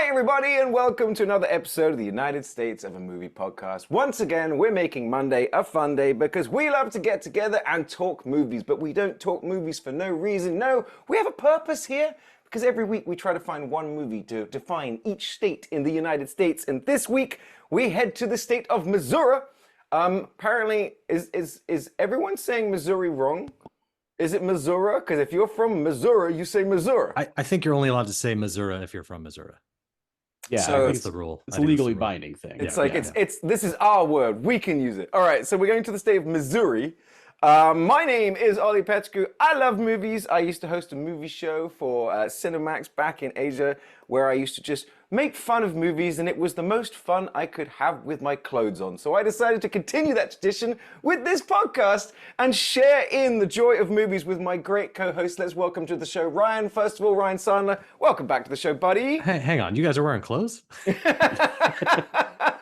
Everybody, and welcome to another episode of the United States of a Movie podcast. Once again, we're making Monday a fun day because we love to get together and talk movies, but we don't talk movies for no reason. No, we have a purpose here because every week we try to find one movie to define each state in the United States, and this week we head to the state of Missourah. Apparently, is everyone saying Missouri wrong? Is it Missourah? Because if you're from Missouri, you say Missourah. I think you're only allowed to say Missourah if you're from Missouri. Yeah, so that's the rule. It's a legally binding thing. It's this is our word. We can use it. All right, so we're going to the state of Missouri. My name is Ollie Petrescu. I love movies. I used to host a movie show for Cinemax back in Asia, where I used to just make fun of movies, and it was the most fun I could have with my clothes on. So I decided to continue that tradition with this podcast and share in the joy of movies with my great co-host. Let's welcome to the show Ryan. First of all, Ryan Sandler, welcome back to the show, buddy. Hey, hang on, you guys are wearing clothes?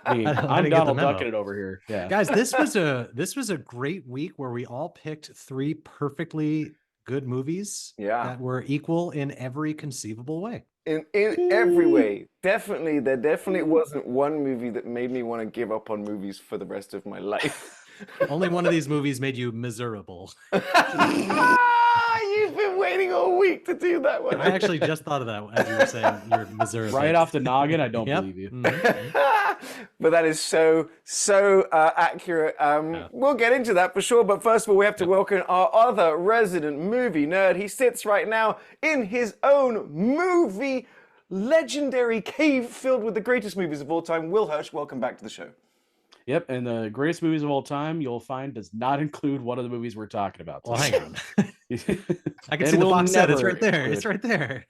I'm Donald Ducking it over here. Yeah, guys, this was a great week where we all picked three perfectly good movies that were equal in every conceivable way. In every way. There definitely wasn't one movie that made me want to give up on movies for the rest of my life. Only one of these movies made you miserable. You've been waiting all week to do that one. I actually just thought of that as you were saying you're miserable. Right off the noggin, I don't believe you. Mm-hmm. But that is so accurate. We'll get into that for sure. But first of all, we have to welcome our other resident movie nerd. He sits right now in his own movie legendary cave filled with the greatest movies of all time. Will Hirsch, welcome back to the show. Yep, and the greatest movies of all time, you'll find, does not include one of the movies we're talking about. Well, hang on. I can see the box set. It's right there. It's right there.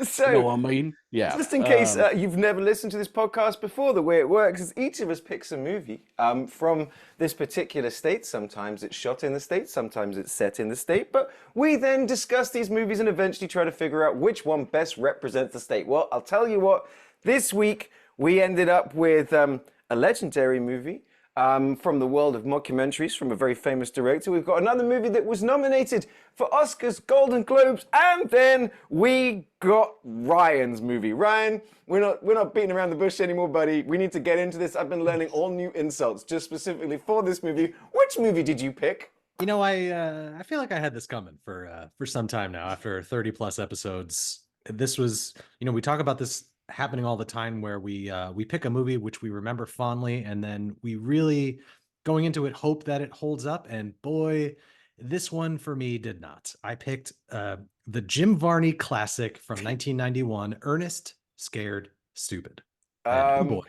So, no, I mean, yeah. Just in case you've never listened to this podcast before, the way it works is each of us picks a movie from this particular state. Sometimes it's shot in the state, sometimes it's set in the state, but we then discuss these movies and eventually try to figure out which one best represents the state. Well, I'll tell you what, this week we ended up with a legendary movie from the world of mockumentaries from a very famous director. We've got another movie that was nominated for Oscars, Golden Globes, and then we got Ryan's movie. Ryan, we're not beating around the bush anymore, buddy. We need to get into this. I've been learning all new insults just specifically for this movie. Which movie did you pick? You know, I feel like I had this coming for some time now. After 30 plus episodes, this was, we talk about this happening all the time where we pick a movie which we remember fondly, and then we really, going into it, hope that it holds up. And boy, this one for me did not. I picked the Jim Varney classic from 1991, Ernest Scared Stupid. Oh boy.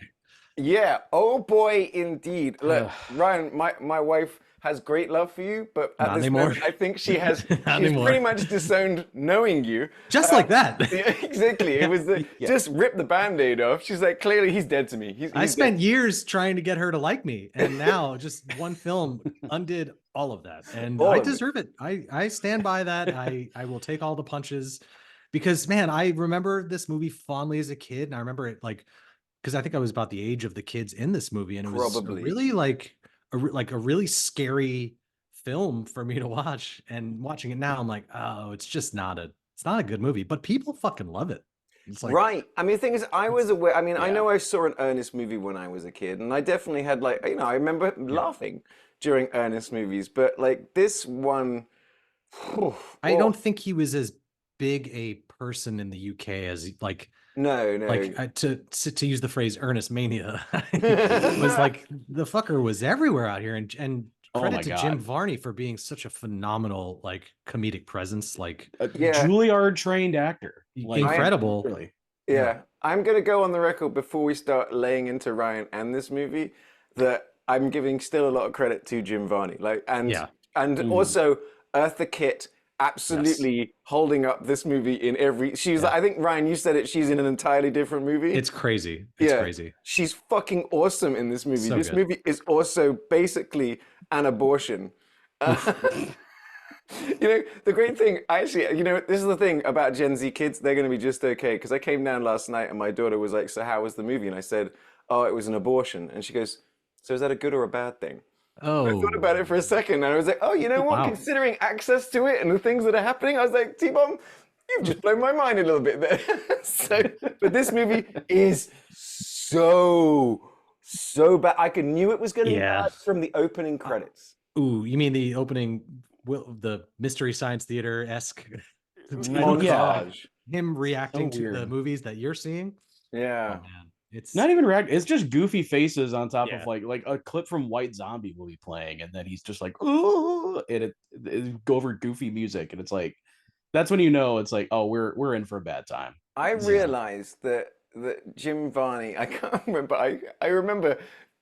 Yeah, oh boy, indeed. Look, Ryan, my wife has great love for you, but at this moment, I think she's pretty much disowned knowing you. Just like that. Yeah, exactly. It was just rip the Band-Aid off. She's like, clearly he's dead to me. I spent years trying to get her to like me, and now just one film undid all of that. And I deserve it. I stand by that. I will take all the punches because, man, I remember this movie fondly as a kid, and I remember it because I think I was about the age of the kids in this movie, and it was really a really scary film for me to watch. And watching it now, I'm like, oh, it's not a good movie, but people fucking love it. It's like, right. I mean, the thing is, I was aware. I mean, I know I saw an Ernest movie when I was a kid, and I definitely had I remember laughing during Ernest movies, but this one, I don't think he was as big a person in the UK as No. To use the phrase Ernest Mania, it was the fucker was everywhere out here, and credit to Jim Varney for being such a phenomenal comedic presence, Juilliard trained actor, incredible. Really. Yeah, I'm gonna go on the record before we start laying into Ryan and this movie that I'm giving still a lot of credit to Jim Varney, and also Eartha Kitt. Absolutely holding up this movie in every. She's I think Ryan, you said it. She's in an entirely different movie. It's crazy. It's crazy. She's fucking awesome in this movie. So this good. movie is also basically an abortion. You know, the great thing, actually, you know, this is the thing about Gen Z kids, they're going to be just okay. Because I came down last night and my daughter was like, so how was the movie? And I said, oh, it was an abortion. And she goes, so is that a good or a bad thing? I thought Oh, about it for a second and I was like, oh, you know what? wow. Considering access to it and the things that are happening, I was like, T-Bomb, you've just blown my mind a little bit there. So, but this movie is so bad. I knew it was going to be Yeah. bad from the opening credits. Ooh, you mean the opening, the Mystery Science Theater-esque Montage. him reacting So to the weird. movies that you're seeing? Yeah. Oh man, it's Not even react. It's just goofy faces on top Yeah. of like a clip from White Zombie will be playing, and then he's just like, ooh, and it go over goofy music, and it's like that's when you know it's like, oh, we're in for a bad time. I realized that Jim Varney, I can't remember, I remember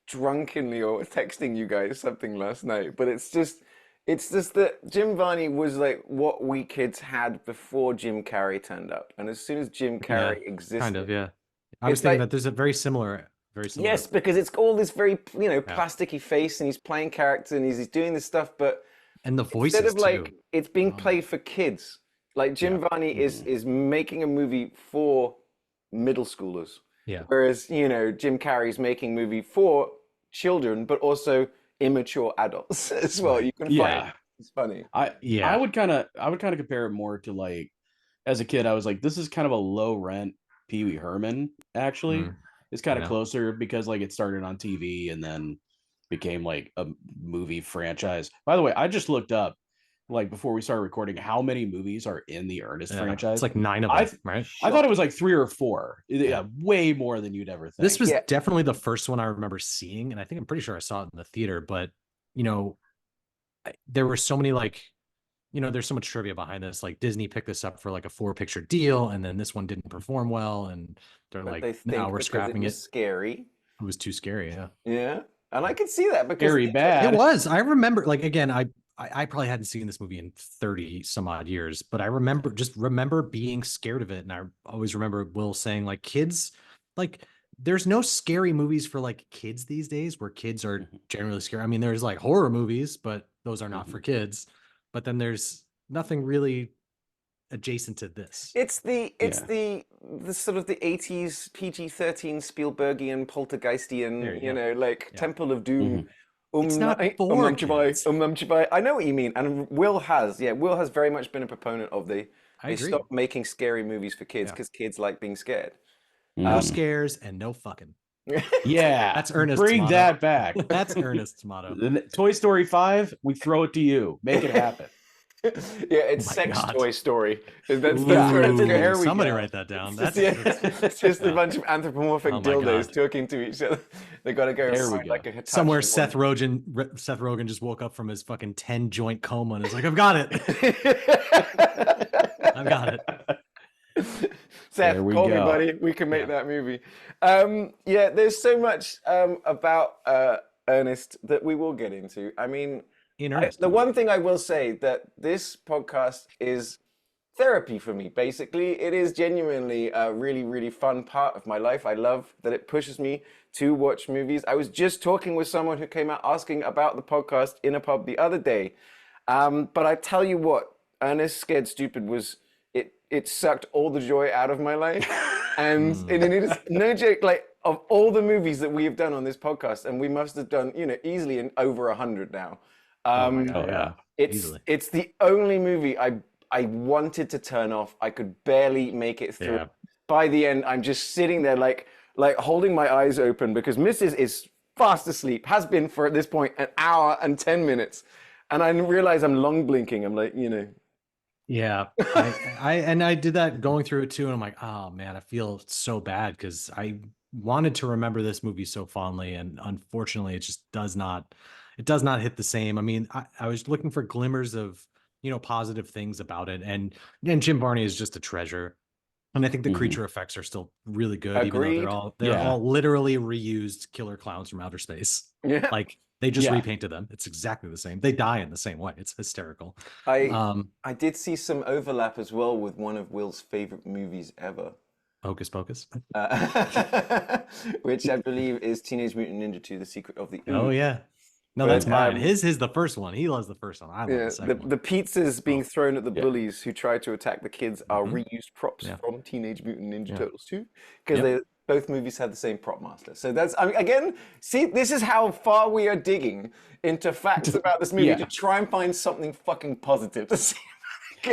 drunkenly or texting you guys something last night, but it's just that Jim Varney was like what we kids had before Jim Carrey turned up. And as soon as Jim yeah, Carrey existed, kind of, yeah. I was it's thinking like that there's a very similar. yes, because it's all this very, you know, Yeah. plasticky face and he's playing character and he's doing this stuff, but And the instead voices of like too. it's being Oh. played for kids. Like Jim Varney is making a movie for middle schoolers. Yeah. Whereas, you know, Jim Carrey's making a movie for children, but also immature adults as well. Right. You can Yeah. find it's funny. I would kind of compare it more to like as a kid I was like this is kind of a low rent Pee Wee Herman actually. Mm, It's kind of yeah. closer because like it started on TV and then became like a movie franchise. By the way, I just looked up like before we started recording how many movies are in the Ernest Yeah. franchise. It's like 9 of I them, right? I thought it was like 3 or 4. Yeah, way more than you'd ever think. This was Yeah. definitely the first one I remember seeing, and I'm pretty sure I saw it in the theater. But you know, there were so many like, you know, there's so much trivia behind this. Like Disney picked this up for like a 4-picture deal, and then this one didn't perform well, and they're But like, they think now we're because scrapping it was it. scary. It was too scary. Yeah. Yeah. And I can see that because Very bad. It was. I remember, like, again, I probably hadn't seen this movie in 30 some odd years, but I remember being scared of it. And I always remember Will saying, like, kids, like, there's no scary movies for like kids these days where kids are generally scared. I mean, there's like horror movies, but those are not for kids. But then there's nothing really adjacent to this. it's the sort of the 80s PG-13 Spielbergian poltergeistian, you know, like Temple of Doom. It's not for Num kids. Chibai. I know what you mean, and Will has very much been a proponent of they agree. stopped making scary movies for kids because kids like being scared. No scares and no fucking. Yeah, That's Ernest's bring motto. that back. That's Ernest's motto. Toy Story 5, we throw it to you. Make it happen. Yeah, it's Oh my Sex God. Toy Story. That's where it's Ooh, here we somebody go. wrote that down. It's just a bunch of anthropomorphic Oh my dildos God. talking to each other. They gotta go There we find go. like a Hitachi Somewhere one. Seth Rogen just woke up from his fucking 10 joint coma and is like, I've got it. I've got it. Seth, There we call me, go. buddy. We can make that movie. Yeah, there's so much about Ernest that we will get into. I mean, In earnest. the one thing I will say that this podcast is therapy for me. Basically, it is genuinely a really, really fun part of my life. I love that it pushes me to watch movies. I was just talking with someone who came out asking about the podcast in a pub the other day. But I tell you what, Ernest Scared Stupid was, it sucked all the joy out of my life. And it is no joke, like of all the movies that we have done on this podcast, and we must have done, you know, easily in over 100 now. Oh my God, yeah. It's the only movie I wanted to turn off. I could barely make it through. Yeah. By the end, I'm just sitting there like holding my eyes open because Mrs. is fast asleep, has been for at this point an hour and 10 minutes. And I realize I'm long blinking. I'm like, you know. Yeah. I did that going through it too. And I'm like, oh man, I feel so bad because I wanted to remember this movie so fondly. And unfortunately, it just does not hit the same. I mean, I was looking for glimmers of, you know, positive things about it. And Jim Varney is just a treasure. And I think the creature effects are still really good, even Agreed. though they're all literally reused killer clowns from outer space. Yeah. Like they just repainted them. It's exactly the same. They die in the same way. It's hysterical. I did see some overlap as well with one of Will's favorite movies ever. Hocus Pocus. Which I believe is Teenage Mutant Ninja 2, The Secret of the Ooze. Oh yeah. No, But, that's mine. His is the first one. He loves the first one. I love the second one. the pizzas being thrown at the Yeah. bullies who try to attack the kids are Mhm. reused props Yeah. from Teenage Mutant Ninja Yeah. Turtles 2, because Yep. both movies have the same prop master. So that's, I mean, again, see, this is how far we are digging into facts about this movie Yeah. to try and find something fucking positive to see.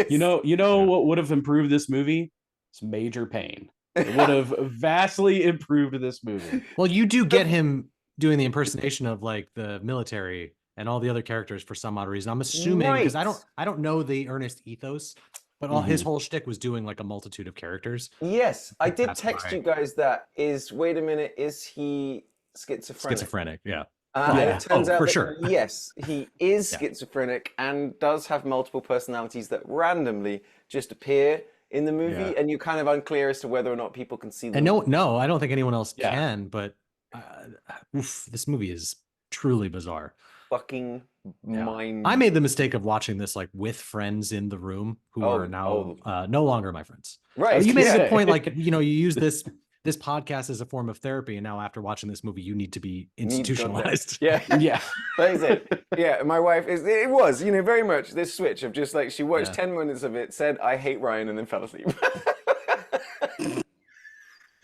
You know what would have improved this movie? It's Major Pain. It would have vastly improved this movie. Well, you do get him doing the impersonation of like the military and all the other characters for some odd reason. I'm assuming because Right. I don't know the Ernest ethos, but his whole shtick was doing like a multitude of characters. Yes, I did That's text why. you guys that wait a minute, is he schizophrenic? Schizophrenic, yeah. And Yeah. it turns out for that sure. yes, he is Yeah. schizophrenic and does have multiple personalities that randomly just appear in the movie, Yeah. and you're kind of unclear as to whether or not people can see them. And no, I don't think anyone else Yeah. can. But this movie is truly bizarre. Fucking Yeah. mind. I made the mistake of watching this like with friends in the room who are now no longer my friends. Right. You made a yeah. good point. Like, you use this podcast as a form of therapy, and now after watching this movie, you need to be institutionalized. Yeah. Yeah. That is it. Yeah, my wife it was, very much this switch of just like she watched Yeah. 10 minutes of it, said I hate Ryan, and then fell asleep.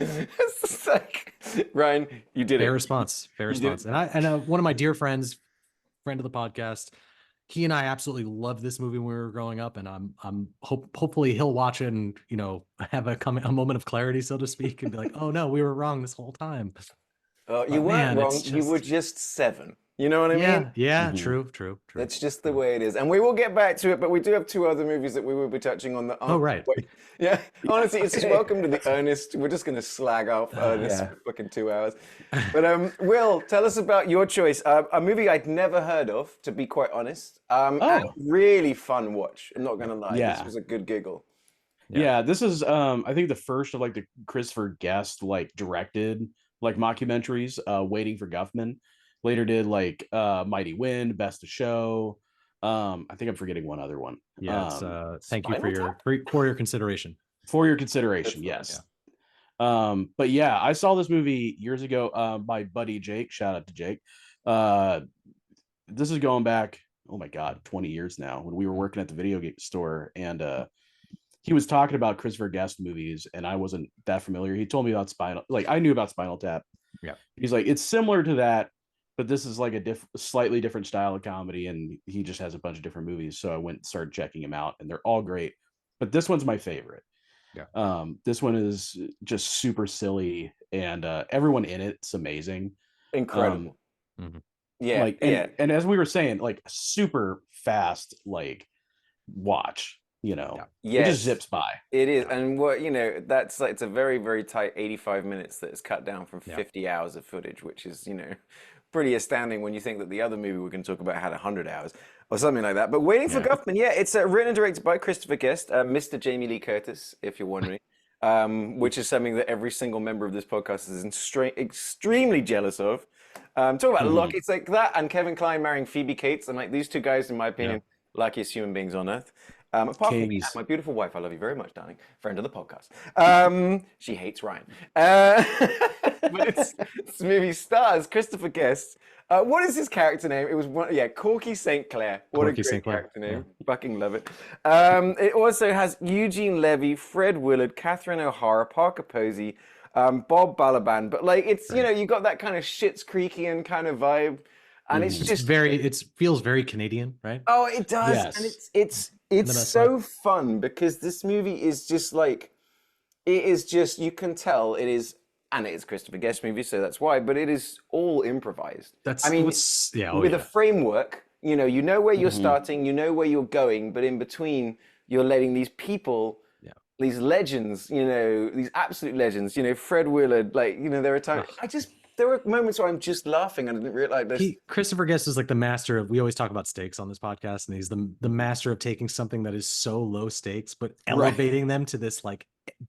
It's just like, Ryan, you did Fair it. response. Fair You did response. And one of my dear friends, friend of the podcast, he and I absolutely loved this movie when we were growing up, and hopefully he'll watch it and have a moment of clarity, so to speak, and be like, oh no, we were wrong this whole time. You weren't man, wrong. it's You were just- just 7. You know what I Yeah, mean? yeah, Mhm. true. That's just the way it is. And we will get back to it, but we do have 2 other movies that we will be touching on. Oh, right. Yeah, honestly, it's just welcome to the Ernest. We're just going to slag off Ernest Yeah. for fucking 2 hours. But Will, tell us about your choice. A movie I'd never heard of, to be quite honest. And really fun watch. I'm not going to lie. Yeah. This was a good giggle. Yeah, this is I think the first of like the Christopher Guest like directed like mockumentaries, Waiting for Guffman. Later did like Mighty Wind, Best of Show. I think I'm forgetting one other one. Yeah, it's, thank you Spinal for your consideration. For your consideration, yes. But yeah, I saw this movie years ago. My buddy Jake, shout out to Jake. This is going back, oh my god, 20 years now, when we were working at the video game store, and he was talking about Christopher Guest movies, and I wasn't that familiar. He told me about I knew about Spinal Tap. Yeah. He's like, it's similar to that, but this is like a slightly different style of comedy, and he just has a bunch of different movies. So I went and started checking him out, and they're all great. But this one's my favorite. Yeah. This one is just super silly, and everyone in it's amazing. Incredible. Yeah. Like, and as we were saying, like super fast, like watch. It just zips by. It is, and that's like, it's a very, very tight 85 minutes that is cut down from 50 hours of footage, which is, pretty astounding when you think that the other movie we're going to talk about had 100 hours or something like that. But Waiting for Guffman, it's written and directed by Christopher Guest, Mr. Jamie Lee Curtis, if you're wondering, which is something that every single member of this podcast is extremely jealous of. Talk about luck. It's like that and Kevin Kline marrying Phoebe Cates, and like these 2 guys, in my opinion, luckiest human beings on earth. Apart from me, my beautiful wife, I love you very much, darling, friend of the podcast. She hates Ryan. But this movie stars Christopher Guest. What is his character name? It was Corky St. Clair. What Corky a great St. Clair. character name. Fucking love it. It also has Eugene Levy, Fred Willard, Catherine O'Hara, Parker Posey, Bob Balaban. But like, it's, you got that kind of Schitt's Creekian kind of vibe. And it's just it feels very Canadian, right? Oh, it does. Yes. And it's so fun because this movie is just like, it is just, you can tell it is, and it is Christopher Guest movie, so that's why, but it is all improvised. With a framework, you know where you're starting, you know where you're going, but in between, you're letting these people, these legends, these absolute legends, Fred Willard, like, there are times, there were moments where I'm just laughing and I didn't realize this. Christopher Guest is like the master of, we always talk about stakes on this podcast, and he's the master of taking something that is so low stakes, but elevating them to this like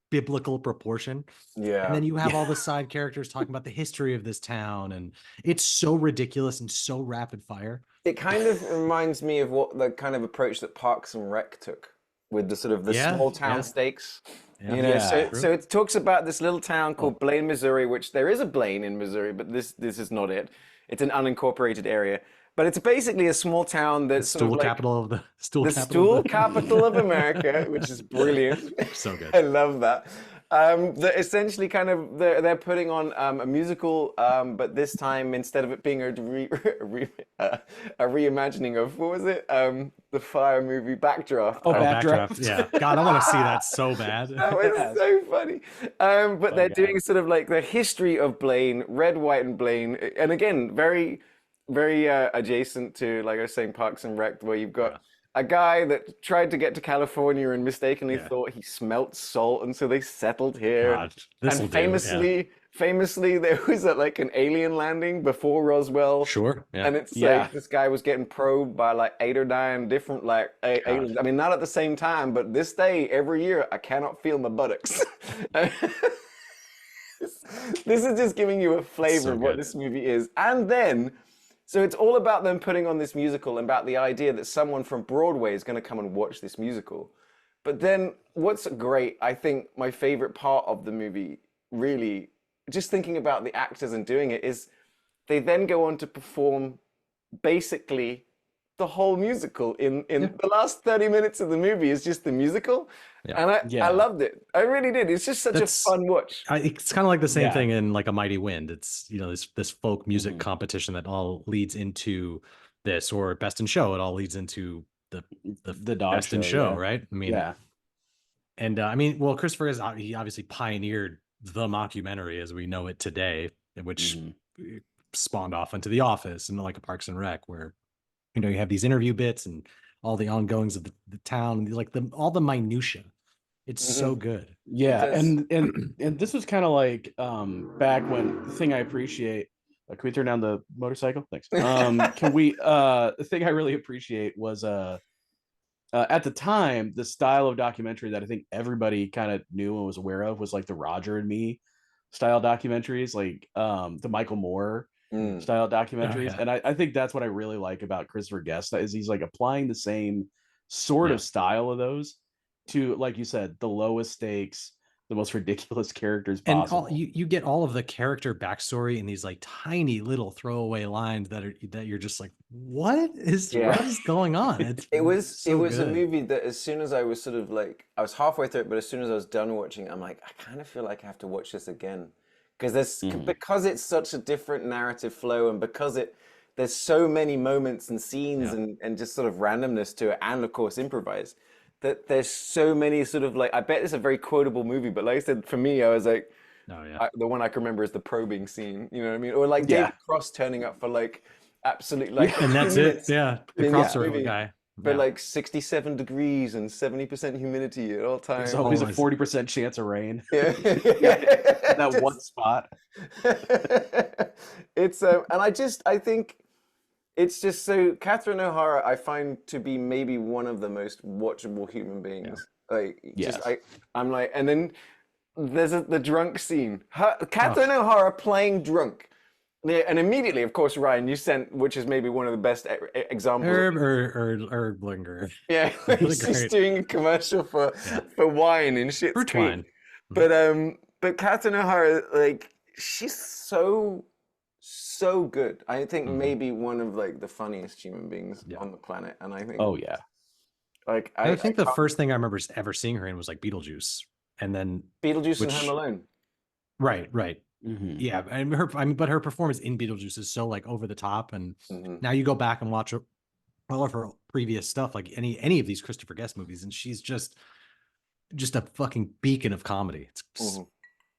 biblical proportion. Yeah. And then you have all the side characters talking about the history of this town, and it's so ridiculous and so rapid fire. It kind of reminds me of what the kind of approach that Parks and Rec took with the sort of the small town stakes. So it talks about this little town called Blaine, Missouri, which there is a Blaine in Missouri, but this is not it. It's an unincorporated area. But it's basically a small town that's sort of like the stool capital of America, which is brilliant. So good. I love that. That essentially kind of they're putting on a musical, but this time instead of it being a reimagining of what was it? The Fire movie Backdraft. Oh, Backdraft. Yeah. God, I want to see that so bad. That was so funny. But they're doing sort of like the history of Blaine, Red, White, and Blaine, and again, very, very adjacent to, like I was saying, Parks and Rec, where you've got a guy that tried to get to California and mistakenly thought he smelt salt, and so they settled here. God, and famously, there was like an alien landing before Roswell. Sure. Yeah. And it's like this guy was getting probed by like 8 or 9 different aliens. I mean, not at the same time, but this day, every year, I cannot feel my buttocks. This is just giving you a flavor of what this movie is. And then, so it's all about them putting on this musical and about the idea that someone from Broadway is going to come and watch this musical. But then what's great, I think my favorite part of the movie, really, just thinking about the actors and doing it, is they then go on to perform basically the whole musical in the last 30 minutes of the movie is just the musical. And I loved it. I really did. It's just such a fun watch. It's kind of like the same thing in like A Mighty Wind. It's, you know, this folk music competition that all leads into this, or Best in Show. It all leads into the Best in Show, right? I mean, and I mean, well, Christopher he obviously pioneered the mockumentary as we know it today, which spawned off into The Office and like a Parks and Rec, where, you know, you have these interview bits and all the ongoings of the town, like all the minutia. It's so good. Yeah, and this was kind of like back when the thing I appreciate. Can we turn down the motorcycle? Thanks. Can we? The thing I really appreciate was at the time, the style of documentary that I think everybody kind of knew and was aware of was like the Roger and Me style documentaries, like the Michael Moore style documentaries. And I think that's what I really like about Christopher Guest, is he's like applying the same sort of style of those to, like you said, the lowest stakes, the most ridiculous characters possible. And you get all of the character backstory in these like tiny little throwaway lines that you're just like, what is going on? It was a movie that as soon as I was sort of like, I was halfway through it, but as soon as I was done watching, I'm like, I kind of feel like I have to watch this again. Because it's such a different narrative flow, and because there's so many moments and scenes and just sort of randomness to it, and of course improvise, that there's so many sort of like, I bet it's a very quotable movie, but like I said, for me, I was like, the one I can remember is the probing scene, you know what I mean? Or like David Cross turning up for like absolutely like, and that's it. Yeah, the crossover guy. But like 67 degrees and 70% humidity at all times. There's always a 40% chance of rain. That one spot. It's and I think it's just so, Catherine O'Hara I find to be maybe one of the most watchable human beings. I'm like, and then there's the drunk scene. Catherine O'Hara playing drunk. Yeah, and immediately, of course, Ryan, you sent, which is maybe one of the best examples. Erblinger. Yeah, she's doing a commercial for wine in Schitt's Creek. But Catherine O'Hara, like, she's so good. I think maybe one of like the funniest human beings on the planet, and I think. Oh yeah. Like I think the first thing I remember ever seeing her in was like Beetlejuice, and then Beetlejuice and Home Alone. Right. Yeah, and but her performance in Beetlejuice is so like over the top, and now you go back and watch all of her previous stuff, like any of these Christopher Guest movies, and she's just a fucking beacon of comedy. It's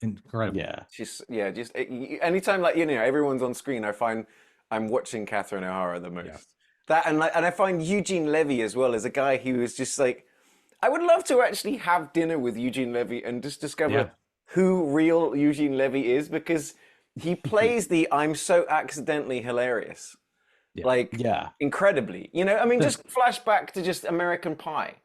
incredible. Yeah, she's just anytime, like, you know, everyone's on screen, I find I'm watching Catherine O'Hara the most. That and I find Eugene Levy as well as a guy who is just like, I would love to actually have dinner with Eugene Levy and just discover who real Eugene Levy is, because he plays the I'm so accidentally hilarious. Incredibly. You know, I mean, just flashback to just American Pie.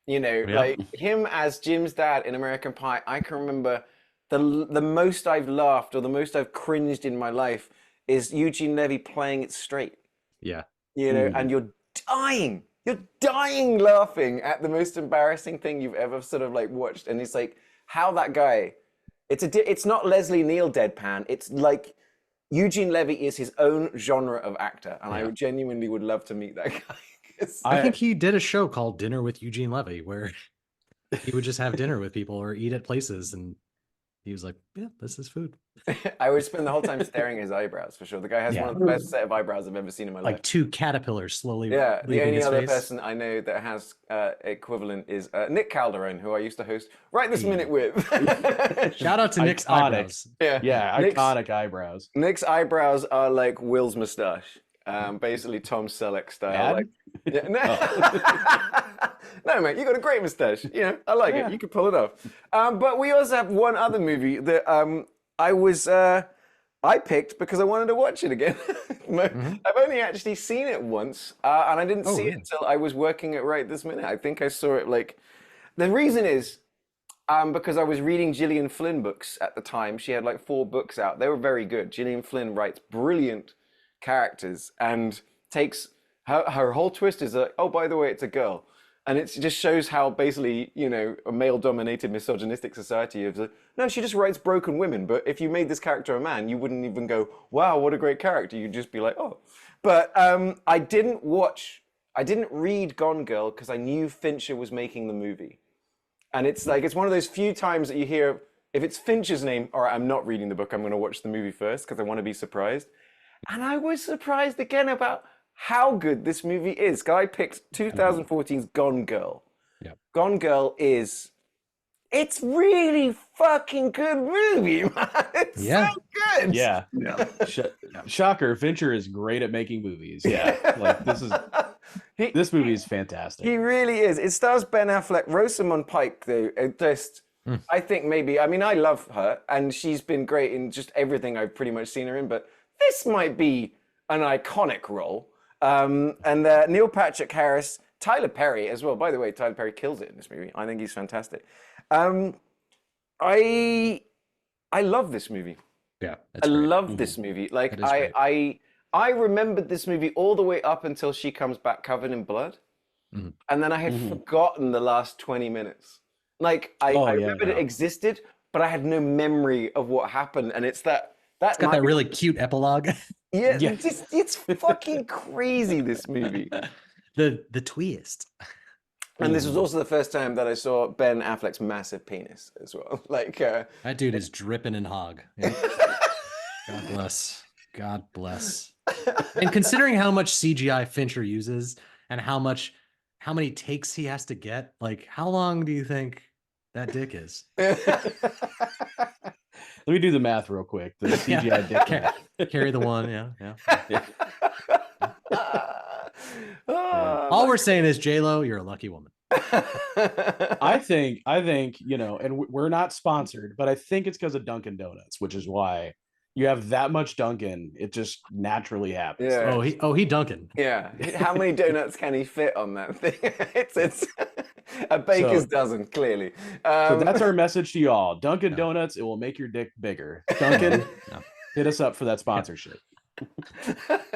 You know, like him as Jim's dad in American Pie, I can remember the most I've laughed or the most I've cringed in my life is Eugene Levy playing it straight. Yeah. You know, and you're dying laughing at the most embarrassing thing you've ever sort of like watched. And it's like, how that guy, it's not Leslie Neal deadpan. It's like Eugene Levy is his own genre of actor, and I genuinely would love to meet that guy. I think he did a show called Dinner with Eugene Levy, where he would just have dinner with people or eat at places, and he was like, "Yeah, this is food." I would spend the whole time staring at his eyebrows for sure. The guy has one of the best set of eyebrows I've ever seen in my life. Like two caterpillars slowly. Yeah, the leaving only his other face. person I know that has equivalent is Nick Calderon, who I used to host right this minute with. Shout out to Nick's eyebrows. Yeah, iconic eyebrows. Nick's eyebrows are like Will's mustache. Basically Tom Selleck style. Like, no, mate, you got a great mustache. You know, I like it. You could pull it off. But we also have one other movie that I picked because I wanted to watch it again. I've only actually seen it once, and I didn't see it until I was working it right this minute. I think I saw it like. The reason is because I was reading Gillian Flynn books at the time. She had like 4 books out. They were very good. Gillian Flynn writes brilliant characters and takes her whole twist is like, oh, by the way, it's a girl. And it just shows how basically, you know, a male-dominated misogynistic society is like, no, she just writes broken women. But if you made this character a man, you wouldn't even go, wow, what a great character. You'd just be like, oh. But I didn't read Gone Girl because I knew Fincher was making the movie. And it's like, it's one of those few times that you hear, if it's Fincher's name, all right, I'm not reading the book. I'm going to watch the movie first because I want to be surprised. And I was surprised again about how good this movie is. I picked 2014's Gone Girl. Yep. Gone Girl it's really fucking good movie, man. It's so good. Yeah. Shocker, Fincher is great at making movies. Yeah. Like this movie is fantastic. He really is. It stars Ben Affleck, Rosamund Pike, though. I think maybe, I mean, I love her, and she's been great in just everything I've pretty much seen her in, but this might be an iconic role. And Neil Patrick Harris, Tyler Perry as well. By the way, Tyler Perry kills it in this movie. I think he's fantastic. I love this movie. Yeah, I love this movie. Like I remembered this movie all the way up until she comes back covered in blood, and then I had forgotten the last 20 minutes. Like I remembered it existed, but I had no memory of what happened. And it's that. It's got that really cute epilogue. Yeah. It's fucking crazy, this movie. The twist. And this was also the first time that I saw Ben Affleck's massive penis as well. Like that dude is dripping in hog. Yeah. God bless. God bless. And considering how much CGI Fincher uses and how many takes he has to get, like how long do you think that dick is? Let me do the math real quick. The CGI dick. Carry the one, yeah. All we're saying is, J-Lo, you're a lucky woman. I think, you know, and we're not sponsored, but I think it's because of Dunkin' Donuts, which is why you have that much Dunkin'. It just naturally happens. Yeah. He Dunkin'. Yeah. How many donuts can he fit on that thing? It's a baker's dozen, clearly. So that's our message to y'all. Dunkin' Donuts, it will make your dick bigger. Dunkin', hit us up for that sponsorship. That's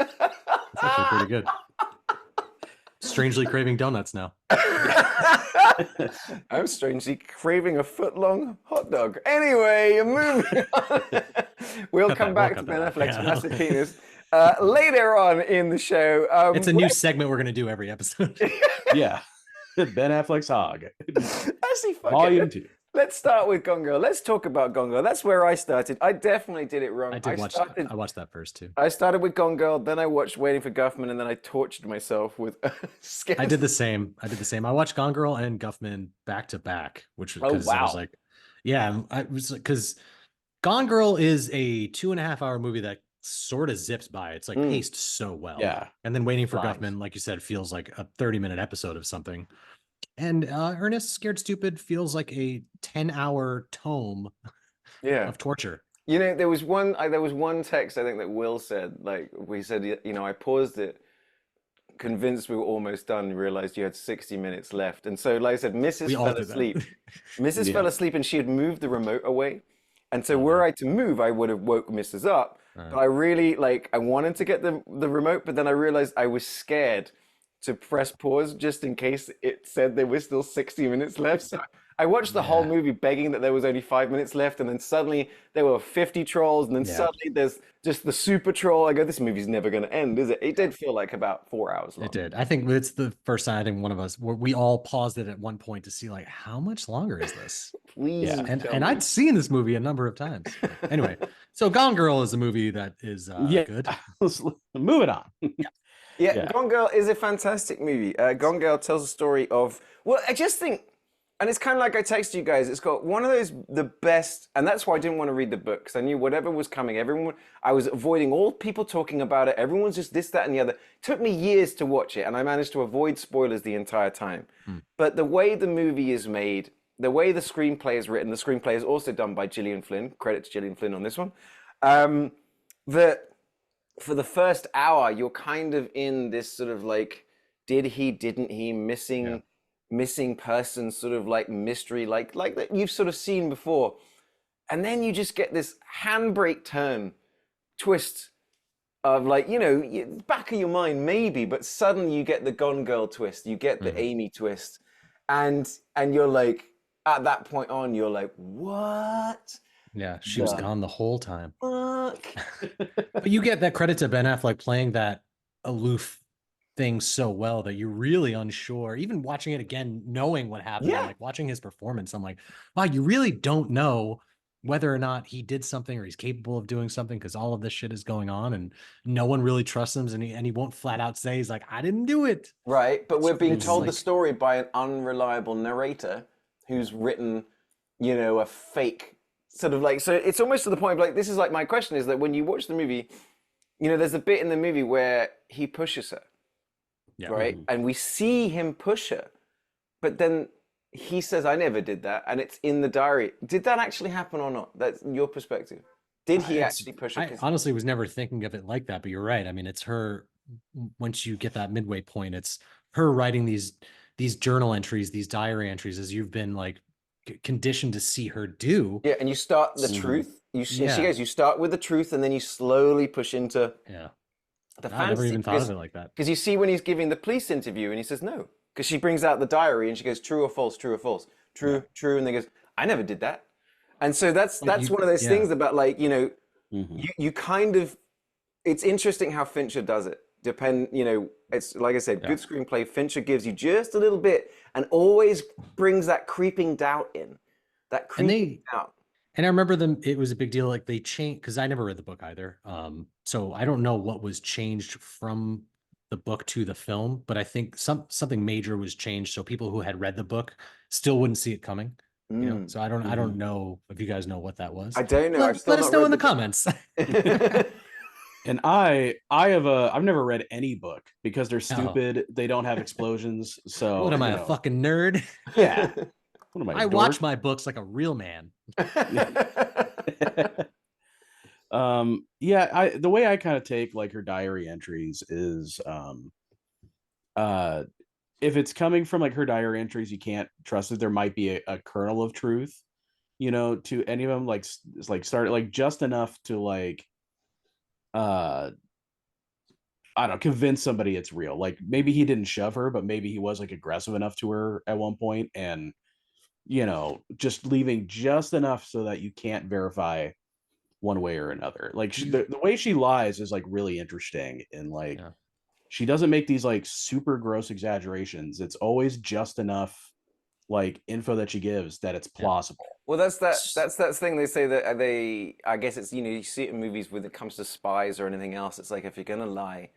actually pretty good. Strangely craving donuts now. I'm strangely craving a foot-long hot dog. Anyway, moving on. We'll come back to Ben Affleck's massive penis later on in the show. It's a new segment we're going to do every episode. Yeah. Ben Affleck's hog. Actually, Volume 2. Let's start with Gone Girl. Let's talk about Gone Girl. That's where I started. I definitely did it wrong. I watched that first too. I started with Gone Girl, then I watched Waiting for Guffman, and then I tortured myself with I did the same. I watched Gone Girl and Guffman back to back, which was I was like, yeah, I was because Gone Girl is a 2.5-hour movie that sort of zips by. It's like paced so well. Yeah. And then Waiting for Guffman, like you said, feels like a 30-minute episode of something. And Ernest Scared Stupid feels like a 10-hour tome of torture. You know, there was one text I think that Will said, like we said, you know, I paused it, convinced we were almost done, realized you had 60 minutes left. And so, like I said, Mrs. fell asleep. Mrs. fell asleep and she had moved the remote away. And so were I to move, I would have woke Mrs. up. But I really, I wanted to get the remote, but then I realized I was scared to press pause just in case it said there was still 60 minutes left. So I watched the whole Yeah. movie begging that there was only 5 minutes left, and then suddenly there were 50 trolls, and then Yeah. suddenly there's just the super troll. I go, this movie's never going to end, is it? It did feel like about 4 hours long. It did. I think it's the first time I think one of us we all paused it at one point to see like how much longer is this? Please Yeah. tell And me. I'd seen this movie a number of times. But anyway, so Gone Girl is a movie that is Yeah. good. Let's move it on. Yeah, Yeah. Gone Girl is a fantastic movie. Gone Girl tells a story of, well, I just think, and it's kind of like I texted you guys, it's got one of those, the best, and that's why I didn't want to read the book, because I knew whatever was coming, I was avoiding all people talking about it. Everyone's just this, that, and the other. It took me years to watch it, and I managed to avoid spoilers the entire time. But the way the movie is made, the way the screenplay is written, the screenplay is also done by Gillian Flynn. Credit to Gillian Flynn on this one. That for the first hour, you're kind of in this sort of like, did he, didn't he, missing person sort of like mystery, like that you've sort of seen before. And then you just get this handbrake turn twist of like, back of your mind maybe, but suddenly you get the Gone Girl twist, you get the Amy twist, and you're like, at that point on, you're like, what? Yeah, she was gone the whole time. Fuck. But you get that credit to Ben Affleck playing that aloof thing so well that you're really unsure. Even watching it again, knowing what happened, Yeah. like watching his performance, I'm like, wow, you really don't know whether or not he did something or he's capable of doing something because all of this shit is going on and no one really trusts him, and he won't flat out say he's like, I didn't do it. Right, but we're being told the like- story by an unreliable narrator who's written, a fake sort of like, so it's almost to the point of like, this is like my question is that when you watch the movie, there's a bit in the movie where he pushes her, Yeah. right? And we see him push her, but then he says, I never did that. And it's in the diary. Did that actually happen or not? That's your perspective. Did he actually push her? I honestly was never thinking of it like that, but you're right. I mean, it's her, once you get that midway point, it's her writing these journal entries, these diary entries, as you've been like conditioned to see her do. Yeah, and you start the truth. She goes, you start with the truth and then you slowly push into the fantasy. I never even thought of it like that. Because you see when he's giving the police interview and he says no. Because she brings out the diary and she goes, true or false, true or false, true, true. And they goes, I never did that. And so that's one of those things about like, you kind of, it's interesting how Fincher does it. It's like I said, good screenplay. Fincher gives you just a little bit and always brings that creeping doubt in. That creeping doubt. And I remember it was a big deal. Like they changed, because I never read the book either. So I don't know what was changed from the book to the film, but I think something major was changed. So people who had read the book still wouldn't see it coming. So I don't know if you guys know what that was. I don't know. Let us know in the comments. And I've never read any book because they're stupid. They don't have explosions. So What am I, a fucking nerd? Yeah. What am I watch my books like a real man. The way I kind of take like her diary entries is if it's coming from like her diary entries, you can't trust it. There might be a kernel of truth, to any of them, like start like just enough to like I don't know, convince somebody it's real. Like maybe he didn't shove her, but maybe he was like aggressive enough to her at one point, and just leaving just enough so that you can't verify one way or another. Like the way she lies is like really interesting, and like she doesn't make these like super gross exaggerations. It's always just enough like info that she gives that it's plausible. Well, that's that thing they say that I guess it's, you see it in movies when it comes to spies or anything else. It's like, if you're going to lie,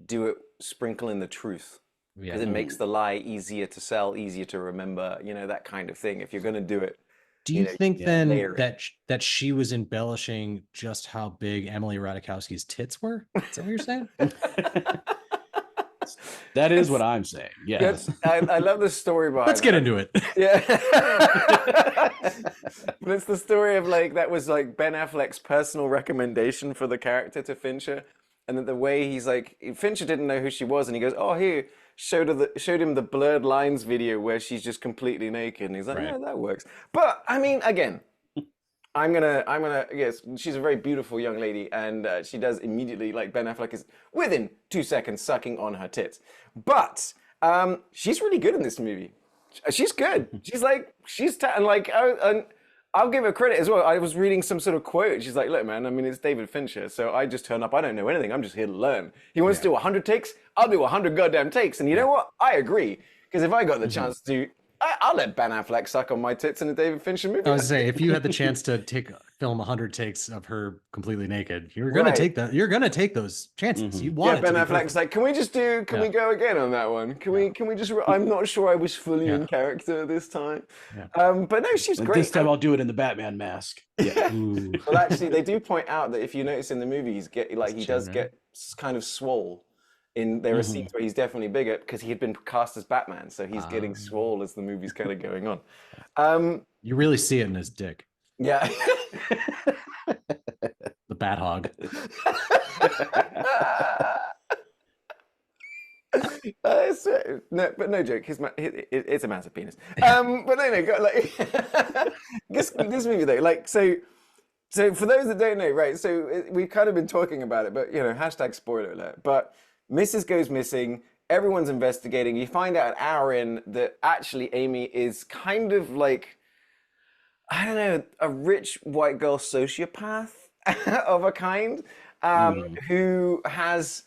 do it, sprinkle in the truth. Because it makes the lie easier to sell, easier to remember, that kind of thing. If you're going to do it. Do you think then that she was embellishing just how big Emily Ratajkowski's tits were? Is that what you're saying? That is what I'm saying. Yeah. I love the story behind Let's get into it. Yeah. But it's the story of like, that was like Ben Affleck's personal recommendation for the character to Fincher. And then the way he's like, Fincher didn't know who she was. And he goes, oh, here, showed him the Blurred Lines video where she's just completely naked. And he's like, yeah, that works. But I mean, again, I'm gonna, yes, she's a very beautiful young lady, and she does immediately, like Ben Affleck is within 2 seconds sucking on her tits. But she's really good in this movie. She's good. And like, and I'll give her credit as well. I was reading some sort of quote. She's like, look, man, I mean, it's David Fincher. So I just turn up. I don't know anything. I'm just here to learn. He wants to do 100 takes. I'll do 100 goddamn takes. And you know what? I agree. Because if I got the chance to do, I'll let Ben Affleck suck on my tits in a David Fincher movie. I was say, if you had the chance to film 100 takes of her completely naked, you're gonna take that. You're gonna take those chances. You want Ben Affleck's like, can we just do? Can we go again on that one? Can we just? I'm not sure I was fully in character this time. But no, she's great. This time I'll do it in the Batman mask. Yeah. Well, actually, they do point out that if you notice in the movie, he does get kind of swole. There are scenes where he's definitely bigger because he had been cast as Batman, so he's getting swole as the movie's kind of going on. You really see it in his dick. Yeah. The bat hog. No joke. It's a massive penis. But no, like this movie though, like so for those that don't know, right? So we've kind of been talking about it, but hashtag spoiler alert. But Mrs. goes missing. Everyone's investigating. You find out an hour in that actually Amy is kind of like, I don't know, a rich white girl sociopath of a kind, who has,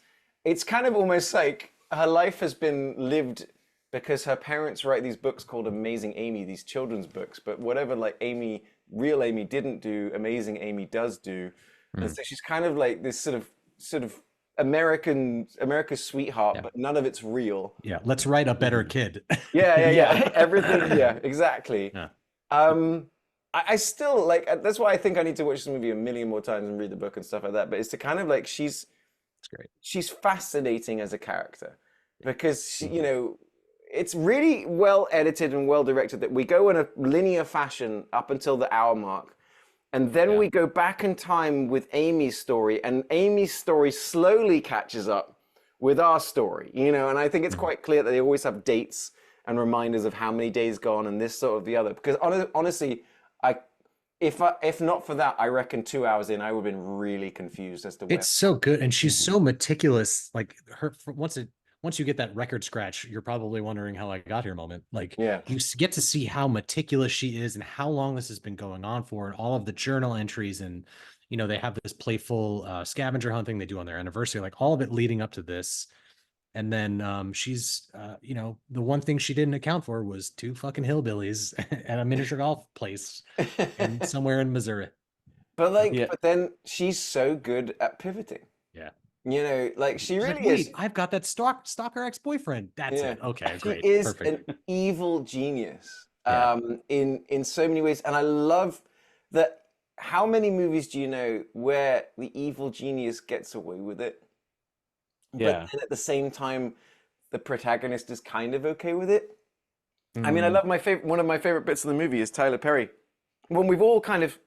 it's kind of almost like her life has been lived because her parents write these books called Amazing Amy, these children's books, but whatever like real Amy didn't do, Amazing Amy does do. And so she's kind of like this sort of America's sweetheart, but none of it's real. Yeah, let's write a better kid. Yeah. Everything, exactly. Yeah. I still like, that's why I think I need to watch this movie a million more times and read the book and stuff like that. But it's to kind of like, she's great. She's fascinating as a character because she, it's really well edited and well directed that we go in a linear fashion up until the hour mark. And then we go back in time with Amy's story, and Amy's story slowly catches up with our story, and I think it's quite clear that they always have dates and reminders of how many days gone and this sort of the other. Because honestly, if not for that, I reckon 2 hours in, I would have been really confused as to where. It's so good, and she's so meticulous. Like once you get that record scratch, you're probably wondering how I got here moment. Like, you get to see how meticulous she is and how long this has been going on for, and all of the journal entries, and they have this playful scavenger hunt thing they do on their anniversary, like all of it leading up to this. And then she's, the one thing she didn't account for was 2 fucking hillbillies at a miniature golf place and somewhere in Missouri. But but then she's so good at pivoting. Yeah. Like she really like, wait, is. I've got that stalker ex-boyfriend. That's it. Okay, great. She is Perfect. an evil genius in so many ways. And I love that. How many movies do you know where the evil genius gets away with it? But then at the same time, the protagonist is kind of okay with it. I mean, I love one of my favorite bits of the movie is Tyler Perry. When we've all kind of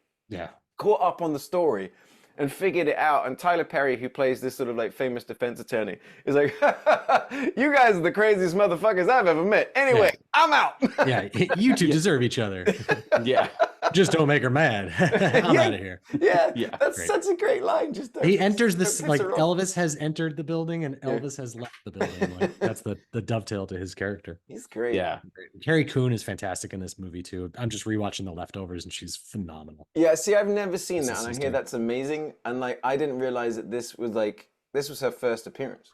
caught up on the story and figured it out, and Tyler Perry, who plays this sort of like famous defense attorney, is like, you guys are the craziest motherfuckers I've ever met. Anyway, I'm out. Yeah, you two deserve each other. Just don't make her mad. I'm out of here. Yeah, that's such a great line. He enters this, like Elvis has entered the building and Elvis has left the building. Like that's the dovetail to his character. He's great. Yeah. Carrie Coon is fantastic in this movie too. I'm just rewatching The Leftovers and she's phenomenal. Yeah, see, I've never seen that, and I hear that's amazing. And like, I didn't realize that this was her first appearance.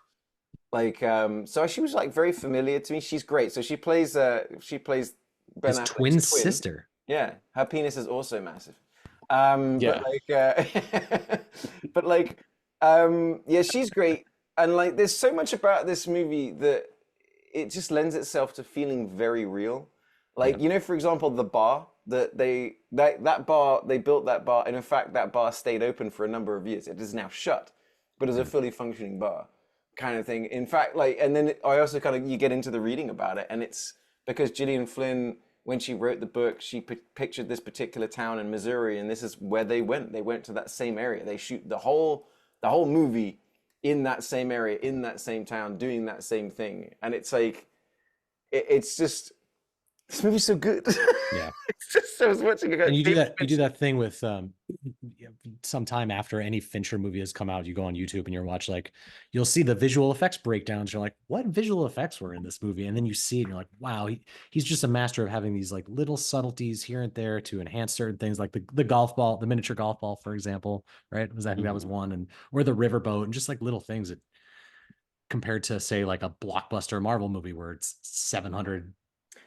Like, so she was like very familiar to me. She's great. So she plays Ben Affleck's twin sister. Yeah, her penis is also massive. She's great. And like, there's so much about this movie that it just lends itself to feeling very real. Like, for example, the bar that they built that bar, and in fact, that bar stayed open for a number of years. It is now shut, but as a fully functioning bar kind of thing. In fact, like, and then I also you get into the reading about it, and it's because Gillian Flynn, when she wrote the book, she pictured this particular town in Missouri, and this is where they went. They went to that same area. They shoot the whole movie in that same area, in that same town, doing that same thing. And it's like, it's just This movie's so good. Yeah. It's just, I was watching it. And you do that thing with sometime after any Fincher movie has come out, you go on YouTube and you watch, like, you'll see the visual effects breakdowns. You're like, what visual effects were in this movie? And then you see it and you're like, wow, he's just a master of having these like little subtleties here and there to enhance certain things, like the golf ball, the miniature golf ball, for example, right? I think that was one, and or the riverboat, and just like little things that, compared to say like a blockbuster Marvel movie where it's 700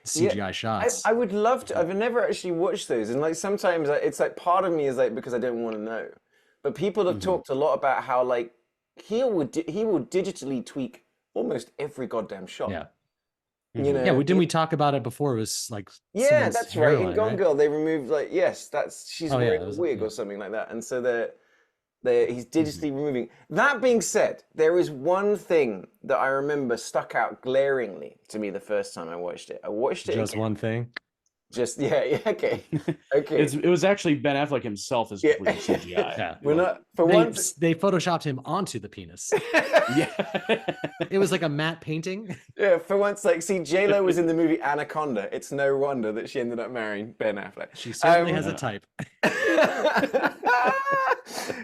CGI shots. I would love to. I've never actually watched those, and like sometimes it's like part of me is like, because I don't want to know. But people have talked a lot about how like he will digitally tweak almost every goddamn shot. Yeah. You know. Yeah, didn't we talk about it before? It was like, yeah, that's right. In Gone right? Girl, they removed like, yes, she's wearing a wig or something like that, and so he's digitally removing. That being said, there is one thing that I remember stuck out glaringly to me the first time I watched it. I watched it just again. One thing. Just okay, okay. It was actually Ben Affleck himself as completely CGI. Yeah, we're not they photoshopped him onto the penis. Yeah, it was like a matte painting. Yeah, for once, like, see, J-Lo was in the movie Anaconda. It's no wonder that she ended up marrying Ben Affleck. She certainly has a type.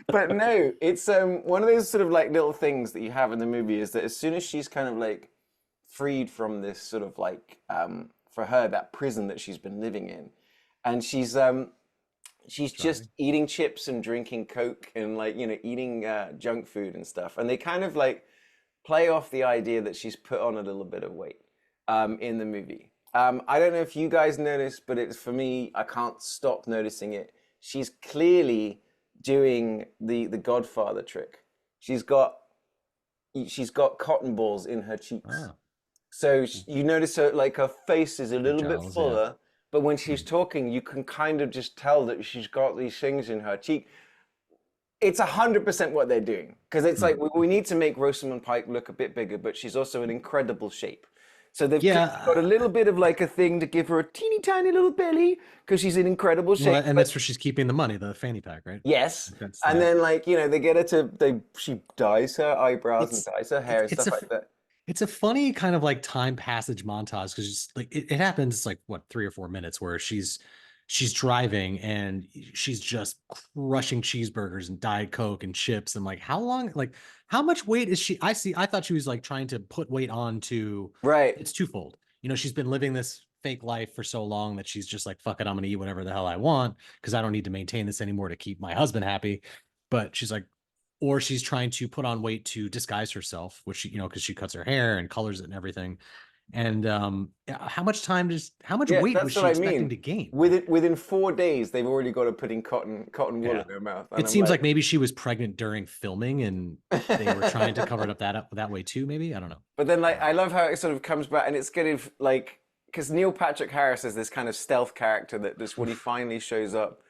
But no, it's one of those sort of like little things that you have in the movie is that as soon as she's kind of like freed from this sort of like for her, that prison that she's been living in, and she's just eating chips and drinking Coke and like, you know, eating junk food and stuff, and they kind of like play off the idea that she's put on a little bit of weight in the movie. I don't know if you guys noticed, but it's, for me, I can't stop noticing it. She's clearly doing the Godfather trick. She's got cotton balls in her cheeks. Oh. So you notice her, like, her face is a little bit fuller, but when she's talking, you can kind of just tell that she's got these things in her cheek. It's 100% what they're doing, because it's like, we need to make Rosamund Pike look a bit bigger, but she's also in incredible shape. So they've got a little bit of like a thing to give her a teeny tiny little belly because she's in incredible shape. Well, and that's where she's keeping the money, the fanny pack, right? Yes. And then, like, you know, they get her to, she dyes her eyebrows and dyes her hair and stuff like that. It's a funny kind of like time passage montage, because like it happens, it's like, what, 3 or 4 minutes where she's driving and she's just crushing cheeseburgers and Diet Coke and chips, and like, how long, like, how much weight is she? I thought she was like trying to put weight on to, right. It's twofold. You know, she's been living this fake life for so long that she's just like, fuck it, I'm gonna eat whatever the hell I want because I don't need to maintain this anymore to keep my husband happy. But she's like, or she's trying to put on weight to disguise herself, which, you know, because she cuts her hair and colors it and everything. And how much weight was she expecting to gain? Within 4 days, they've already got her putting cotton wool in her mouth. And it seems like maybe she was pregnant during filming, and they were trying to cover it up that way too. Maybe, I don't know. But then, like, I love how it sort of comes back, and it's getting like, because Neil Patrick Harris is this kind of stealth character that just when he finally shows up,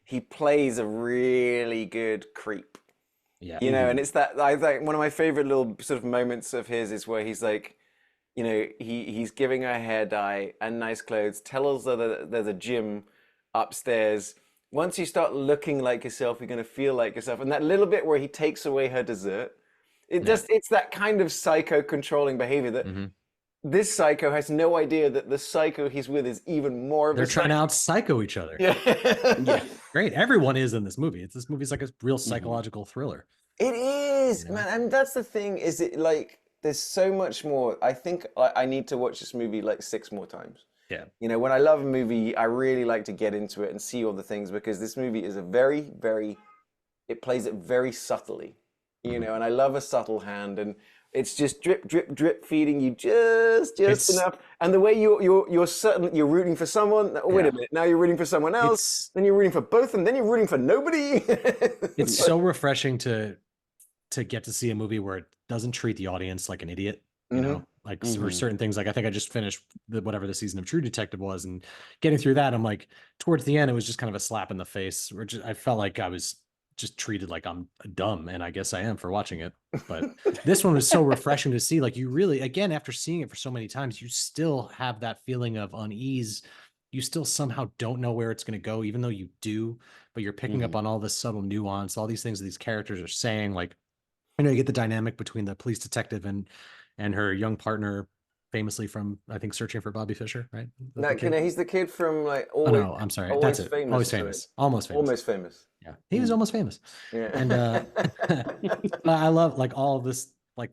he plays a really good creep. Yeah, you know, and it's that, I think one of my favorite little sort of moments of his is where he's like, you know, he's giving her hair dye and nice clothes, tells her that there's a gym upstairs. Once you start looking like yourself, you're going to feel like yourself. And that little bit where he takes away her dessert, it's that kind of psycho controlling behavior that this psycho has no idea that the psycho he's with is even more of They're trying to out-psycho each other. Yeah. Great. Everyone is in this movie. This movie's like a real psychological thriller. It is, man. And that's the thing, is it like, there's so much more. I think I need to watch this movie like 6 more times. Yeah. You know, when I love a movie, I really like to get into it and see all the things, because this movie is a very, very, it plays it very subtly, you know, and I love a subtle hand, and it's just drip, drip, drip, feeding you just enough. And the way you're certain you're rooting for someone. Oh, wait a minute. Now you're rooting for someone else. Then you're rooting for both of them. Then you're rooting for nobody. It's so refreshing to get to see a movie where it doesn't treat the audience like an idiot, you know, like for certain things. Like, I think I just finished whatever the season of True Detective was, and getting through that, I'm like, towards the end, it was just kind of a slap in the face, where I felt like I was just treated like I'm dumb, and I guess I am for watching it. But this one was so refreshing to see. Like, you really, again, after seeing it for so many times, you still have that feeling of unease. You still somehow don't know where it's going to go, even though you do, but you're picking up on all this subtle nuance, all these things that these characters are saying. Like, you know, you get the dynamic between the police detective and her young partner, famously from, I think, Searching for Bobby Fischer, right? No, he's the kid from like Oh no, I'm sorry. That's it. Always famous. Almost famous. Almost famous. Yeah, he was almost famous. Yeah. And I love like all of this, like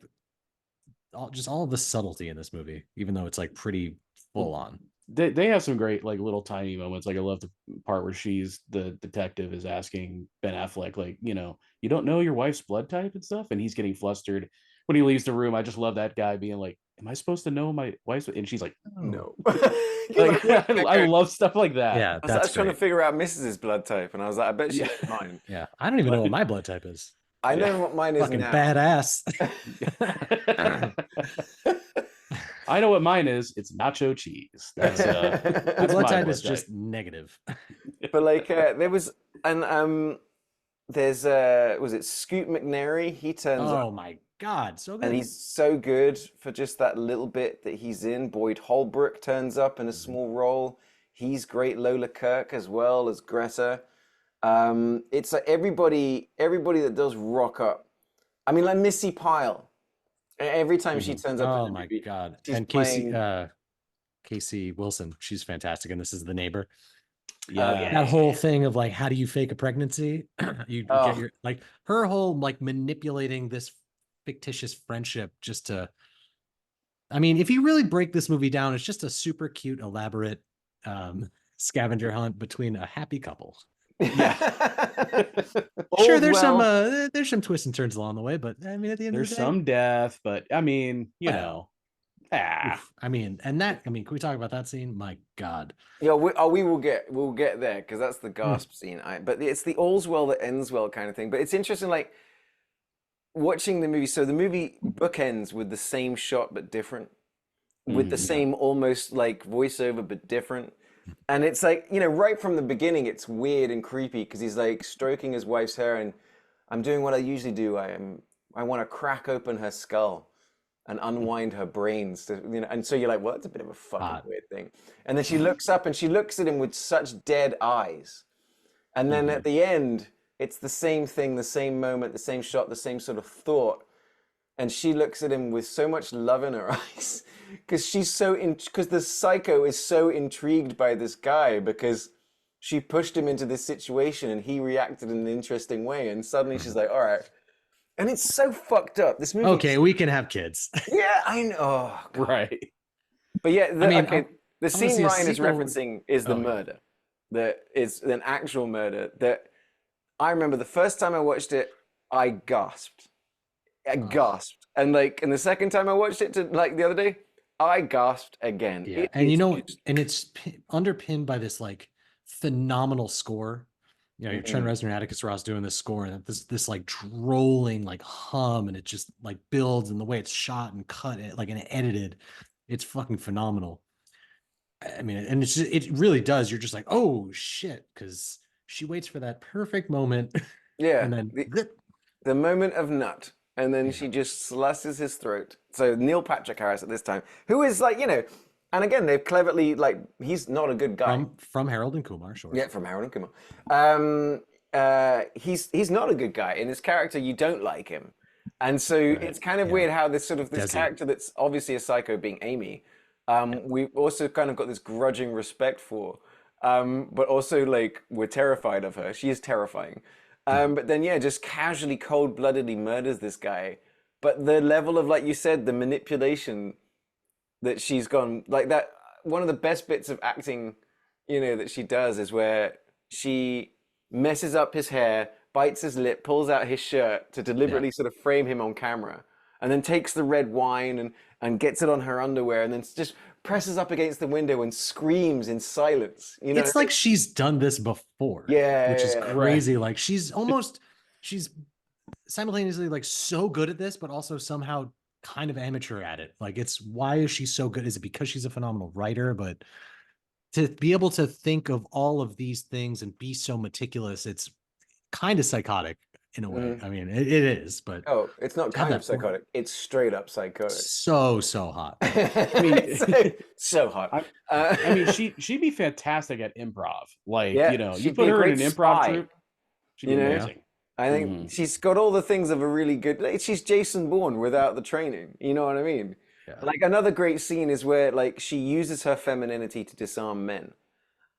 all of the subtlety in this movie, even though it's like pretty full on. They have some great like little tiny moments. Like I love the part where the detective is asking Ben Affleck, like, you don't know your wife's blood type and stuff, and he's getting flustered when he leaves the room. I just love that guy being like, "Am I supposed to know my wife's?" And she's like, "No." Like, I love stuff like that. Yeah, I was trying to figure out Mrs.'s blood type, and I was like, I bet she knows mine. Yeah, I don't even know what my blood type is. I know what mine is fucking now. Badass. I know what mine is. It's nacho cheese. That's my blood type is just negative. But like there's was it Scoot McNairy? He turns up. Oh my God, so good. And he's so good for just that little bit that he's in. Boyd Holbrook turns up in a small role. He's great. Lola Kirk as well as Greta. It's like everybody that does rock up. I mean, like Missy Pyle. Every time she turns up, oh my God! And Casey Wilson, she's fantastic, and this is The Neighbor. Yeah, that whole thing of like, how do you fake a pregnancy? You get your like her whole like manipulating this fictitious friendship just to. I mean, if you really break this movie down, it's just a super cute, elaborate scavenger hunt between a happy couple. Yeah. Sure, there's some twists and turns along the way, but I mean, at the end of the day, there's some death, but I mean, I mean, can we talk about that scene? My God. Yeah, we'll get there because that's the gasp scene. But it's the all's well that ends well kind of thing. But it's interesting, like watching the movie. So the movie bookends with the same shot but different, with the same almost like voiceover but different. And it's like, right from the beginning, it's weird and creepy because he's like stroking his wife's hair and I'm doing what I usually do. I want to crack open her skull and unwind her brains. And so you're like, well, that's a bit of a fucking weird thing. And then she looks up and she looks at him with such dead eyes. And then at the end, it's the same thing, the same moment, the same shot, the same sort of thought. And she looks at him with so much love in her eyes. Because because the psycho is so intrigued by this guy because she pushed him into this situation and he reacted in an interesting way. And suddenly she's like, all right. And it's so fucked up. This movie. Okay, we can have kids. Yeah, I know. Oh, right. But yeah, the scene Ryan is referencing is the murder. That is an actual murder that I remember the first time I watched it, I gasped. And the second time I watched it the other day, I gasped again. Yeah. And it's underpinned by this like phenomenal score. You're Trent Reznor and Atticus Ross doing this score and this like drolling like hum, and it just like builds, and the way it's shot and cut and edited, it's fucking phenomenal. I mean, and it really does. You're just like, oh shit, because she waits for that perfect moment. Yeah. And then the moment of nut. And then she just slashes his throat. So Neil Patrick Harris at this time, who is like, and again, they've cleverly, like, he's not a good guy. From Harold and Kumar, sure. Yeah, from Harold and Kumar. He's not a good guy. In this character, you don't like him. And so it's kind of weird how this character that's obviously a psycho being Amy, we've also kind of got this grudging respect for. But also, like, we're terrified of her. She is terrifying. But then, just casually, cold-bloodedly murders this guy. But the level of, like you said, the manipulation that she's gone, like that, one of the best bits of acting, that she does is where she messes up his hair, bites his lip, pulls out his shirt to deliberately sort of frame him on camera, and then takes the red wine and gets it on her underwear, and then just presses up against the window and screams in silence. It's like she's done this before. Yeah, which is crazy. Right. Like she's simultaneously like so good at this, but also somehow kind of amateur at it. Like why is she so good? Is it because she's a phenomenal writer? But to be able to think of all of these things and be so meticulous, it's kind of psychotic in a way. I mean, it is, but it's not kind of psychotic. It's straight up psychotic. So hot. I mean, so hot. I mean, she'd be fantastic at improv. Like, you put her in an improv troupe, she'd be amazing. I think she's got all the things of a really good. She's Jason Bourne without the training. You know what I mean? Like another great scene is where like she uses her femininity to disarm men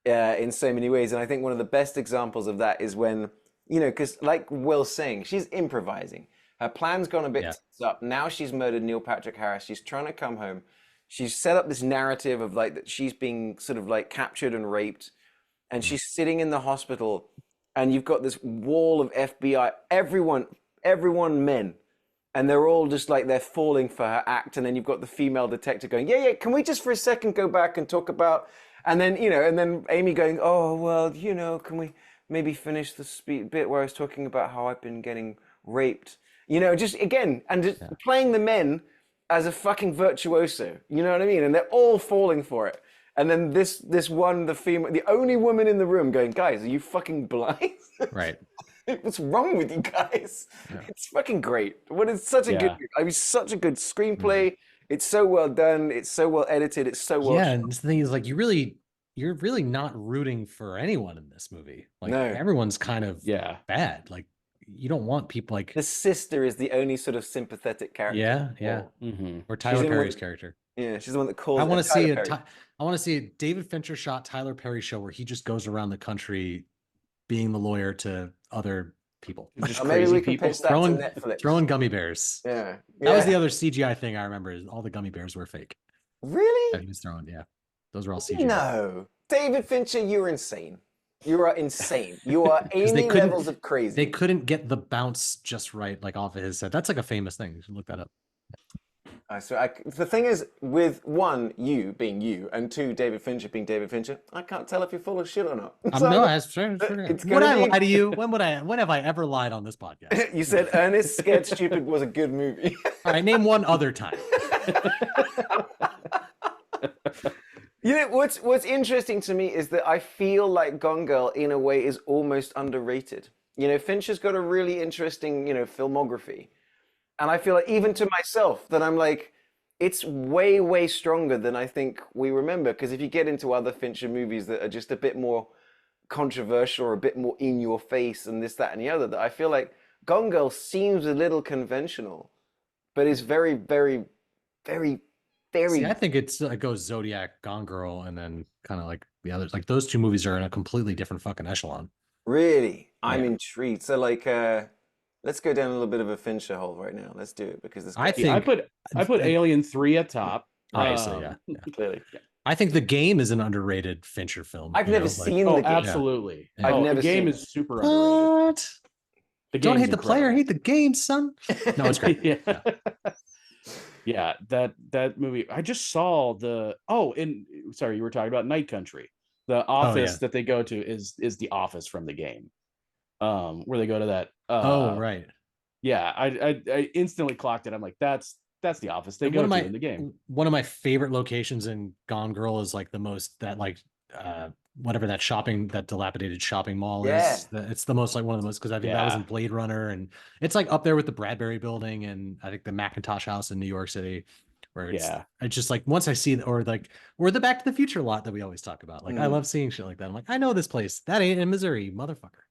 in so many ways. And I think one of the best examples of that is when, you know, because like Will's saying, she's improvising. Her plan's gone a bit tits up. Now she's murdered Neil Patrick Harris. She's trying to come home. She's set up this narrative of like that she's being sort of like captured and raped. And she's sitting in the hospital and you've got this wall of FBI, everyone men. And they're all just like, they're falling for her act. And then you've got the female detective going, yeah, can we just for a second go back and talk about, and then, you know, and then Amy going, oh, well, you know, can we maybe finish the bit where I was talking about how I've been getting raped? You know, just again, and just playing the men as a fucking virtuoso, you know what I mean? And they're all falling for it. And then this one, the female, the only woman in the room going, guys, are you fucking blind? Right. What's wrong with you guys? Yeah. It's fucking great. It's such a good, I mean, such a good screenplay. It's so well done. It's so well edited. It's so well shot. And the thing is, like, you're really not rooting for anyone in this movie. Like, everyone's kind of bad. Like, you don't want people like the sister is the only sort of sympathetic character. Or Tyler Perry's character. Yeah, she's the one that calls. I want to see a David Fincher shot Tyler Perry show where he just goes around the country being the lawyer to other people. Just maybe we can pitch that to Netflix. Throwing gummy bears. Yeah. That was the other CGI thing I remember, is all the gummy bears were fake. Really? That he was throwing, those were all CGI. No. David Fincher, you're insane. You are insane. You are Amy levels of crazy. They couldn't get the bounce just right, like off of his set. That's like a famous thing. You should look that up. The thing is, with one, you being you, and two, David Fincher being David Fincher, I can't tell if you're full of shit or not. No, that's true. Would I lie to you? When have I ever lied on this podcast? You said Ernest Scared Stupid was a good movie. All right, name one other time. You know, what's interesting to me is that I feel like Gone Girl, in a way, is almost underrated. You know, Fincher's got a really interesting, you know, filmography. And I feel like, even to myself, that I'm like, it's way, way stronger than I think we remember. Because if you get into other Fincher movies that are just a bit more controversial or a bit more in your face and this, that, and the other, that I feel like Gone Girl seems a little conventional, but is very, very, very, very... See, I think it goes Zodiac, Gone Girl, and then kind of like the others. Like, those two movies are in a completely different fucking echelon. Really? I'm intrigued. So, like... let's go down a little bit of a Fincher hole right now. Let's do it, because I put Alien 3 at top. Obviously, clearly. I think The Game is an underrated Fincher film. I've never seen The Game. Absolutely. Yeah. I've never The Game seen is super underrated. What? Don't hate the player, hate the game, son. No, it's great. Yeah, that movie. I just saw sorry, you were talking about Night Country. The office that they go to is the office from The Game. Where they go to that. Right. Yeah, I instantly clocked it. I'm like, that's the office they go to in The Game. One of my favorite locations in Gone Girl is like whatever that dilapidated shopping mall is. It's the most, like, one of the most, because I think that was in Blade Runner, and it's like up there with the Bradbury Building and I think the Macintosh House in New York City. Where it's just like, once I see or the Back to the Future lot that we always talk about. Like, I love seeing shit like that. I'm like, I know this place. That ain't in Missouri, motherfucker.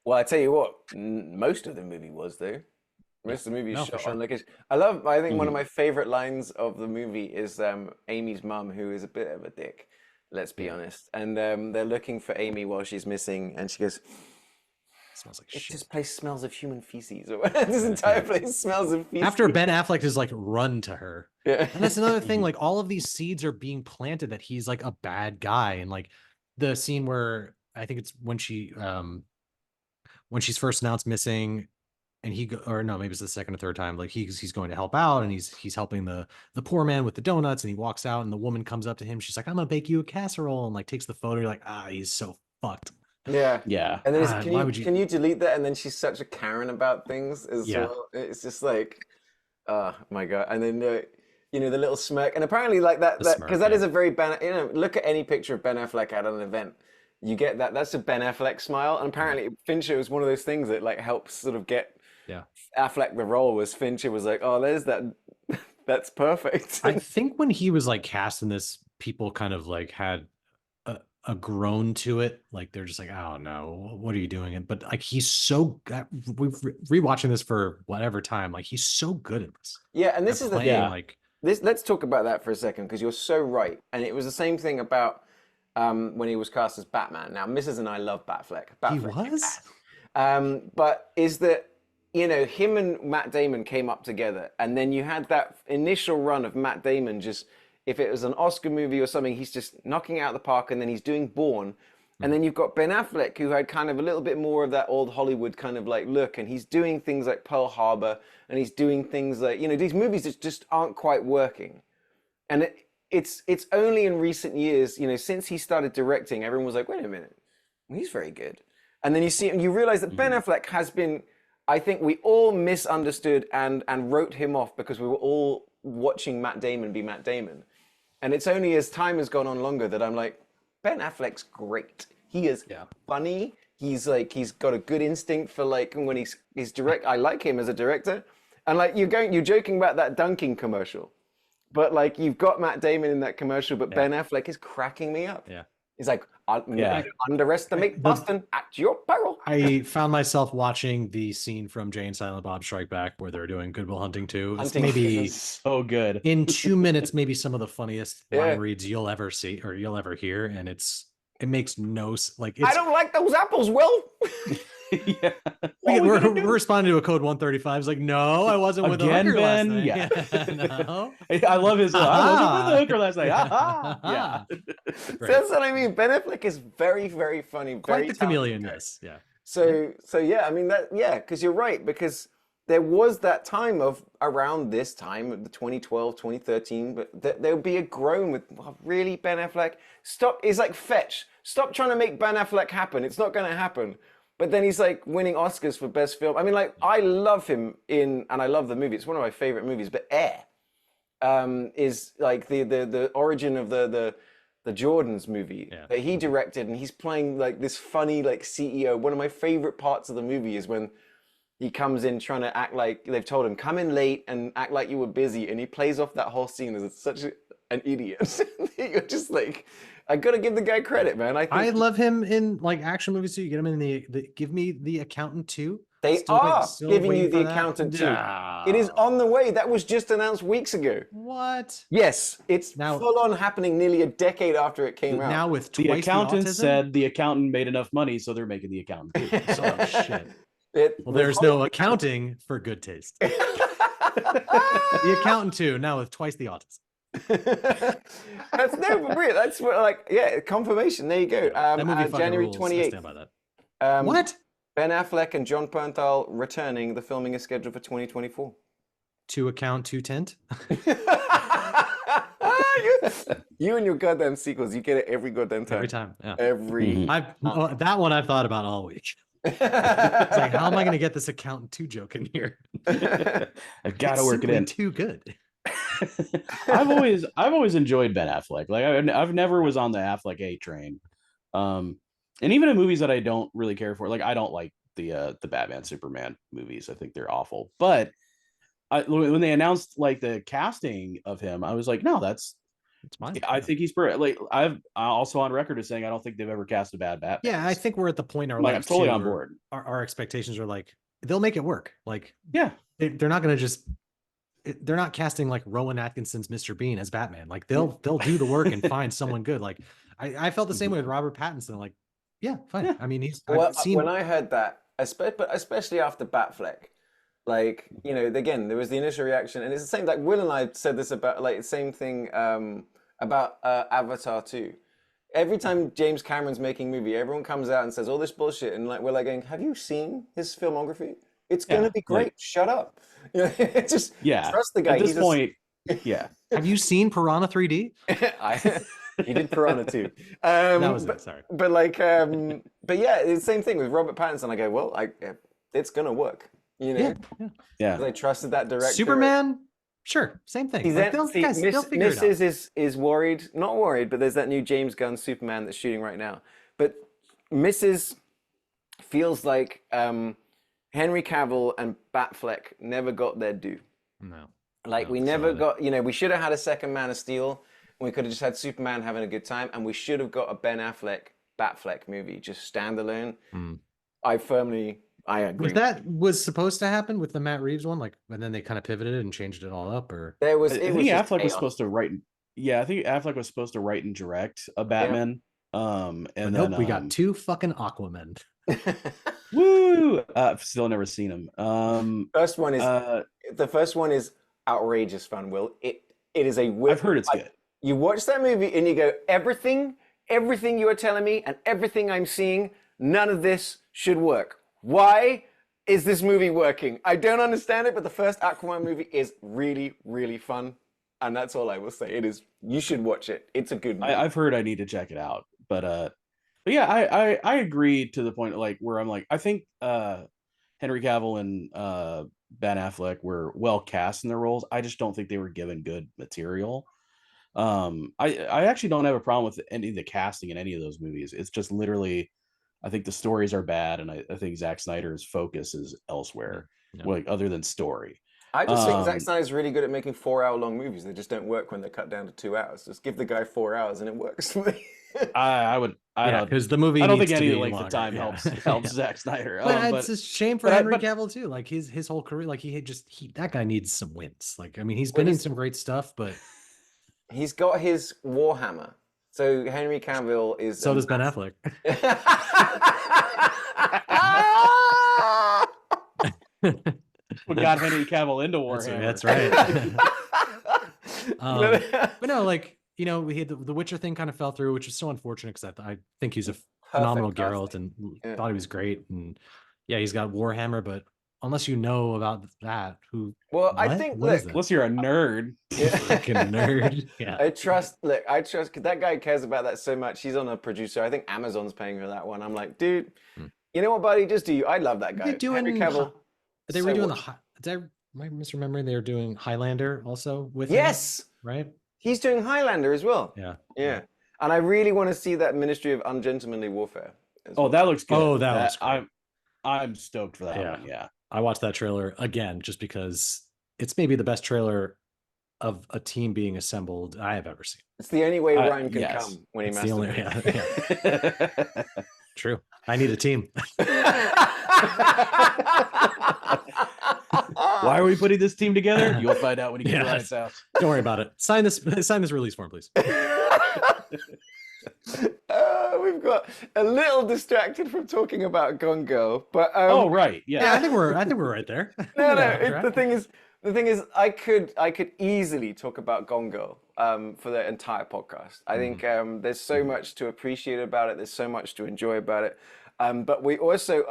Well, I tell you what, most of the movie was, though. Most of the movie is shot on location. I think one of my favorite lines of the movie is Amy's mum, who is a bit of a dick, let's be honest. And they're looking for Amy while she's missing, and she goes, smells like shit. shit. This place smells of human feces. Or this entire place smells of feces. After Ben Affleck is like run to her. Yeah. And that's another thing. Like, all of these seeds are being planted that he's like a bad guy. And like the scene where I think it's when she's first announced missing, and maybe it's the second or third time, like he's going to help out, and he's helping the poor man with the donuts, and he walks out, and the woman comes up to him. She's like, I'm gonna bake you a casserole, and like takes the photo. You're like, he's so fucked. Yeah. And then can you delete that? And then she's such a Karen about things as well. It's just like, oh my God. And then the little smirk, and apparently like that because that is a very look at any picture of Ben Affleck at an event. You get that. That's a Ben Affleck smile. And apparently Fincher was one of those things that like helps sort of get Affleck the role. Was Fincher was like, oh, there's that. That's perfect. I think when he was like cast in this, people kind of like had a groan to it. Like, they're just like, oh no, what are you doing? But like, he's so, we've rewatching this for whatever time. Like, he's so good at this. Yeah. And this is the thing. Like, let's talk about that for a second, because you're so right. And it was the same thing about when he was cast as Batman. Now, Mrs. and I love Batfleck. He Batfleck was? but is that, you know, him and Matt Damon came up together, and then you had that initial run of Matt Damon just, if it was an Oscar movie or something, he's just knocking it out of the park, and then he's doing Bourne. And then you've got Ben Affleck, who had kind of a little bit more of that old Hollywood kind of like look, and he's doing things like Pearl Harbor, and he's doing things like, you know, these movies that just aren't quite working. And it's only in recent years, you know, since he started directing, everyone was like, wait a minute, he's very good. And then you see, and you realize that Ben Affleck has been, I think we all misunderstood and wrote him off because we were all watching Matt Damon be Matt Damon. And it's only as time has gone on longer that I'm like, Ben Affleck's great. He is funny. He's got a good instinct for like when he's direct. I like him as a director. And like you're joking about that dunking commercial, but like you've got Matt Damon in that commercial, but Ben Affleck is cracking me up. Yeah. He's like, underestimate Boston at your peril. I found myself watching the scene from Jay and Silent Bob Strike Back where they're doing Good Will Hunting 2. It's maybe so good. In 2 minutes, maybe some of the funniest line reads you'll ever see or you'll ever hear, and it makes no like. I don't like those apples, Will. We're responding to a code 135. It's like, no, I wasn't with the hooker last night. Yeah. No. I love his. I wasn't with the hooker last night. Yeah. That's what I mean. Ben Affleck is very, very funny. Quite very the chameleon. Yes. Yeah. So yeah, I mean because you're right, because there was that time of around this time, the 2012, 2013, but there'll be a groan with, really, Ben Affleck? Stop. It's like Fetch. Stop trying to make Ben Affleck happen. It's not going to happen. But then he's like winning Oscars for best film. I mean, like, I love him and I love the movie. It's one of my favorite movies, but Air is like the origin of the Jordans movie that he directed, and he's playing like this funny like CEO. One of my favorite parts of the movie is when he comes in trying to act like they've told him, come in late and act like you were busy. And he plays off that whole scene as such an idiot. You're just like, I gotta give the guy credit, man. I love him in like action movies too. You get him in the Give Me the Accountant 2. They are giving you The Accountant 2. It is on the way. That was just announced weeks ago. What? Yes, it's now full on happening nearly a decade after it came out. Now with the accountant said the accountant made enough money, so they're making The Accountant 2. Oh shit. Well, there's no accounting for good taste. The Accountant 2, now with twice the autism. That's real. That's what, like, confirmation. There you go. That movie January rules. 28th. I stand by that. What? Ben Affleck and John Bernthal returning. The filming is scheduled for 2024. To account to tent. You and your goddamn sequels. You get it every goddamn time. Every time. Yeah. Every. That one I've thought about all week. It's like, how am I going to get this Accountant 2 joke in here? I've got to work it in. Too good. I've always enjoyed Ben Affleck. Like I've never was on the Affleck A train. And even in movies that I don't really care for, like I don't like the Batman Superman movies. I think they're awful. But when they announced like the casting of him, I was like, no, that's mine. I think he's perfect. Like I'm also on record as saying I don't think they've ever cast a bad Batman. Yeah, I think we're at the point in our like, lives I'm totally too, on board. Our expectations are like they'll make it work. Like they're not going to just. They're not casting like Rowan Atkinson's Mr. Bean as Batman. Like they'll do the work and find someone good. Like I felt the same way with Robert Pattinson. Like, yeah, fine. Yeah. I mean, when I heard that, especially after Batfleck, like, you know, again, there was the initial reaction, and it's the same. Like Will and I said this about like the same thing about Avatar 2. Every time James Cameron's making a movie, everyone comes out and says all this bullshit, and like we're like going, have you seen his filmography? It's gonna be great. Like, shut up. You know, just trust the guy. At this point, Have you seen Piranha 3D? He did Piranha too. That was it. Sorry. But like, but yeah, it's the same thing with Robert Pattinson. I go, well, it's gonna work. You know, yeah. I trusted that director. Superman, sure, same thing. Like, they'll figure it out. Mrs. is worried, not worried, but there's that new James Gunn Superman that's shooting right now. But Mrs. feels like Henry Cavill and Batfleck never got their due. No. Like, we never got, you know, we should have had a second Man of Steel, and we could have just had Superman having a good time, and we should have got a Ben Affleck Batfleck movie, just standalone. I firmly I agree. Was supposed to happen with the Matt Reeves one, like, and then they kind of pivoted and changed it all up, or There was I it think was just Affleck was chaos. supposed to write. Yeah, I think Affleck was supposed to write and direct a Batman. And but then nope, we got 2 fucking Aquaman. woo! Still never seen him. First one is the first one is outrageous fun. Will it is a I've heard it's good. You watch that movie and you go, everything you are telling me and everything I'm seeing, none of this should work. Why is this movie working? I don't understand it, but the first Aquaman movie is really, really fun. And that's all I will say. It is, you should watch it. It's a good movie. I've heard I need to check it out. But yeah, I agree to the point like where I'm like, I think Henry Cavill and Ben Affleck were well cast in their roles. I just don't think they were given good material. I actually don't have a problem with any of the casting in any of those movies. It's just literally, I think the stories are bad, and I think Zack Snyder's focus is elsewhere, like other than story. I just think Zack Snyder's really good at making 4-hour-long movies. They just don't work when they're cut down to 2 hours. Just give the guy 4 hours and it works for me. I don't because the movie. I don't think needs to any be length longer. of time helps Zack Snyder. But it's a shame for Henry Cavill too. Like his whole career, like that guy needs some wins. Like, I mean, he's been in some great stuff, but he's got his Warhammer. So Henry Cavill is. So does Ben Affleck. What got Henry Cavill into Warhammer? That's right. But no, like, you know, we had the Witcher thing kind of fell through, which is so unfortunate because I think he's a phenomenal Geralt and thought he was great. And yeah, he's got Warhammer, but unless you know about that, I think, look, unless you're a nerd. Fucking nerd. Yeah. I trust because that guy cares about that so much. He's on a producer. I think Amazon's paying for that one. I'm like, dude, you know what, buddy? Just do you. I love that guy. Henry Cavill. Are they redoing am I misremembering they were doing Highlander also with him, right? He's doing Highlander as well. Yeah. And I really want to see that Ministry of Ungentlemanly Warfare. That looks good. Oh, that looks great. I'm stoked for that one. Yeah. I watched that trailer again just because it's maybe the best trailer of a team being assembled I have ever seen. It's the only way Ryan can come when he masturbates. True. I need a team. Why are we putting this team together? You'll find out when you get to Ryan's house. Don't worry about it. Sign this release form, please. We've got a little distracted from talking about Gone Girl, but right, yeah. I think we're right there. No. The thing is, I could easily talk about Gone Girl for the entire podcast. I think there's so much to appreciate about it. There's so much to enjoy about it. But we also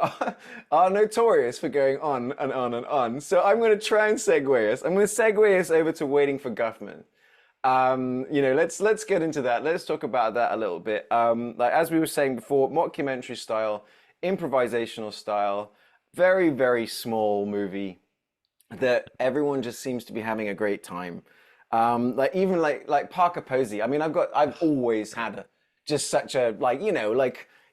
are notorious for going on and on and on. So I'm going to try and segue us. I'm going to segue us over to Waiting for Guffman. Let's get into that. Let's talk about that a little bit. Like as we were saying before, mockumentary style, improvisational style, very, very small movie that everyone just seems to be having a great time. Like Parker Posey. I mean, I've always had just such a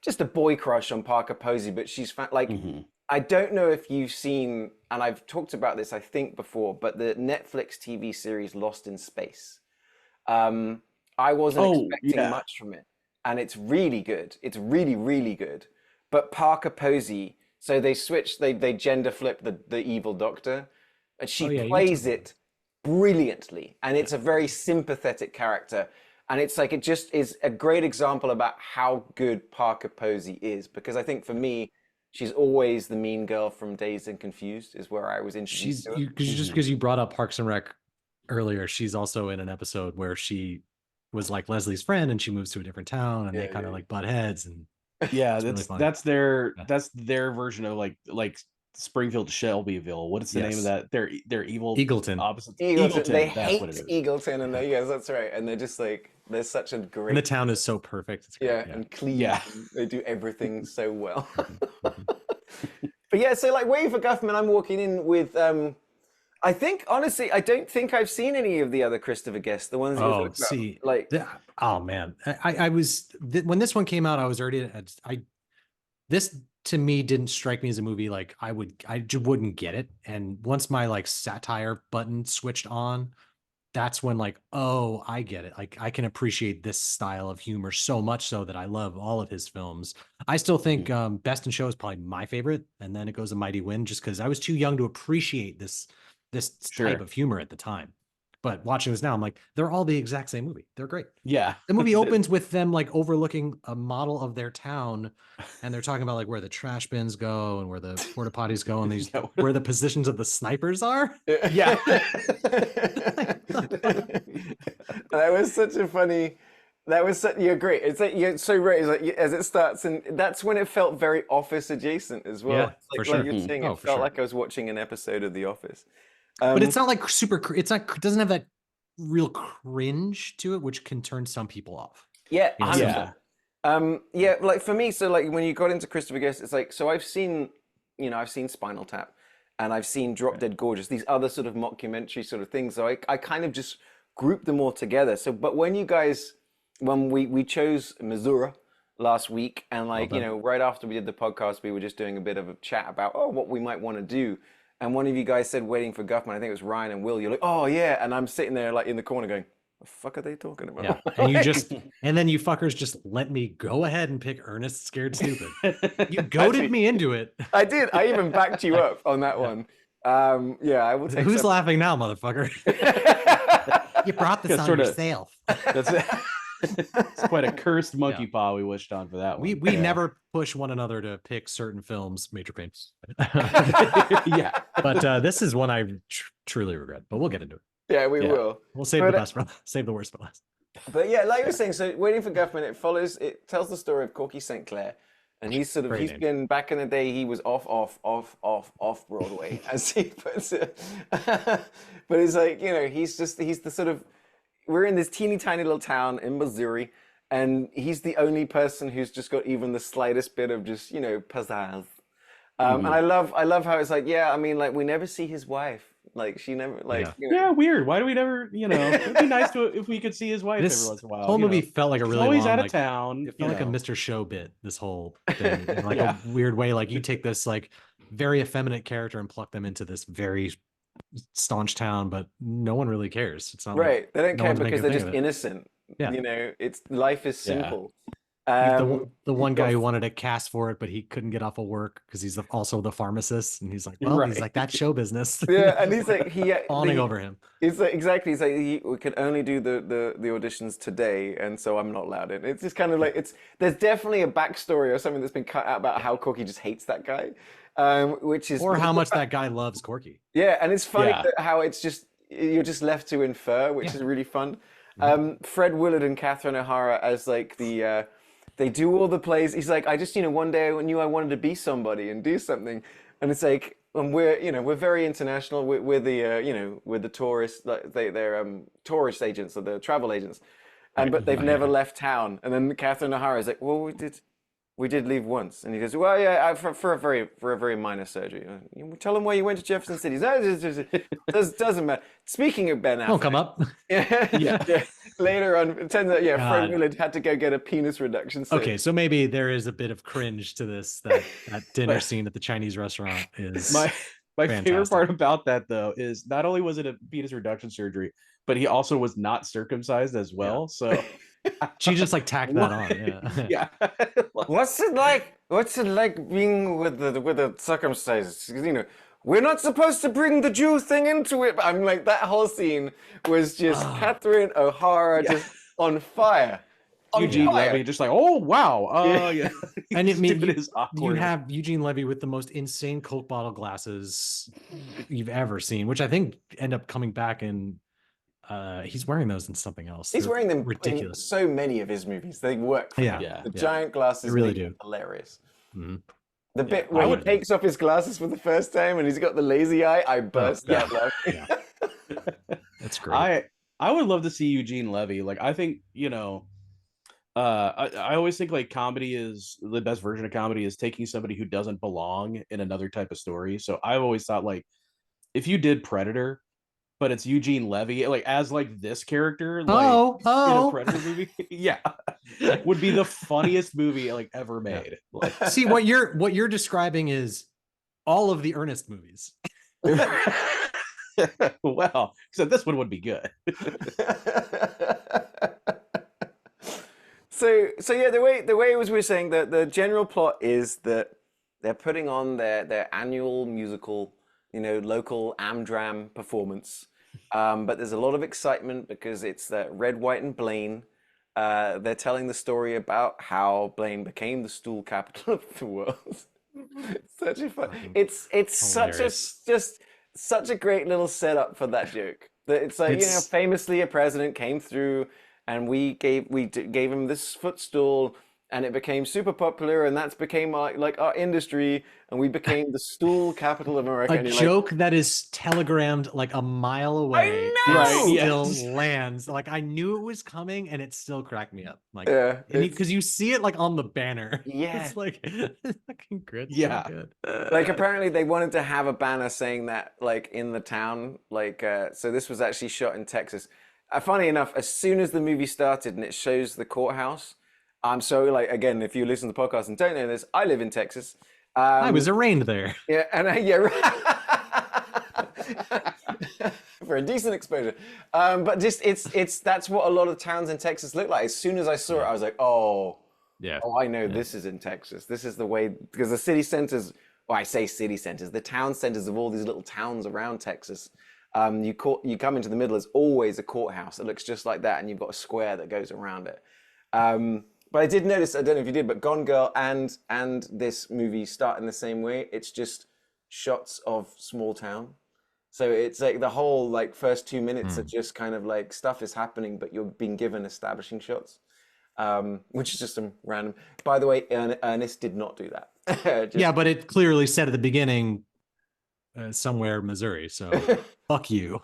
just a boy crush on Parker Posey, but she's I don't know if you've seen, and I've talked about this I think before, but the Netflix TV series Lost in Space. I wasn't expecting much from it, and it's really good. It's really, really good. But Parker Posey, so they gender flip the evil doctor, and she plays it brilliantly, and it's a very sympathetic character. And it's like, it just is a great example about how good Parker Posey is, because I think for me, she's always the mean girl from Dazed and Confused is where I was introduced to her. Just because you brought up Parks and Rec earlier, she's also in an episode where she was like Leslie's friend and she moves to a different town and they kind of like butt heads. And that's their version of like Springfield to Shelbyville. What is the name of that? They're evil Eagleton. Opposites. Eagleton. They hate Eagleton, and yes, that's right. And they're just like, there's such a great. And the town is so perfect. It's great. And clean. Yeah, they do everything so well. But yeah, so like Waiting for Guffman, I'm walking in with. I think honestly, I don't think I've seen any of the other Christopher Guests. The ones that oh man, I was when this one came out, I was already this to me didn't strike me as a movie like I just wouldn't get it. And once my like satire button switched on, that's when like, oh, I get it. Like I can appreciate this style of humor so much so that I love all of his films. I still think Best in Show is probably my favorite, and then it goes to Mighty Wind just because I was too young to appreciate this type of humor at the time. But watching this now, I'm like, they're all the exact same movie. They're great. Yeah. The movie opens with them like overlooking a model of their town, and they're talking about like where the trash bins go and where the porta potties go, and these where the positions of the snipers are. Yeah. That was such a funny. That was such. You're great. It's like you're so right. It's like as it starts, and that's when it felt very Office adjacent as well. Yeah, It's like, for sure. like you're saying, Oh, it for felt sure. like I was watching an episode of The Office. But it's not like super. It's not. It doesn't have that real cringe to it, which can turn some people off. Yeah, You know, 100%. Yeah. Yeah, like for me, so like when you got into Christopher Guest, it's like, so I've seen, I've seen Spinal Tap and I've seen Drop Dead Gorgeous, these other sort of mockumentary sort of things. So I kind of just grouped them all together. So, but when you guys, when we chose Missourah last week, and like, right after we did the podcast, we were just doing a bit of a chat about, what we might want to do. And one of you guys said Waiting for Guffman. I think it was Ryan and Will. You're like, oh yeah. And I'm sitting there like in the corner going, the fuck are they talking about? Yeah, and and then you fuckers just let me go ahead and pick Ernest Scared Stupid. You goaded me into it. I did. I even backed you up on that one. Yeah, I will take. Who's laughing now, motherfucker? You brought this on yourself. That's it. It's quite a cursed monkey paw we wished on for that one. We never push one another to pick certain films, Major Pains. Yeah, but this is one I truly regret. But we'll get into it. Yeah, we will. We'll save the best for save the worst for last. But yeah, like you were saying, so Waiting for Guffman, it tells the story of Corky St. Clair. And he's been back in the day, he was off Broadway, as he puts it. But it's like, he's the sort of, we're in this teeny tiny little town in Missouri, and he's the only person who's just got even the slightest bit of just, pizzazz. And I love how it's like, yeah, I mean, like we never see his wife. Like she never weird. Why do we never, it'd be nice if we could see his wife every once in a while. Whole movie felt like a really always long, out of town. It felt like a Mr. Show bit, this whole thing. In like a weird way. Like you take this like very effeminate character and pluck them into this very staunch town, but no one really cares. It's not right. They don't care because they're just innocent. Yeah. It's life is simple. The one guy who wanted to cast for it, but he couldn't get off of work because he's also the pharmacist, and he's like, well, he's like, that's show business. Yeah, and he's like, fawning over him. It's like exactly. He's like, we could only do the auditions today, and so I'm not allowed in. It's just kind of like there's definitely a backstory or something that's been cut out about how Corky just hates that guy, which is how much that guy loves Corky. Yeah, and it's funny how it's just you're just left to infer, which is really fun. Fred Willard and Catherine O'Hara as like the. They do all the plays. He's like, I just, one day I knew I wanted to be somebody and do something. And it's like, and we're very international. We're the tourists. They're tourist agents or the travel agents, but they've never left town. And then Catherine O'Hara is like, well, we did leave once. And he goes, well, yeah, for a very minor surgery. Tell him why you went to Jefferson City. Doesn't matter. Speaking of Ben Affleck, don't come up. Yeah. Later on, it turns out, Fred Willard had to go get a penis reduction surgery. Okay, so maybe there is a bit of cringe to this. That dinner scene at the Chinese restaurant is my favorite part about that though is not only was it a penis reduction surgery, but he also was not circumcised as well. So she just like tacked that on. Yeah. What's it like being with the circumcised? We're not supposed to bring the Jew thing into it. But I'm like, that whole scene was just Catherine O'Hara just on fire. Eugene Levy just like, oh wow, and you have Eugene Levy with the most insane Coke bottle glasses you've ever seen, which I think end up coming back in. He's wearing those in something else. He's wearing them ridiculous. In so many of his movies. They work. The giant glasses really do. Hilarious. Mm-hmm. The bit where he takes off his glasses for the first time and he's got the lazy eye, I burst out laughing. That's great. I would love to see Eugene Levy. Like, I think, I always think like comedy is the best version of comedy is taking somebody who doesn't belong in another type of story. So I've always thought like if you did Predator, but it's Eugene Levy, like as like this character, like in a Predator movie, would be the funniest movie like ever made. Like, see what you're describing is all of the Ernest movies. Well, so this one would be good. So yeah, the way it was, we were saying that the general plot is that they're putting on their annual musical, local Amdram performance. But there's a lot of excitement because it's that Red, White, and Blaine. They're telling the story about how Blaine became the stool capital of the world. Such a fun. It's such a Hilarious. just such a great little setup for that joke. That it's like, It's famously a president came through and we gave him this footstool and it became super popular and that's became our industry and we became the stool capital of America. a And you're like, joke that is telegrammed like a mile away I and Right, know. still yes. lands. Like I knew it was coming and it still cracked me up. Like, Yeah, because you see it like on the banner. Yeah. It's like it's fucking good. Yeah. So good. like apparently they wanted to have a banner saying that like in the town, so this was actually shot in Texas. Funny enough, as soon as the movie started and it shows the courthouse, I'm so like, again, if you listen to the podcast and don't know this, I live in Texas. I was arraigned there. Yeah, and for a decent exposure. But just that's what a lot of towns in Texas look like. As soon as I saw it, I was like, oh, Yeah. I know this is in Texas. This is the way, because the city centers, well, I say city centers, the town centers of all these little towns around Texas. You come into the middle, there's always a courthouse that looks just like that, and you've got a square that goes around it. But I did notice, I don't know if you did, but Gone Girl and this movie start in the same way. It's just shots of small town. So it's like the whole like first 2 minutes are just kind of like stuff is happening, but you're being given establishing shots, which is just some random. By the way, Ernest did not do that. Yeah, but it clearly said at the beginning, somewhere Missouri. So fuck you.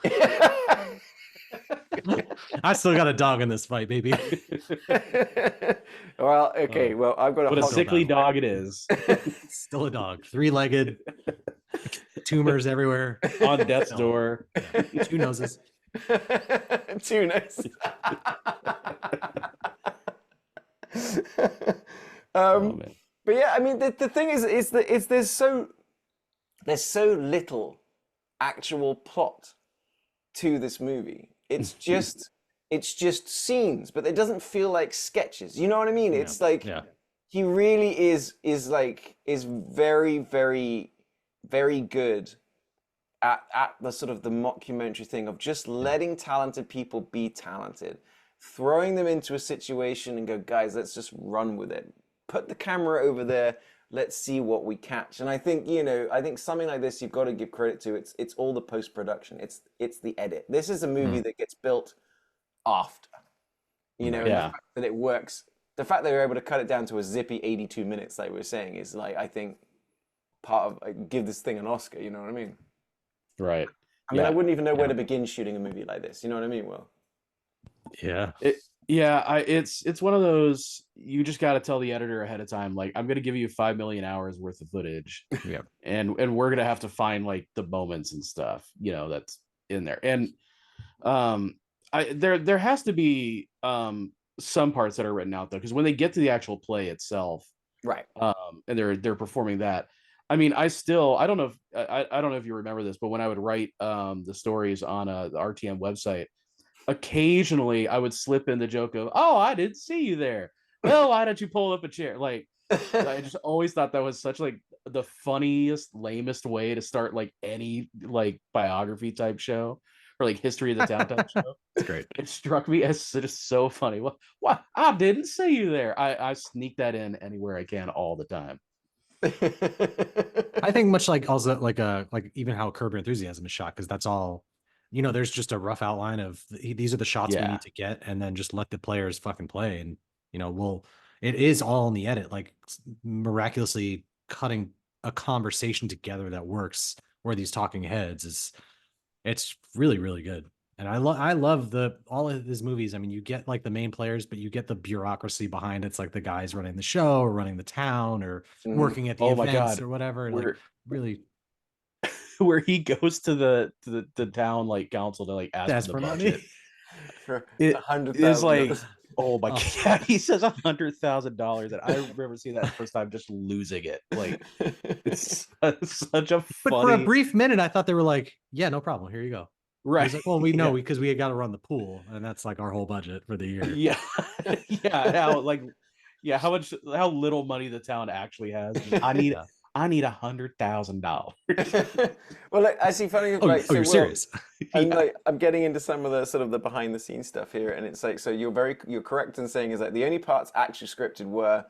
I still got a dog in this fight, baby. Well, okay. Well, I've got What a hot sickly dog it is. Still a dog. 3-legged. Tumors everywhere. On death's door. Yeah. 2 noses. 2 noses. Man. But yeah, I mean, the thing is that there's so little actual plot to this movie. It's just scenes, but it doesn't feel like sketches. You know what I mean? It's like he really is very, very, very good at the sort of the mockumentary thing of just letting talented people be talented, throwing them into a situation and go, guys, let's just run with it. Put the camera over there. Let's see what we catch. And I think, I think something like this, you've got to give credit to. It's all the post-production. It's the edit. This is a movie that gets built after, and the fact that it works. The fact that they were able to cut it down to a zippy 82 minutes, like we were saying, is like, I think part of give this thing an Oscar. You know what I mean? Right. I mean, I wouldn't even know where to begin shooting a movie like this. You know what I mean? Well, Yeah. It's one of those, you just got to tell the editor ahead of time, like, I'm going to give you 5 million hours worth of footage. Yeah. And we're going to have to find like the moments and stuff, that's in there. And there has to be some parts that are written out though, because when they get to the actual play itself, right. And they're performing that. I mean, I don't know if I don't know if you remember this, but when I would write the stories on the RTM website, occasionally I would slip in the joke of, oh, I didn't see you there. Well, why don't you pull up a chair? Like, I just always thought that was such like the funniest, lamest way to start like any like biography type show or like history of the town type show. It's great. It struck me as just so funny. What? I didn't see you there. I sneak that in anywhere I can all the time. I think much like also like even how Curb Your Enthusiasm is shot, because that's all, there's just a rough outline of these are the shots we need to get, and then just let the players fucking play, and it is all in the edit, like miraculously cutting a conversation together that works where these talking heads it's really, really good. And I love all of his movies. I mean, you get like the main players, but you get the bureaucracy behind it. It's like the guys running the show or running the town or working at the events or whatever. And like really, where he goes to the town like council to like ask for the budget. For it is like Oh my Oh. God, he says $100,000, and I remember seeing that the first time, just losing it. Like, it's such a But for a funny, brief minute, I thought they were like, "Yeah, no problem. Here you go." right? He's like, "Well, we know Yeah, because we got to run the pool, and that's like our whole budget for the year." yeah, yeah. How little money the town actually has. Just, Yeah. I need $100,000. Well, like, actually, funny, Oh, like, oh, so you're Will, serious? I'm Yeah, like, I'm getting into some of the sort of the behind the scenes stuff here, and it's like, so you're correct in saying is that the only parts actually scripted were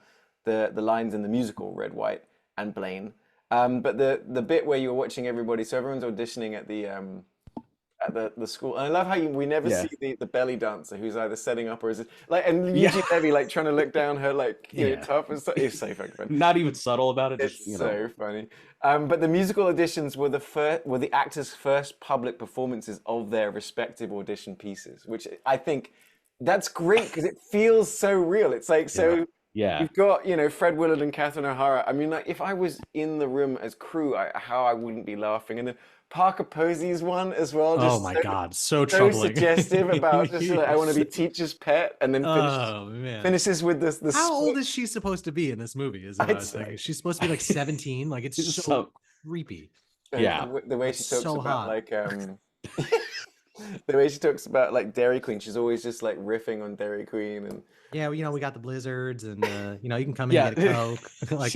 the lines in the musical Red, White, and Blaine. But the bit where you're watching everybody, so everyone's auditioning at the school. And I love how we never yeah, see the belly dancer who's either setting up or is it like, and yeah. Eugene Levy like trying to look down her like Yeah. top and stuff. It's so fucking funny. Not even subtle about it. Just It's so funny. But the musical auditions were the actors' first public performances of their respective audition pieces, which I think that's great because it feels so real. It's like Yeah. so yeah. you've got Fred Willard and Catherine O'Hara. I mean, like if I was in the room as crew, how I wouldn't be laughing. And then Parker Posey's one as well, Oh just my so God, so so troubling. suggestive about just like I want to be teacher's pet, and then Oh man. finishes with this How old split. is she supposed to be in this movie? Is what I I'd was thinking. say. She's supposed to be like 17. Like it's so So creepy, yeah, The way but she talks so about hot. like the way she talks about like Dairy Queen, she's always just like riffing on Dairy Queen and Yeah, we got the blizzards, and you can come in and yeah. get a Coke. Like,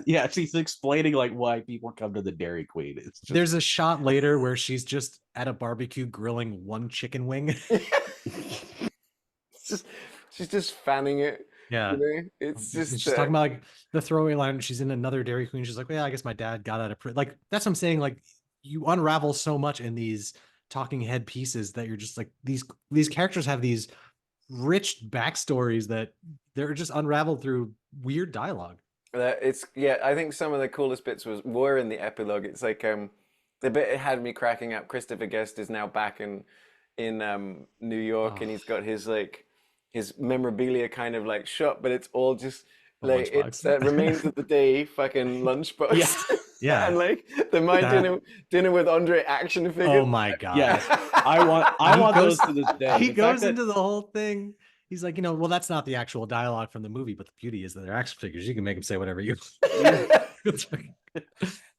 yeah. She's explaining like why people come to the Dairy Queen. It's just There's a shot later where she's just at a barbecue grilling one chicken wing. it's just she's just fanning it. Yeah. It's And just she's talking about like the throwaway line. She's in another Dairy Queen. She's like, "Well, yeah, I guess my dad got out of prison." Like, that's what I'm saying. Like, you unravel so much in these talking head pieces that you're just like, these characters have these rich backstories that they're just unraveled through weird dialogue. it's I think some of the coolest bits were in the epilogue. It's like the bit it had me cracking up. Christopher Guest is now back in New York, Oh, and he's got his like his memorabilia kind of like shop, but it's all just a like it's lunchbox. remains of the day fucking yeah, lunchbox. Yeah. And like the my That. dinner with Andre action Oh figures. my God. yes. I He want goes those to this day. he The fact goes that into the whole thing. He's like, well, that's not the actual dialogue from the movie, but the beauty is that they're action figures. You can make them say whatever you It's like,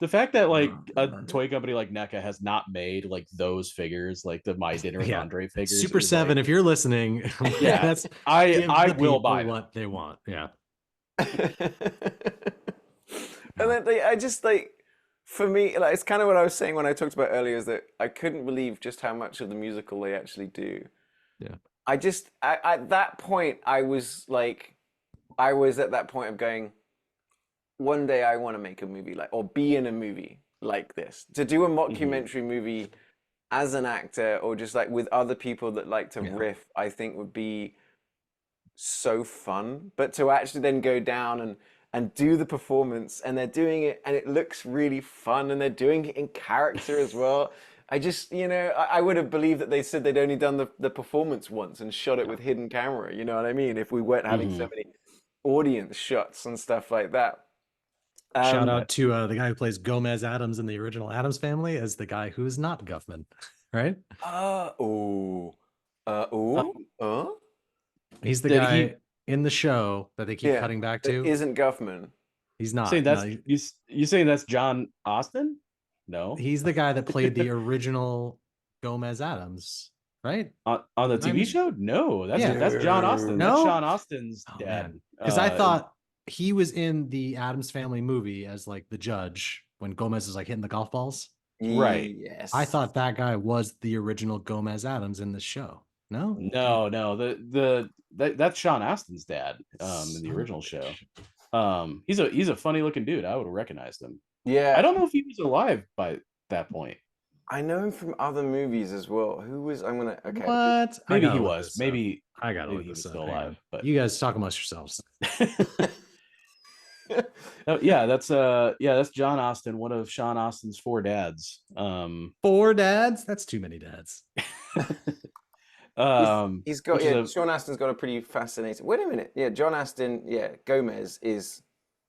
the fact that like a toy company like NECA has not made like those figures, like the My Dinner with yeah. Andre figures, Super is 7, like, if you're listening, yeah, that's give I the will people buy them. what they want. Yeah. And then I just like, for me, like it's kind of what I was saying when I talked about earlier is that I couldn't believe just how much of the musical they actually do. Yeah. At that point, I was at that point of going, one day I want to make a movie like, or be in a movie like this. To do a Mhm. mockumentary movie as an actor or just like with other people that like to Yeah. riff, I think would be so fun. But to actually then go down and do the performance and they're doing it and it looks really fun and they're doing it in character as well. I just, I would have believed that they said they'd only done the performance once and shot it Yeah. with hidden camera. You know what I mean? If we weren't having so Mhm. many audience shots and stuff like that. Shout Um, out to the guy who plays Gomez Adams in the original Adams Family as the guy who is not Guffman, right? uh, oh, uh, Uh, oh, uh, He's the did he guy in the show that they keep yeah, cutting back that to. isn't Guffman. He's saying not. No, that's you saying that's John Austin? No, he's the guy that played the original Gomez Adams, right? on the TV I'm show? No, yeah. that's John Austin. That's No. No? Sean Austin's Oh dad. man. Because I thought he was in the Adams Family movie as like the judge when Gomez is like hitting the golf balls. Right. I Yes. thought that guy was the original Gomez Adams in the show. No? No, no, that's Sean Astin's dad in the Son of original a show. bitch. He's a funny looking dude. I would have recognized him. I Yeah, don't know if he was alive by that point. I know him from other movies as well. Okay. What? I Maybe he gotta look was. this up. I gotta Maybe look he was this still up. Hang on. alive. But You guys talk amongst yourselves. oh, yeah, that's John Austin, one of Sean Austin's four dads. 4 dads? That's too many dads. He's got, which is a Sean Astin's got a pretty fascinating. Wait a minute. Yeah, John Astin, Gomez is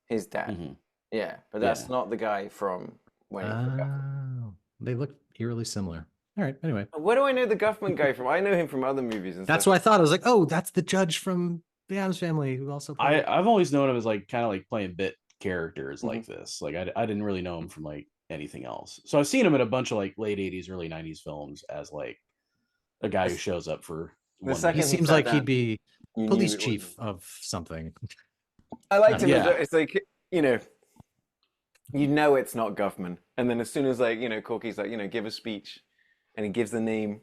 his dad. mhm, Yeah, but yeah. that's not the guy from Waiting for Guffman. Oh, they look eerily similar. All right. Anyway, Where do I know the Guffman guy from? I know him from other movies and that's stuff. what I thought. I was like, oh, that's the judge from the Addams Family who also played. I've always known him as like kind of like playing bit characters like Mm-hmm. this. Like I didn't really know him from like anything else. So I've seen him in a bunch of like late 80s, early 90s films as like a guy who shows up for The one second He minute. seems sat like he'd down, be you knew police it chief wasn't. of something. I liked him. Yeah. It's like, you know it's not Guffman. And then as soon as like, Corky's like, give a speech and he gives the name.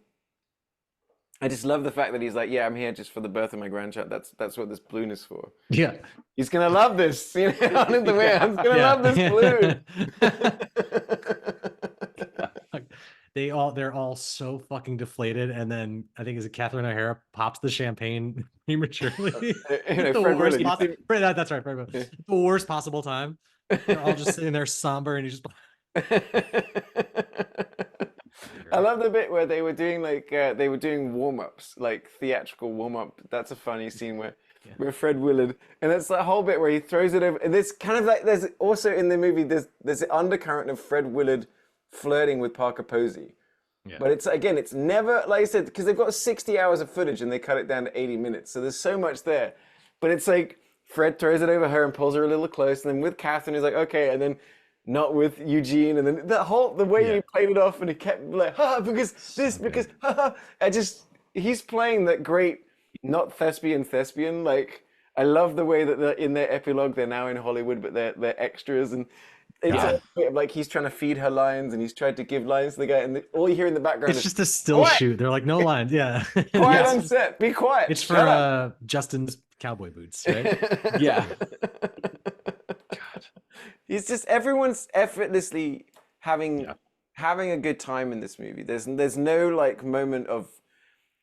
I just love the fact that he's like, yeah, I'm here just for the birth of my grandchild. That's what this balloon is for. Yeah. He's gonna love this, on the way. I'm gonna love this balloon. They're all so fucking deflated, and then I think is it Catherine O'Hara pops the champagne prematurely. Fred Willard. That's right, Fred Willard. Yeah. The worst possible time. They're all just sitting there somber, and he's just. I love the bit where they were doing warm-ups, like theatrical warm-up. That's a funny scene where Fred Willard, and it's that whole bit where he throws it over. And this kind of like there's also in the movie there's an undercurrent of Fred Willard flirting with Parker Posey. Yeah. But it's never, like I said, because they've got 60 hours of footage and they cut it down to 80 minutes. So there's so much there. But it's like Fred throws it over her and pulls her a little close. And then with Catherine, he's like, okay. And then not with Eugene. And then the way he played it off and he kept like, because this, because, he's playing that great, not thespian. Like, I love the way that they're in their epilogue, they're now in Hollywood, but they're extras. And it's a bit of like he's trying to feed her lines and he's tried to give lines to the guy, and all you hear in the background It's is just a still shoot. They're like, no lines. Yeah. quiet on set. Be quiet. It's for Justin's cowboy boots, right? Yeah. God. It's just everyone's effortlessly having a good time in this movie. There's no like moment of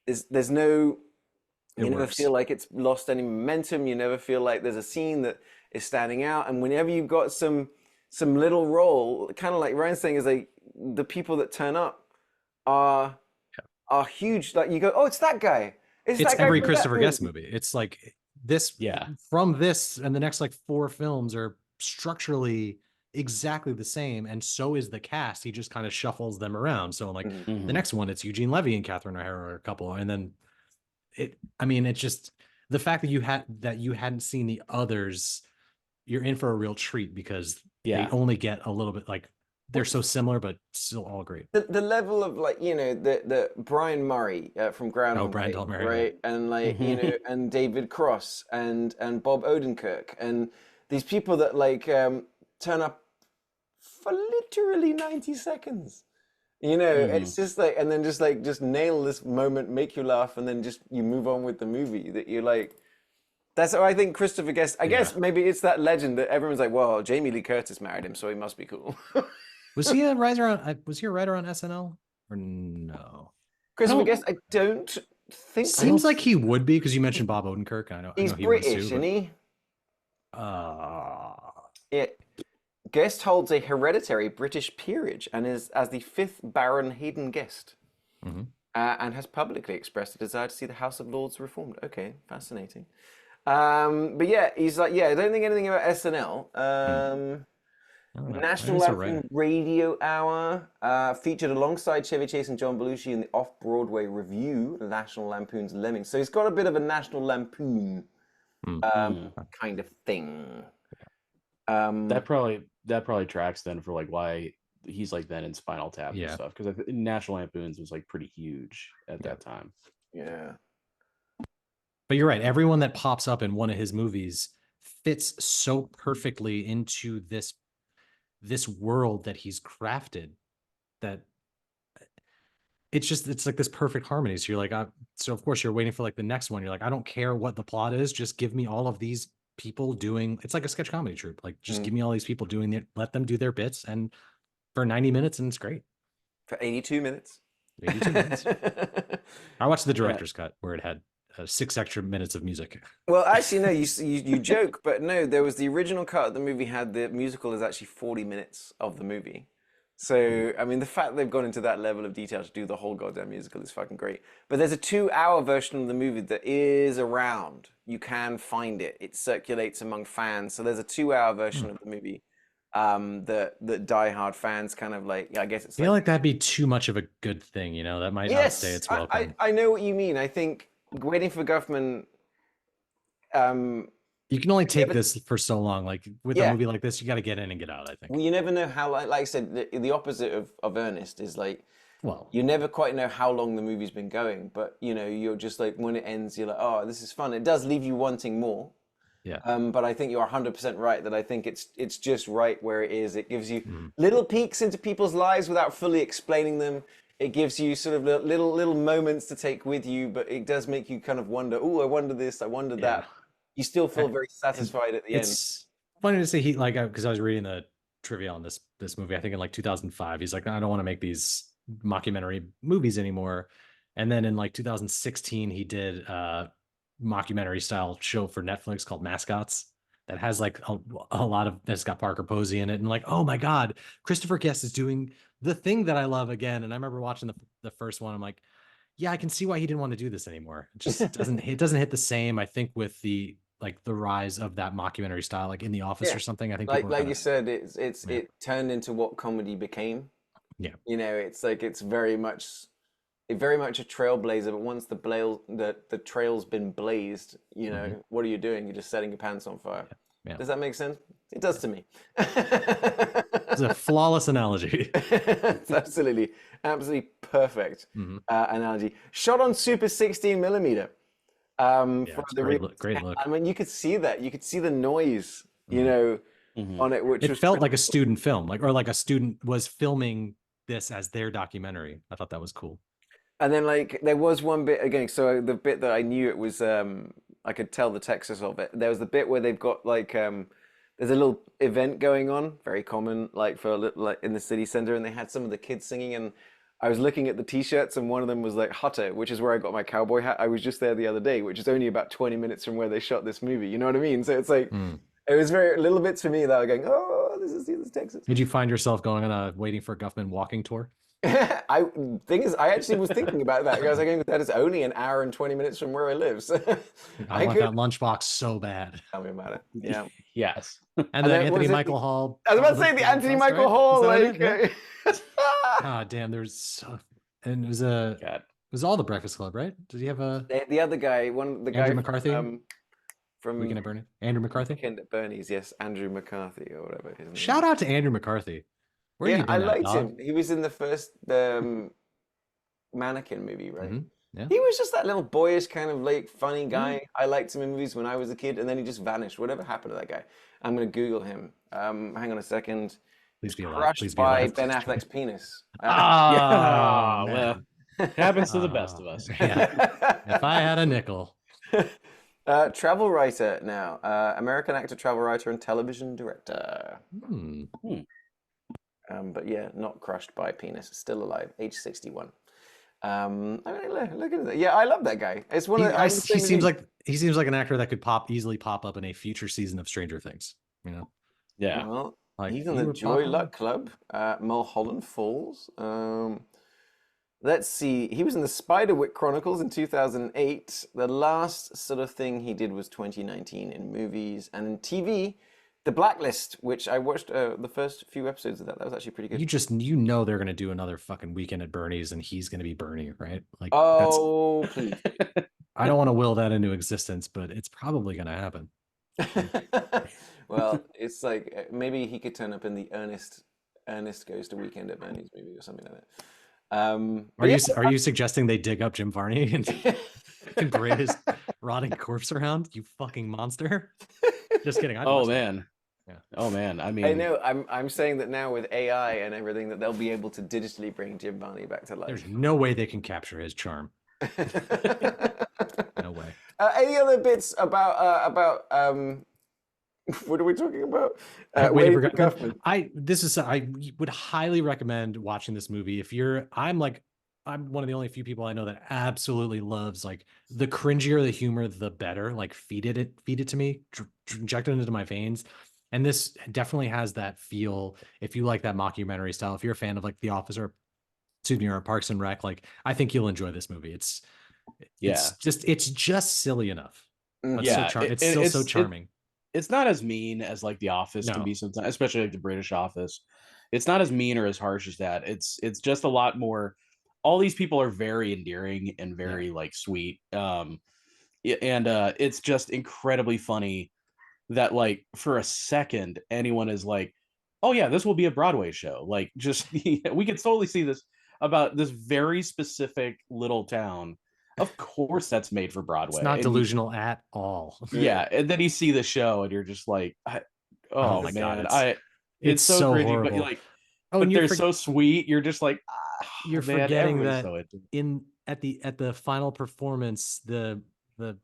there's no you never feel like it's lost any momentum. You never feel like there's a scene that is standing out. And whenever you've got some little role, kind of like Ryan's saying, is like the people that turn up are huge. Like you go, oh, it's that guy. It's that guy every from Christopher that Guest movie. It's like this. Yeah. From this and the next like 4 films are structurally exactly the same, and so is the cast. He just kind of shuffles them around. So like the next one, it's Eugene Levy and Catherine O'Hara are a couple, and then it's just the fact that you hadn't seen the others. You're in for a real treat because they only get a little bit like they're so similar, but still all great. The level of like the Brian Murray from Groundhog Day, right? And like and David Cross and Bob Odenkirk and these people that like turn up for literally 90 seconds. It's just like, and then just nail this moment, make you laugh, and then just you move on with the movie. That you're like, that's how I think Christopher Guest. I guess maybe it's that legend that everyone's like, well, Jamie Lee Curtis married him, so he must be cool. Was he a writer on? Was he a writer on SNL or no? Christopher Guest, I don't think. Seems like he would be because you mentioned Bob Odenkirk. I know he's British, isn't he? Guest holds a hereditary British peerage and is as the 5th Baron Hayden Guest, and has publicly expressed a desire to see the House of Lords reformed. Okay, fascinating. But yeah, he's like, I don't think anything about SNL. National Lampoon Radio Hour featured alongside Chevy Chase and John Belushi in the off-Broadway review, National Lampoon's Lemmings. So he's got a bit of a National Lampoon kind of thing. That probably tracks then for like why he's like then in Spinal Tap and stuff, because National Lampoon's was like pretty huge at that time. Yeah. But you're right. Everyone that pops up in one of his movies fits so perfectly into this world that he's crafted that it's like this perfect harmony. So you're like, so of course you're waiting for like the next one. You're like, I don't care what the plot is. Just give me all of these people doing, it's like a sketch comedy troupe. Like just give me all these people doing let them do their bits and for 90 minutes and it's great. For 82 minutes. 82 minutes. I watched the director's cut where it had 6 extra minutes of music. Well, actually, no, you joke, but no, there was the original cut of the movie had the musical is actually 40 minutes of the movie. So, I mean, the fact that they've gone into that level of detail to do the whole goddamn musical is fucking great. But there's a 2-hour version of the movie that is around. You can find it. It circulates among fans. So there's a 2-hour version of the movie that diehard fans kind of like. I guess it's I feel like that'd be too much of a good thing, you know. That might not stay yes, its welcome. I know what you mean. I think Waiting for Guffman. You can only take this for so long. Like with a Yeah. movie like this, you got to get in and get out, I think. Well, you never know how. Like I said, the opposite of Ernest is like. Well, You never quite know how long the movie's been going, but you know, you're just like when it ends, you're like, oh, this is fun. It does leave you wanting more. yeah. But I think you're 100% right that I think it's just right where it is. It gives you little peeks into people's lives without fully explaining them. It gives you sort of little moments to take with you, but it does make you kind of wonder, oh, I wonder this, I wonder that. You still feel very satisfied at the end. It's funny to say he like because I was reading the trivia on this movie. I think in like 2005, he's like, I don't want to make these mockumentary movies anymore. And then in like 2016, he did a mockumentary style show for Netflix called Mascots that has like a lot of that's got Parker Posey in it, and like, oh my god, Christopher Guest is doing the thing that I love again. And I remember watching the first one. I'm like, yeah, I can see why he didn't want to do this anymore. It just doesn't hit the same. I think with the rise of that mockumentary style, like in The Office or something. I think like you said, it turned into what comedy became. Yeah, you know, it's like it's very much a trailblazer. But once the trail's been blazed, you know, what are you doing? You're just setting your pants on fire. Yeah. Does that make sense? It does to me. It's a flawless analogy. It's absolutely perfect analogy. Shot on Super 16 millimeter. Great look. I mean, you could see that. You could see the noise, you know, on it. Which it felt like a student film, like a student was filming this as their documentary. I thought that was cool. And then like there was one bit again. So the bit that I knew it was, I could tell the Texas of it. There was the bit where they've got like, there's a little event going on, very common, like for a little, like in the city center, and they had some of the kids singing, and I was looking at the t-shirts, and one of them was like Hutter, which is where I got my cowboy hat. I was just there the other day, which is only about 20 minutes from where they shot this movie. You know what I mean? So it's like, it was very little bits for me that were going, oh, this is Texas. Did you find yourself going on a Waiting for Guffman walking tour? I actually was thinking about that. I was like, that is only an hour and 20 minutes from where I live. So I want that lunchbox so bad. Tell me about it. Yeah. Yes. And then Anthony Michael Hall. I was about to say the Anthony Michael Hall. Like, damn, there's and it was all the Breakfast Club, right? Did he have the other guy? The guy Andrew McCarthy from Weekend at Bernie. Andrew McCarthy. Weekend at Bernie's, yes, Andrew McCarthy or whatever his name. Shout out to Andrew McCarthy. I liked him. He was in the first Mannequin movie, right? Yeah. He was just that little boyish kind of like funny guy. I liked him in movies when I was a kid, and then he just vanished. Whatever happened to that guy? I'm gonna Google him. Hang on a second. Please be alive. Crushed Please be by alive. Ben Affleck's penis. Well, it happens to the best of us. Yeah. If I had a nickel. Travel writer now. American actor, travel writer, and television director. But yeah, not crushed by penis. Still alive, age 61. I mean, look at that. Yeah, I love that guy. It's one of the, he seems like an actor that could easily pop up in a future season of Stranger Things. You know? Yeah. Well, he's in the Joy Luck Club. Mulholland Falls. Let's see. He was in the Spiderwick Chronicles in 2008. The last sort of thing he did was 2019 in movies, and in TV. The Blacklist, which I watched the first few episodes of that. That was actually pretty good. You know they're going to do another fucking Weekend at Bernie's, and he's going to be Bernie, right? Like, please. I don't want to will that into existence, but it's probably going to happen. Well, it's like maybe he could turn up in the Ernest Goes to Weekend at Bernie's movie or something like that. Are you suggesting they dig up Jim Varney and parade his rotting corpse around? You fucking monster! Just kidding. Man. Yeah. Oh man. I mean, I know. I'm saying that now with AI and everything that they'll be able to digitally bring Jim Varney back to life. There's no way they can capture his charm. No way. Any other bits about what are we talking about? Waiting for Guffman. I would highly recommend watching this movie if I'm one of the only few people I know that absolutely loves like the cringier the humor, the better. Like feed it to me, inject it into my veins. And this definitely has that feel. If you like that mockumentary style, if you're a fan of like The Office or Parks and Rec, like I think you'll enjoy this movie. It's just silly enough. But it's so charming. it's not as mean as like The Office can No. be sometimes, especially like the British Office. It's not as mean or as harsh as that. It's just a lot more. All these people are very endearing and very like sweet. And it's just incredibly funny that like for a second anyone is like, oh yeah, this will be a Broadway show. Like just we could totally see this about this very specific little town. Of course that's made for Broadway. It's not And delusional at all. yeah, and then you see the show and you're just like, Oh oh my man, God, it's so so cringy, but horrible. like, Oh, but and they're so sweet. You're just like, you're man, forgetting everybody's that so into it. at the final performance, the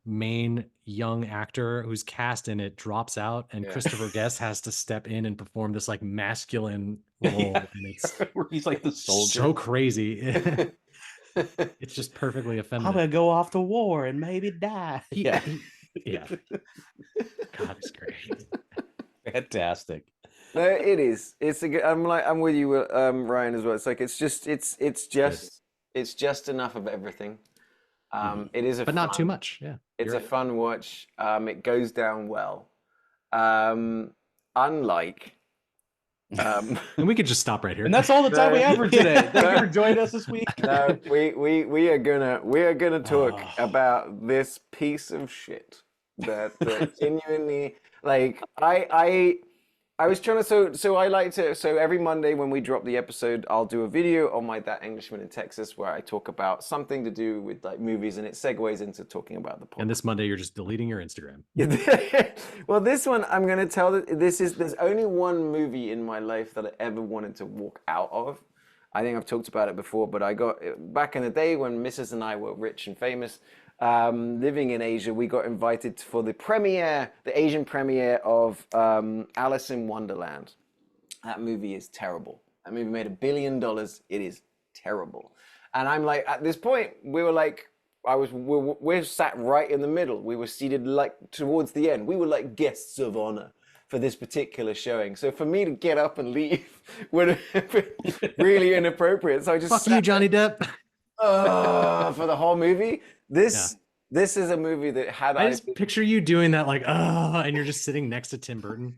main young actor who's cast in it drops out, and Christopher Guest has to step in and perform this like masculine role, and it's Where he's like the soldier. so crazy. It's just perfectly I'm effeminate. gonna go off to war and maybe die. Yeah. God, it's great. Fantastic. No, it is. It's a good. I'm with you, Ryan, as well. It's like it's just enough of everything. It is a But not too much. Yeah. It's a fun watch. It goes down well. Unlike. And we could just stop right here. And that's all the time we have for today. Thank you for joining us this week. No, we are gonna talk about this piece of shit that genuinely, like, I was trying to, so I like to, so every Monday when we drop the episode, I'll do a video on my That Englishman in Texas where I talk about something to do with like movies, and it segues into talking about the podcast. And this Monday, you're just deleting your Instagram. Well, this one, I'm going to tell that there's only one movie in my life that I ever wanted to walk out of. I think I've talked about it before, but I got, back in the day when Mrs. and I were rich and famous, living in Asia, we got invited for the Asian premiere of Alice in Wonderland. That movie is terrible. That movie made $1 billion. It is terrible. And I'm like, at this point, we were like, we're sat right in the middle. We were seated like towards the end. We were like guests of honor for this particular showing. So for me to get up and leave would have been really inappropriate. So I just fuck you, Johnny Depp. For the whole movie. This is a movie that had I just picture you doing that, like, and you're just sitting next to Tim Burton.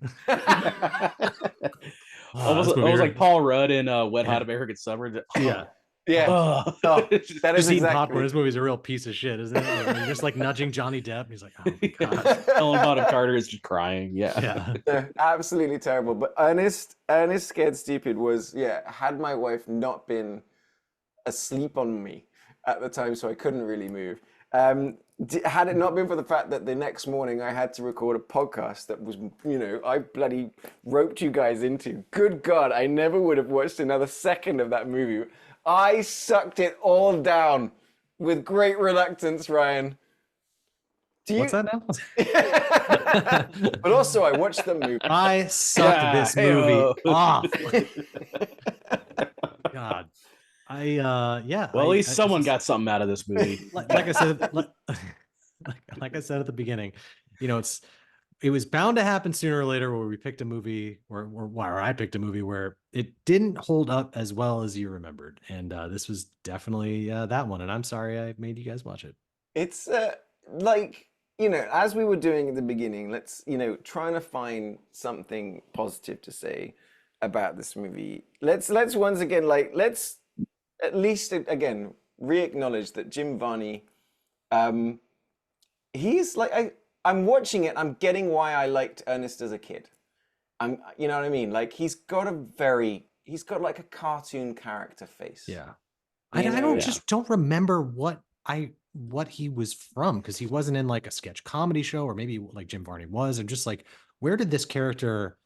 Almost like Paul Rudd in Wet Hot American Summer. Yeah. That is just eating popcorn. This movie's a real piece of shit, isn't it? And you're just like nudging Johnny Depp. And he's like, oh my God. Ellen Bonham Carter is just crying. Yeah. Absolutely terrible. But Ernest Scared Stupid was, had my wife not been asleep on me at the time, so I couldn't really move. Had it not been for the fact that the next morning I had to record a podcast that was, I bloody roped you guys into. Good God, I never would have watched another second of that movie. I sucked it all down with great reluctance, Ryan. What's that now? But also, I watched the movie. I sucked this movie off. God. Well, at least someone got something out of this movie. Like I said, like I said at the beginning, it was bound to happen sooner or later where we picked a movie or I picked a movie where it didn't hold up as well as you remembered. And this was definitely that one. And I'm sorry I made you guys watch it. It's as we were doing at the beginning, let's, trying to find something positive to say about this movie. Let's once again, let's at least again re-acknowledge that Jim Varney, he's like, I'm watching it, I'm getting why I liked Ernest as a kid. You know what I mean? Like he's got like a cartoon character face. Yeah. I don't remember what he was from, because he wasn't in like a sketch comedy show, or maybe like Jim Varney was. I'm just like, where did this character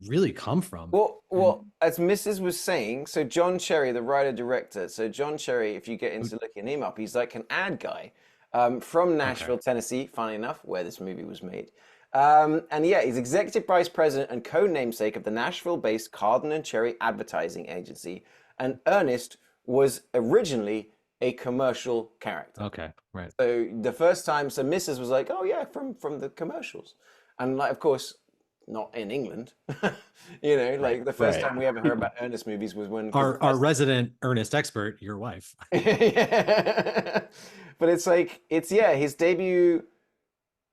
really come from? Well, as Mrs. was saying, so John Cherry, the writer-director, so John Cherry, if you get into looking him up, he's like an ad guy from Nashville, Tennessee, funny enough, where this movie was made. And he's executive vice president and co-namesake of the Nashville-based Carden and Cherry advertising agency. And Ernest was originally a commercial character. Okay, right. So the first time, Mrs. was like, oh yeah, from the commercials. And like, of course, not in England. Like the first time we ever heard about Ernest movies was when our resident Ernest expert, your wife. But it's his debut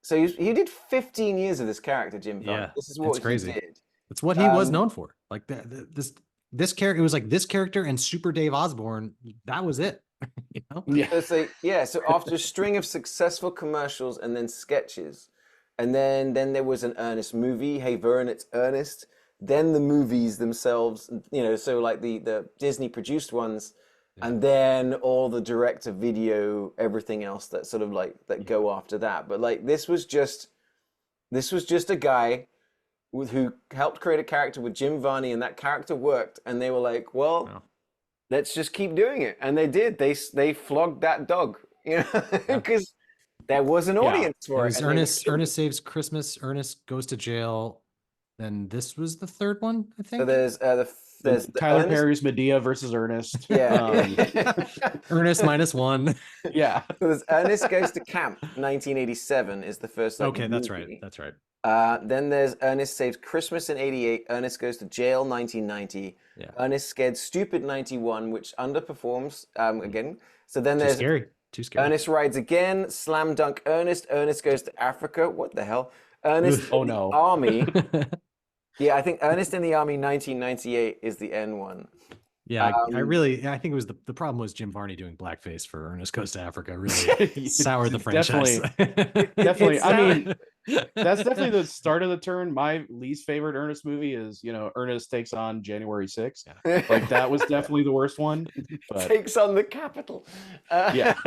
So he did 15 years of this character, Jim Varney. Yeah, This is it's what he crazy. did. It's what he was known for. Like this character, it was like this character and Super Dave Osborne. That was it. You know? Yeah. So after a string of successful commercials and then sketches, and then there was an Ernest movie, Hey Vern, It's Ernest. Then the movies themselves, you know, so like the Disney produced ones, and then all the direct-to-video, everything else that sort of like that go after that. But like this was just a guy who helped create a character with Jim Varney, and that character worked, and they were like, well, let's just keep doing it, and they did. They flogged that dog, you know, because there was an audience for it. Ernest Saves Christmas. Ernest Goes to Jail. Then this was the third one, I think. So there's Tyler Perry's Medea versus Ernest. Yeah. Ernest -1. Yeah. So there's Ernest Goes to Camp, 1987 is the first. Okay, movie. that's right. That's right. Then there's Ernest Saves Christmas in 88, Ernest Goes to Jail 1990, Ernest Scared Stupid 91, which underperforms again. So then there's Too scary. Ernest Rides Again, Slam Dunk Ernest, Ernest Goes to Africa. What the hell? Ernest in the Army. Yeah, I think Ernest in the Army 1998 is the N one. Yeah, I think it was the problem was Jim Varney doing blackface for Ernest Goes to Africa really soured the franchise. Definitely. I mean, that's definitely the start of the turn. My least favorite Ernest movie is, you know, Ernest Takes on January 6th. Yeah. Like that was definitely the worst one. But... Takes on the Capitol. Yeah.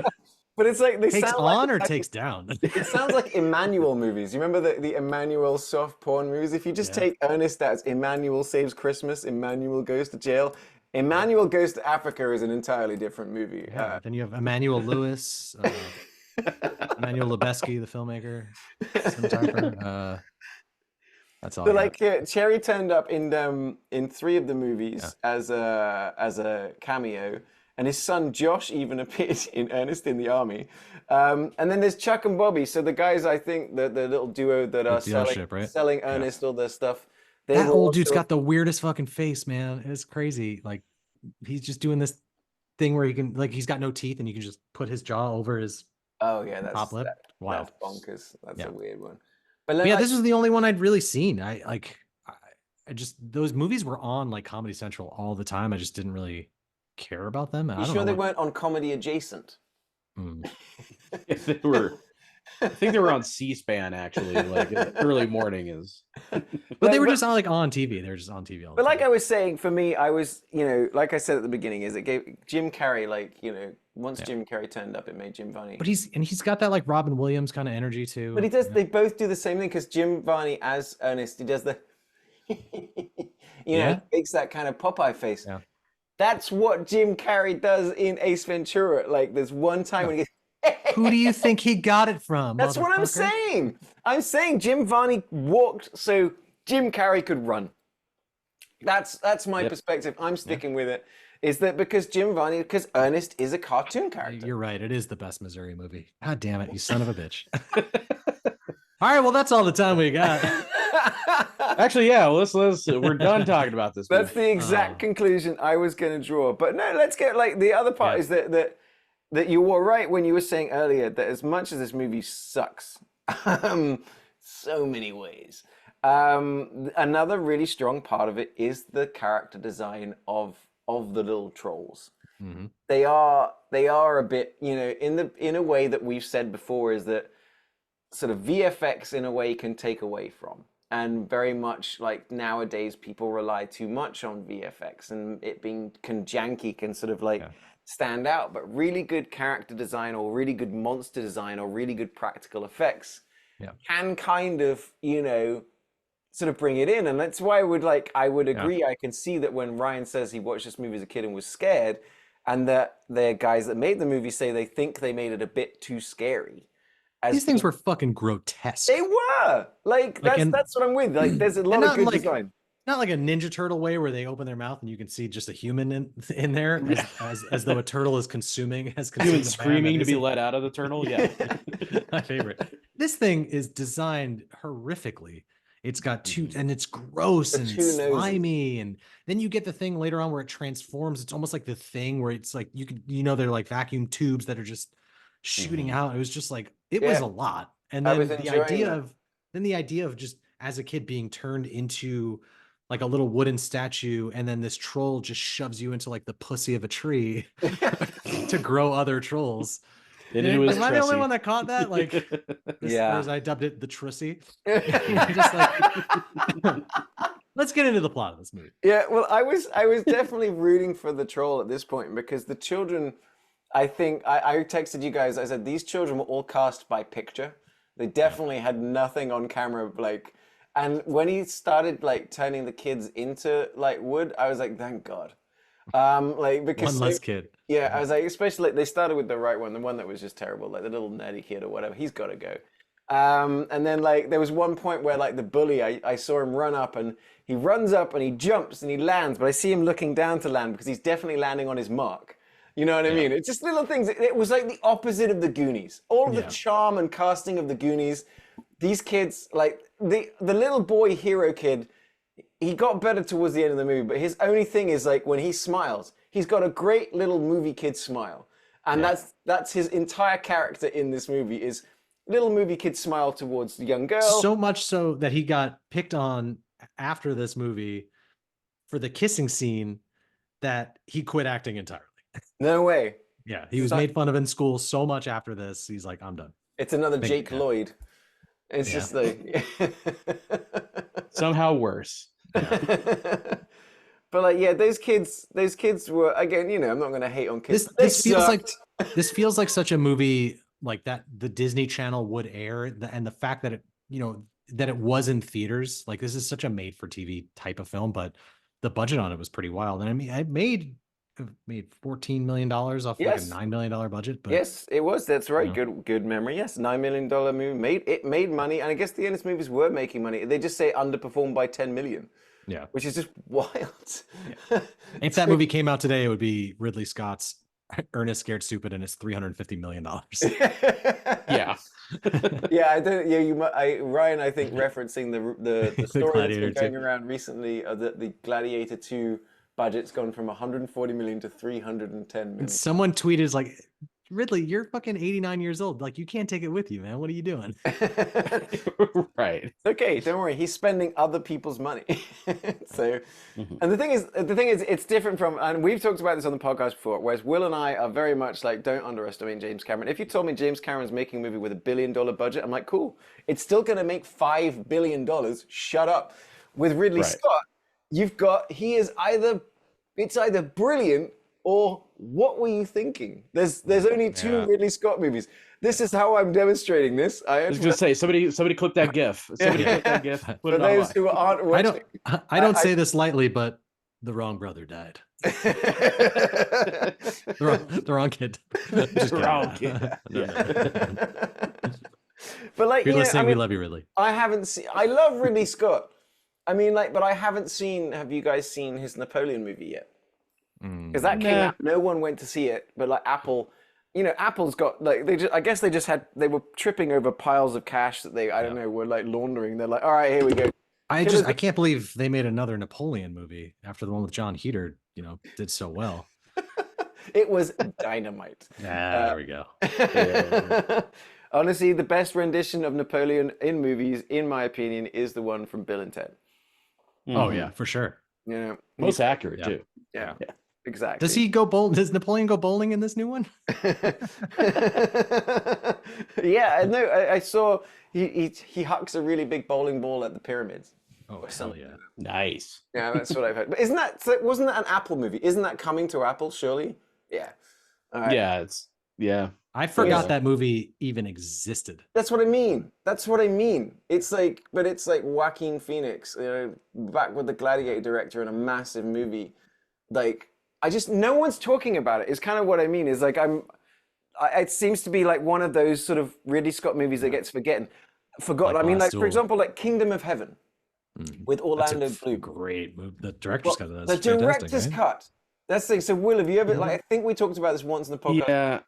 But it's like they takes sound on like, or takes down. It sounds like Emmanuel movies. You remember the Emmanuel soft porn movies? If you just take Ernest as Emmanuel Saves Christmas, Emmanuel Goes to Jail, Emmanuel Goes to Africa is an entirely different movie. Yeah, then you have Emmanuel Lewis, Emmanuel Lubezki, the filmmaker, cinematographer. That's all. So like Cherry turned up in 3 of the movies as a cameo. And his son Josh even appeared in Ernest in the Army. And then there's Chuck and Bobby. So the guys, I think, the little duo that are selling Ernest all their stuff. That old dude's got the weirdest fucking face, man. It's crazy. Like he's just doing this thing where he can, like, he's got no teeth and you can just put his jaw over his top lip. Wow, that's bonkers. That's a weird one. But yeah, this was the only one I'd really seen. I just, those movies were on like Comedy Central all the time. I just didn't really care about them. You sure they weren't on Comedy Adjacent? If they were, I think they were on C-SPAN actually. Like early morning is. But they were just on TV. They were just on TV all the time. But like I was saying, for me, I was, you know, like I said at the beginning, is it gave Jim Carrey, like, you know, once Jim Carrey turned up, it made Jim Varney. But he's got that like Robin Williams kind of energy too. But he does. They both do the same thing because Jim Varney as Ernest, he does the, you know, makes that kind of Popeye face. Yeah. That's what Jim Carrey does in Ace Ventura. Like, there's one time when he gets, who do you think he got it from? That's what I'm saying. I'm saying Jim Varney walked so Jim Carrey could run. That's my perspective. I'm sticking with it. Is that because because Ernest is a cartoon character. You're right. It is the best Missouri movie. God damn it, you son of a bitch. All right, well, that's all the time we got. Actually, yeah, let's we're done talking about this. That's the exact conclusion I was going to draw. But no, let's get like the other part is that you were right when you were saying earlier that as much as this movie sucks, so many ways, another really strong part of it is the character design of the little trolls. Mm-hmm. They are a bit, you know, in a way that we've said before, is that sort of VFX in a way can take away from. And very much like nowadays, people rely too much on VFX, and it being janky can sort of like stand out. But really good character design, or really good monster design, or really good practical effects can kind of, you know, sort of bring it in. And that's why I would agree. I can see that when Ryan says he watched this movie as a kid and was scared, and that the guys that made the movie say they think they made it a bit too scary. These things were fucking grotesque. They were like that's what I'm with. Like, there's a lot of good design. Not like a Ninja Turtle way where they open their mouth and you can see just a human in there, as though a turtle is consuming screaming to be let out of the turtle. Yeah, my favorite. This thing is designed horrifically. It's got and it's gross and it's slimy, and then you get the thing later on where it transforms. It's almost like the Thing, where it's like they're like vacuum tubes that are just shooting out. It was just like, it was a lot. And I then was the enjoying idea that. of just as a kid being turned into like a little wooden statue, and then this troll just shoves you into like the pussy of a tree to grow other trolls. And it was Am I the only Tressie. one that caught that? Like, this, or Yeah. as I dubbed it, the trussy. Just like, let's get into the plot of this movie. Yeah, well, I was definitely rooting for the troll at this point because the children, I think I texted you guys. I said these children were all cast by picture. They definitely had nothing on camera, like. And when he started like turning the kids into like wood, I was like, thank God. Like because One less kid. yeah, I was like, especially like, they started with the right one, the one that was just terrible, like the little nerdy kid or whatever. He's got to go. And then like there was one point where like the bully, I saw him run up and he runs up and he jumps and he lands, but I see him looking down to land because he's definitely landing on his mark. You know what I mean? It's just little things. It was like the opposite of the Goonies. All of the charm and casting of the Goonies. These kids, like the little boy hero kid, he got better towards the end of the movie, but his only thing is like when he smiles, he's got a great little movie kid smile. And that's his entire character in this movie is little movie kid smile towards the young girl. So much so that he got picked on after this movie for the kissing scene that he quit acting entirely. No way. Yeah, he was made fun of in school so much after this. He's like, I'm done. It's another Jake Lloyd. It's just like somehow worse. But like, yeah, those kids were, again, you know, I'm not going to hate on kids. This feels like such a movie like that the Disney Channel would air, and the fact that it, you know, that it was in theaters. Like, this is such a made for TV type of film, but the budget on it was pretty wild. And I mean, it made $14 million off like a $9 million budget. But, yes, it was. That's right. Good memory. Yes, $9 million movie made money, and I guess the Ernest movies were making money. They just say underperformed by 10 million. Yeah, which is just wild. Yeah. If that movie came out today, it would be Ridley Scott's Ernest Scared Stupid, and it's $350 million. Yeah, yeah. I don't. Yeah, Ryan, I think referencing the story that's been going around recently, that the Gladiator 2 budget's gone from 140 million to 310 million. And someone tweeted like, Ridley, you're fucking 89 years old. Like, you can't take it with you, man. What are you doing? Right. Okay, don't worry. He's spending other people's money. So, and the thing is, it's different from, and we've talked about this on the podcast before, whereas Will and I are very much like, don't underestimate James Cameron. If you told me James Cameron's making a movie with $1 billion budget, I'm like, cool. It's still going to make $5 billion. Shut up. With Ridley Scott, it's either brilliant or what were you thinking? There's only two Ridley Scott movies. This is how I'm demonstrating this. I was going to say, somebody clip that GIF. Somebody clip that GIF. For those who aren't watching. I don't say this lightly, but the wrong brother died. the wrong kid. Just the wrong kid. But like, you're listening, we love you, Ridley. I love Ridley Scott. I mean, like, but I haven't seen, have you guys seen his Napoleon movie yet? Because that came out, no one went to see it, but like Apple, you know, Apple's got like, they were tripping over piles of cash that I don't know, were like laundering. They're like, all right, here we go. I can't believe they made another Napoleon movie after the one with John Heder, you know, did so well. It was dynamite. There we go. Honestly, the best rendition of Napoleon in movies, in my opinion, is the one from Bill and Ted. Oh yeah, for sure. Yeah, most accurate too. Yeah, exactly. Does Napoleon go bowling in this new one? Yeah, no, I saw he hucks a really big bowling ball at the pyramids. Oh, hell yeah. Nice. Yeah, that's what I've heard. But wasn't that an Apple movie? Isn't that coming to Apple, surely? Yeah. All right. Yeah, I forgot that movie even existed. That's what I mean. It's like Joaquin Phoenix, you know, back with the Gladiator director in a massive movie. Like, no one's talking about it. It's kind of what I mean. Is like, it seems to be like one of those sort of Ridley Scott movies that gets forgotten. Like, I mean, like, for example, like Kingdom of Heaven with Orlando Bloom. Great movie. The director's cut. The director's cut. That's the thing. So, Will, have you ever, like, I think we talked about this once in the podcast. Yeah.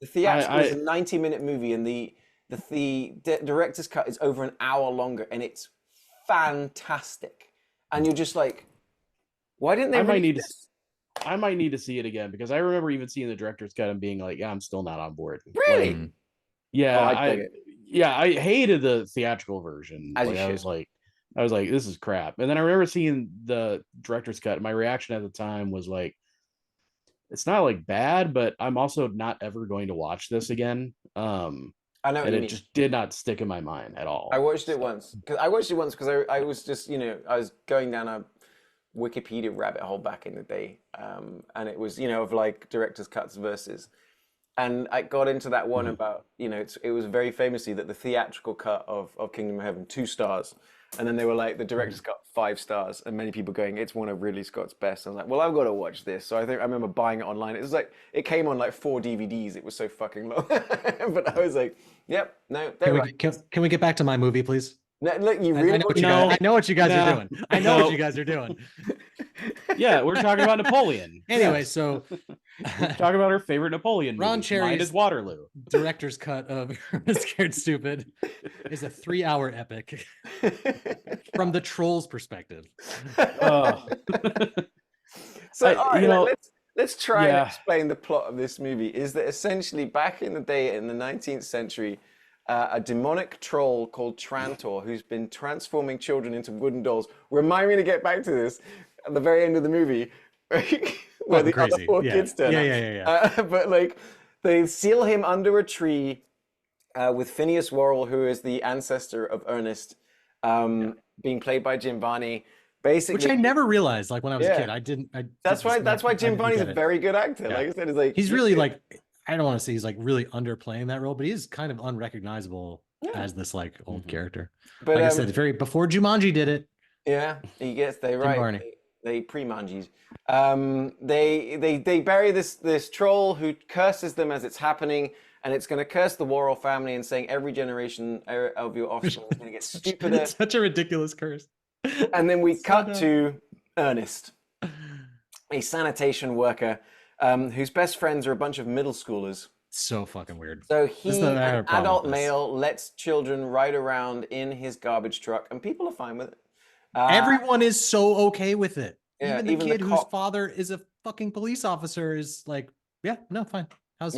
The theatrical is a 90-minute movie, and the director's cut is over an hour longer, and it's fantastic. And you're just like, why didn't they? I might need to see it again, because I remember even seeing the director's cut and being like, yeah, I'm still not on board. Really? Like, yeah, Yeah, I hated the theatrical version. As Like you should. I was like, this is crap. And then I remember seeing the director's cut. And my reaction at the time was like, it's not like bad, but I'm also not ever going to watch this again. I know what And you it mean. just did not stick in my mind at I all. watched it So, once because I was just, I was going down a Wikipedia rabbit hole back in the day, and it was, of like director's cuts versus, and I got into that one about, it was very famously that the theatrical cut of Kingdom of Heaven 2 stars, and then they were like the director's cut 5 stars, and many people going it's one of Ridley Scott's best. I was like, well, I've got to watch this. So I think I remember buying it online. It was like it came on like 4 DVDs. It was so fucking long, but I was like, yep, no, they're right. Can we get back to my movie, please? No, look, you I really know what want you to guys. I know what you guys are No. doing. I know what you guys are doing. yeah, we're talking about Napoleon. Anyway, so Talk about our favorite Napoleon Ron movie. Mine Cherry's is Waterloo. director's cut of Ernest Scared Stupid is a 3-hour epic from the Trolls' perspective. So, you know, let's try and yeah. explain the plot of this movie. Is that essentially back in the day in the 19th century, a demonic troll called Trantor, who's been transforming children into wooden dolls. Remind me to get back to this at the very end of the movie, where the other crazy. 4 Yeah. kids turn up. Yeah. But like, they seal him under a tree with Phineas Worrell, who is the ancestor of Ernest, being played by Jim Varney. Basically, Which I never realized. Like when I was a Yeah. kid, I didn't. that's why Jim didn't Varney's a get it. very good actor. Yeah. Like I said, it's like He's really like, I don't want to say he's like really underplaying that role, but he is kind of unrecognizable as this like old character. But Like I said, very before Jumanji did it. yeah, he gets they Jim right. Varney. They pre-Manjis. They bury this troll who curses them as it's happening, and it's going to curse the Worrell family and saying every generation of your offspring is going to get stupider. It's such a ridiculous curse. And then we cut to Ernest, a sanitation worker whose best friends are a bunch of middle schoolers. So fucking weird. So he, This is the an other problem adult with this. male, lets children ride around in his garbage truck, and people are fine with it. Everyone is so okay with it. Yeah, even the even the kid whose cop. father is a fucking police officer is like, yeah, no, fine. How's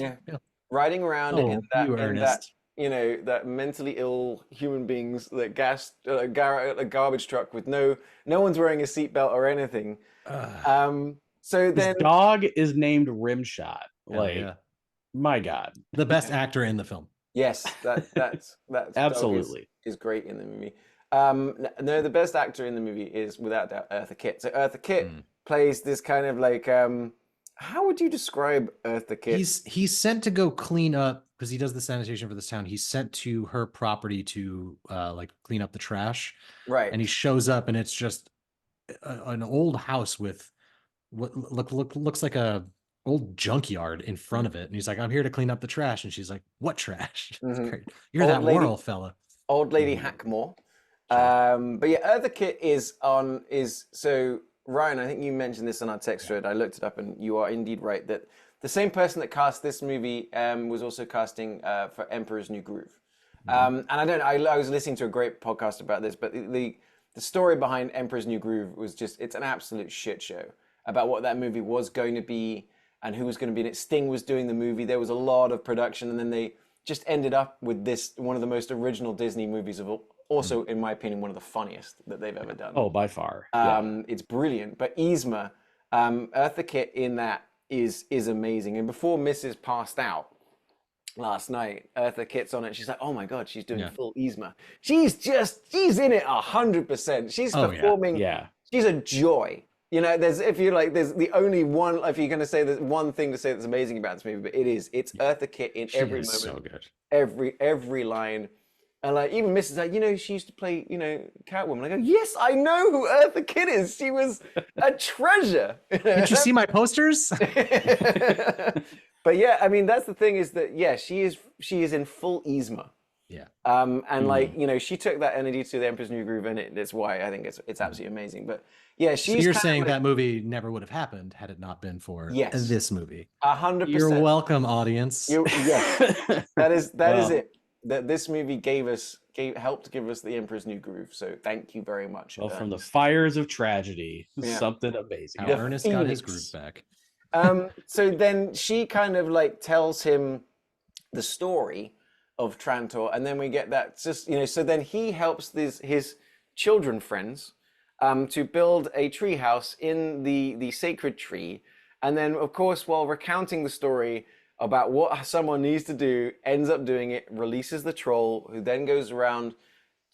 Riding around Oh, in that, you in that, Ernest. that mentally ill human beings that a garbage truck with no one's wearing a seatbelt or anything. So then His dog is named Rimshot. Hell Like, yeah. my God. The best actor in the film. yes, that's Absolutely. is great in the movie. No, the best actor in the movie is without doubt Eartha Kitt. So Eartha Kitt plays this kind of like how would you describe Eartha Kitt? He's sent to go clean up because he does the sanitation for this town. He's sent to her property to like clean up the trash. Right. And he shows up and it's just an old house with what looks like a old junkyard in front of it. And he's like, I'm here to clean up the trash. And she's like, what trash? You're Old that lady- Worrell fella. Old Lady Hackmore. But yeah, Eartha Kitt is so Ryan, I think you mentioned this on our text thread. I looked it up and you are indeed right that the same person that cast this movie was also casting for Emperor's New Groove. And I was listening to a great podcast about this, but the story behind Emperor's New Groove was just, it's an absolute shit show about what that movie was going to be and who was going to be in it. Sting was doing the movie. There was a lot of production, and then they just ended up with this, one of the most original Disney movies of all. Also, in my opinion, one of the funniest that they've ever done. Oh, by far. It's brilliant. But Yzma, Eartha Kitt in that is amazing. And before Mrs. passed out last night, Eartha Kitt's on it. She's like, oh my God, she's doing full Yzma. She's in it 100%. She's performing. Yeah. She's a joy. You know, there's the only one, if you're going to say there's one thing to say that's amazing about this movie, but it's Eartha Kitt in every moment. So good. Every line. And like even Mrs. like, she used to play, Catwoman. I go, yes, I know who Eartha Kitt is. She was a treasure. Did you see my posters? But yeah, I mean, that's the thing is that, yeah, she is in full Yzma. Yeah. And like, she took that energy to the Emperor's New Groove, and that's why I think it's absolutely amazing. But yeah, she's. So you're saying that movie never would have happened had it not been for this movie. 100%. You're welcome, audience. Yes, that is it. That this movie helped give us the Emperor's New Groove. So thank you very much. Well, from the fires of tragedy, something amazing. How Ernest got his groove back. So then she kind of like tells him the story of Trantor, and then we get that just so then he helps his children friends to build a tree house in the sacred tree, and then of course while recounting the story about what someone needs to do, ends up doing it, releases the troll, who then goes around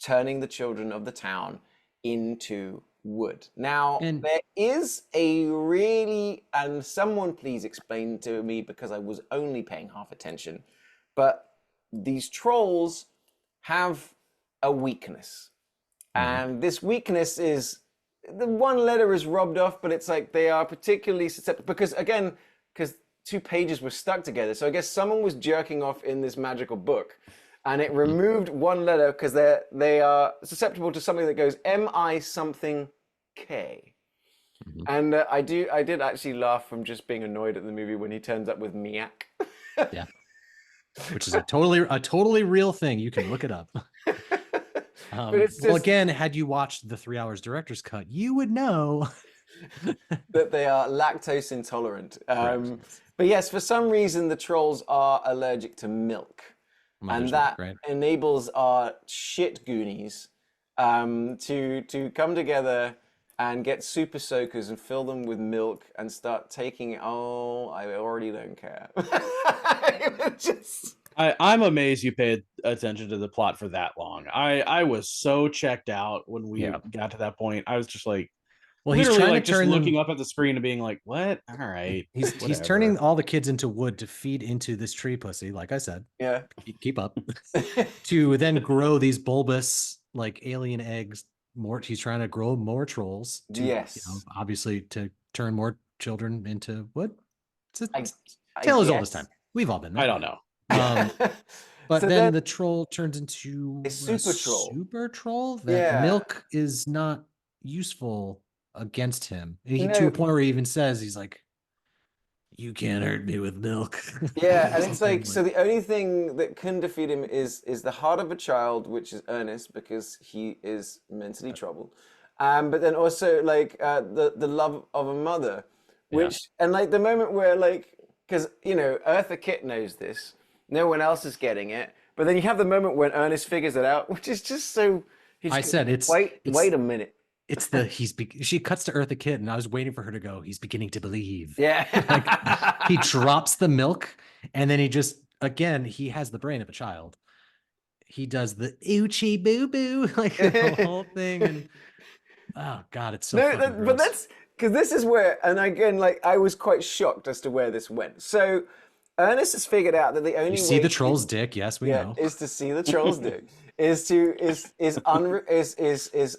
turning the children of the town into wood. Now, there is a really, and someone please explain to me because I was only paying half attention, but these trolls have a weakness. And this weakness is, the one letter is rubbed off, but it's like they are particularly susceptible, because 2 pages were stuck together. So I guess someone was jerking off in this magical book, and it removed one letter because they are susceptible to something that goes M-I something K. And I did actually laugh from just being annoyed at the movie when he turns up with Miak. Yeah, which is a totally real thing. You can look it up. But it's just, well, again, had you watched the 3 hours director's cut, you would know that they are lactose intolerant. But yes, for some reason, the trolls are allergic to milk. And that enables our shit Goonies to come together and get super soakers and fill them with milk and start taking it. Oh, I already don't care. I'm amazed you paid attention to the plot for that long. I was so checked out when we got to that point. I was just like, well, he's trying to turn looking up at the screen and being like, "What? All right." He's turning all the kids into wood to feed into this tree pussy. Like I said, keep up. To then grow these bulbous like alien eggs. More. He's trying to grow more trolls. To, obviously to turn more children into wood. It's a tale as old as time. We've all been there. I don't know. But so then the troll turns into a super troll. Super troll. That milk is not useful against him. To a point where he even says, he's like, "You can't hurt me with milk." Yeah, and it's like, so the only thing that can defeat him is the heart of a child, which is Ernest, because he is mentally troubled. But then also like the love of a mother, which and like the moment where like, because Eartha Kitt knows this, no one else is getting it. But then you have the moment when Ernest figures it out, which is just so. Wait a minute. It's she cuts to Eartha Kitt, and I was waiting for her to go, "He's beginning to believe." Yeah. Like, he drops the milk, and then he has the brain of a child. He does the oochie boo boo, like the whole thing. And oh God, it's so fucking gross. But that's because this is where, and again, like I was quite shocked as to where this went. So Ernest has figured out that the only way see the troll's dick, yes, we know, is to see the troll's dick, is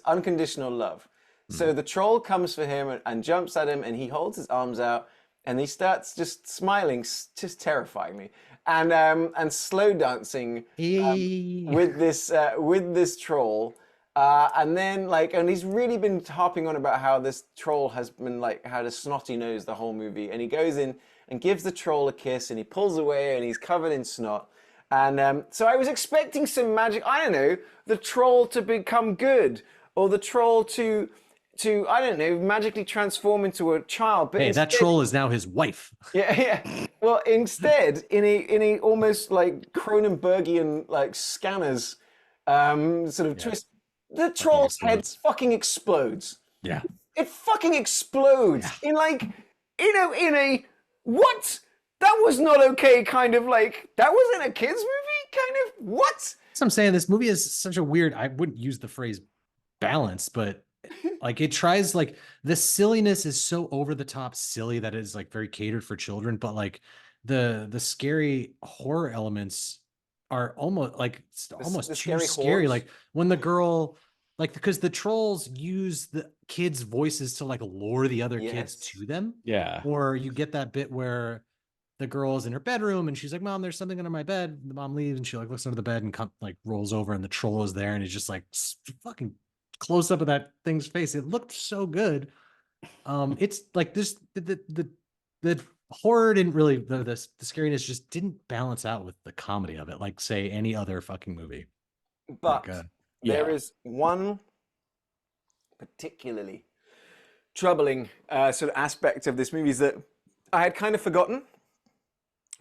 unconditional love. So the troll comes for him and jumps at him, and he holds his arms out, and he starts just smiling, just terrifying me, and slow dancing with this troll. And then and he's really been harping on about how this troll has been had a snotty nose the whole movie, and he goes in and gives the troll a kiss, and he pulls away, and he's covered in snot. And so I was expecting some magic, I don't know, the troll to become good, or the troll to I don't know, magically transform into a child. But instead, that troll is now his wife. Yeah. Well, instead, in a almost like Cronenbergian Scanners sort of twist, the troll's head fucking explodes. Yeah. It fucking explodes in a what? That was not okay, kind of that wasn't a kid's movie, kind of what? So I'm saying this movie is such a weird, I wouldn't use the phrase balance, but it tries the silliness is so over the top silly that is very catered for children, but the scary horror elements are almost too scary. Like when the girl, because the trolls use the kids' voices to lure the other kids to them. Yeah. Or you get that bit where the girl's in her bedroom and she's like, "Mom, there's something under my bed." The mom leaves and she looks under the bed and rolls over, and the troll is there, and it's just fucking close up of that thing's face. It looked so good. It's this the horror didn't really the scariness just didn't balance out with the comedy of it like say any other fucking movie. But there is one particularly troubling sort of aspect of this movie is that I had kind of forgotten.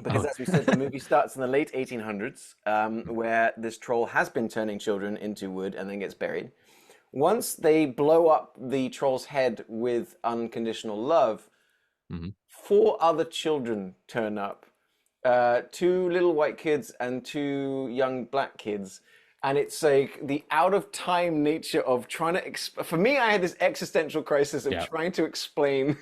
Because Oh. as we said, the movie starts in the late 1800s, where this troll has been turning children into wood and then gets buried. Once they blow up the troll's head with unconditional love, Mhm. 4 other children turn up, 2 little white kids and 2 young black kids. And it's like the out of time nature of trying to. For me, I had this existential crisis of Yeah. trying to explain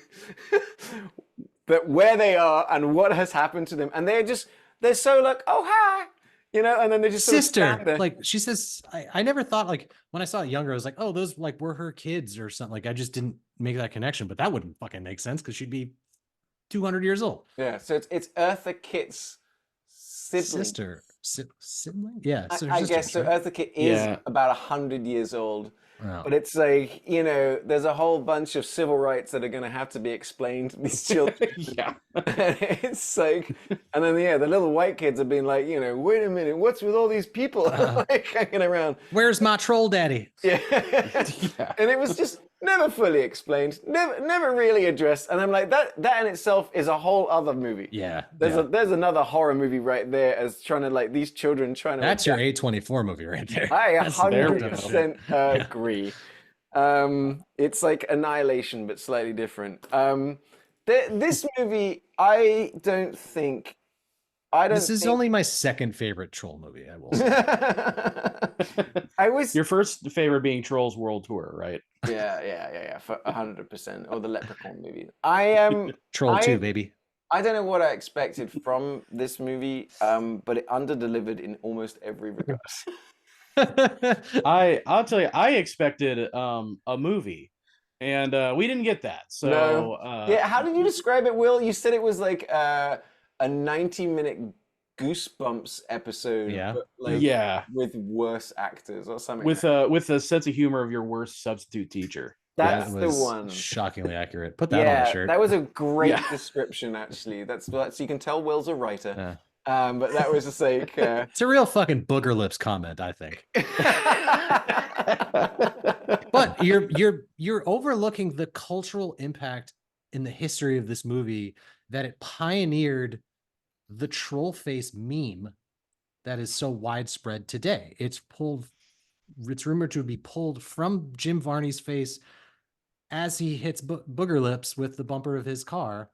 that where they are and what has happened to them. And they're so like, oh, hi, and then they just sort of stand Sister, there. like she says, I never thought, like when I saw it younger, I was like, oh, those like were her kids or something. Like I just didn't make that connection, but that wouldn't fucking make sense because she'd be 200 years old. Yeah, so it's Eartha Kitt's sibling. Sister, sibling? Yeah, so her I sister, guess so. right? Eartha Kitt is Yeah. about 100 years old, Oh. but it's like there's a whole bunch of civil rights that are going to have to be explained to these children. Yeah. It's like, and then the little white kids have been like, wait a minute, what's with all these people like hanging around? Where's my troll daddy? Yeah. Yeah. And it was just never fully explained, never really addressed. And I'm like, that in itself is a whole other movie. Yeah. There's another horror movie right there as trying to like these children trying to. That's your A24 movie right there. I That's the 100% agree. It's like Annihilation, but slightly different. This movie, I don't think. This is only my second favorite troll movie, I will say. I was Your first favorite being Trolls World Tour, right? yeah, for 100%, or the Leprechaun movie. I am Troll 2, baby. I don't know what I expected from this movie, but it underdelivered in almost every regard. I'll tell you, I expected a movie, and we didn't get that. So No. Yeah, how did you describe it, Will? You said it was like a 90-minute Goosebumps episode, Yeah. but like yeah, with worse actors or something. with a sense of humor of your worst substitute teacher. That's That the was one. shockingly accurate. Put that on a shirt. That was a great Yeah. description, actually. That's so you can tell Will's a writer. Yeah. But that was just like It's a real fucking booger lips comment, I think. But you're overlooking the cultural impact in the history of this movie that it pioneered the troll face meme that is so widespread today. It's rumored to be pulled from Jim Varney's face as he hits booger lips with the bumper of his car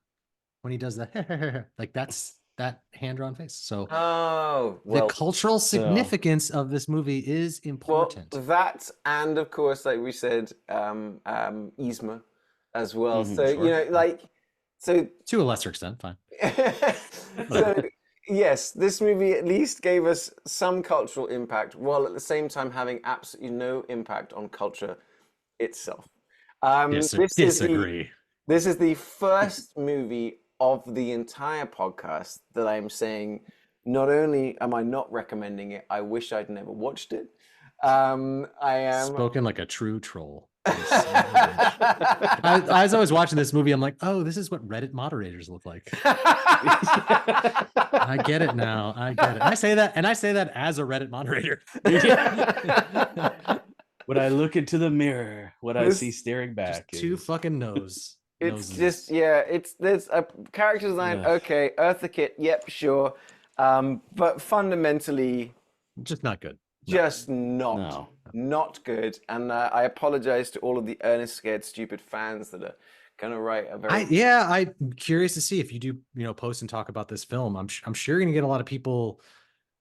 when he does that. Like that's that hand-drawn face. So the cultural significance of this movie is important. Well, that and of course, like we said, Yzma as well. Mhm, So sure. so To a lesser extent, fine. so yes, this movie at least gave us some cultural impact, while at the same time having absolutely no impact on culture itself. Disagree. This is the first movie of the entire podcast that I'm saying, not only am I not recommending it, I wish I'd never watched it. I am Spoken like a true troll. As I was watching this movie, I'm like, oh, this is what Reddit moderators look like. I get it now. I get it. I say that as a Reddit moderator. When I look into the mirror, what I see staring back Just two is fucking noses. It's just there's a character design. Yeah. Okay, Eartha Kitt, yep, sure, but fundamentally, just not good. Just not good. And I apologize to all of the Ernest Scared Stupid fans that are gonna write a very I'm curious to see if you do post and talk about this film. I'm sure you're gonna get a lot of people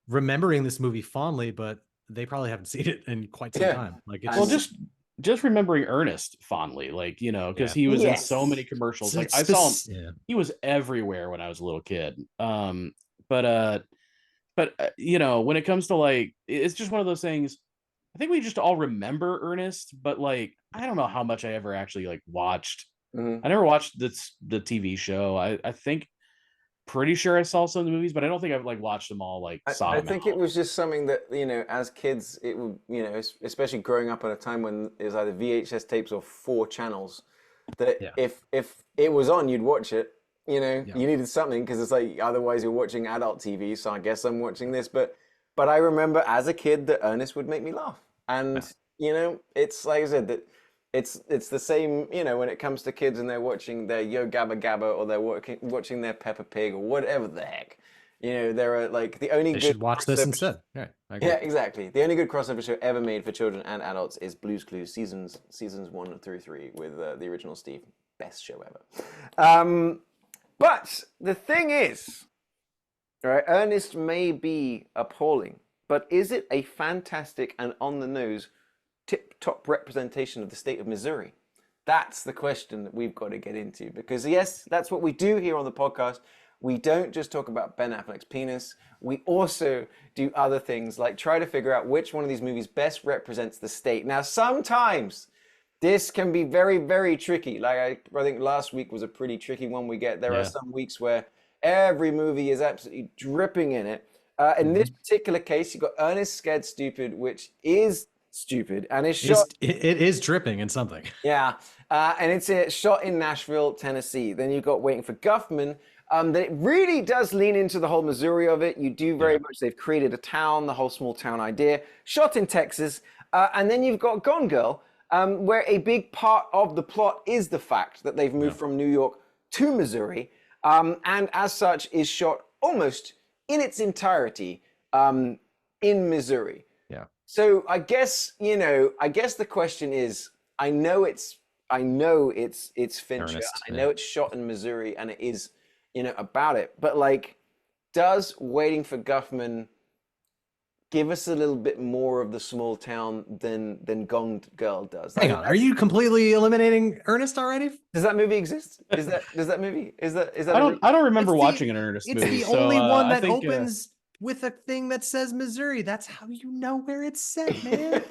remembering this movie fondly, but they probably haven't seen it in quite some time. Like it's just remembering Ernest fondly, like because he was in so many commercials. Like I saw him, he was everywhere when I was a little kid. But when it comes to like, it's just one of those things. I think we just all remember Ernest, but like I don't know how much I ever actually like watched. Mm-hmm. I never watched the TV show. I think. Pretty sure I saw some of the movies, but I don't think I've like watched them all. Like, I think it was just something that as kids, it would especially growing up at a time when it was either VHS tapes or 4 channels. That if it was on, you'd watch it. You needed something because it's like otherwise you're watching adult TV. So I guess I'm watching this. But I remember as a kid that Ernest would make me laugh, and it's like I said that. It's the same, when it comes to kids and they're watching their Yo Gabba Gabba or they're watching their Peppa Pig or whatever the heck. You know, there are like the only They good should watch this crossover instead. Yeah, I agree. Yeah, exactly. The only good crossover show ever made for children and adults is Blue's Clues seasons 1 through 3 with the original Steve. Best show ever. But the thing is, right? Ernest may be appalling, but is it a fantastic and on the nose, tip-top representation of the state of Missouri? That's the question that we've got to get into because yes, that's what we do here on the podcast. We don't just talk about Ben Affleck's penis. We also do other things like try to figure out which one of these movies best represents the state. Now, sometimes this can be very, very tricky. Like I think last week was a pretty tricky one. There are some weeks where every movie is absolutely dripping in it. In this particular case, you've got Ernest Scared Stupid, which is stupid and is shot. It is dripping in something. Yeah, and it's shot in Nashville, Tennessee. Then you've got Waiting for Guffman. That it really does lean into the whole Missouri of it. You do very much. They've created a town, the whole small town idea, shot in Texas. And then you've got Gone Girl, where a big part of the plot is the fact that they've moved from New York to Missouri. And as such is shot almost in its entirety in Missouri. Yeah. So I guess the question is, I know it's Fincher. Ernest, I know it's shot in Missouri and it is, about it. But like, does Waiting for Guffman give us a little bit more of the small town than Gone Girl does? Hang on, are you completely eliminating Ernest already? Does that movie exist? Does that movie? Is that? I don't remember watching an Ernest movie. It's the only one that opens with a thing that says Missouri. That's how you know where it's set, man.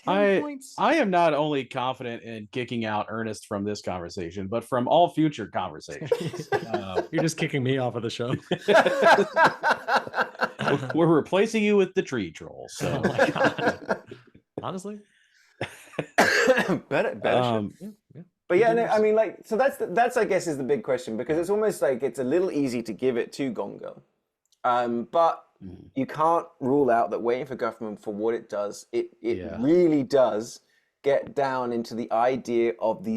10 points. I am not only confident in kicking out Ernest from this conversation, but from all future conversations. You're just kicking me off of the show. We're replacing you with the tree troll. So, oh my God. Honestly, better. But yeah, no, I mean, like, so that's I guess is the big question because it's almost like it's a little easy to give it to Gone Girl, but you can't rule out that Waiting for Guffman for what it does. It really does get down into the idea of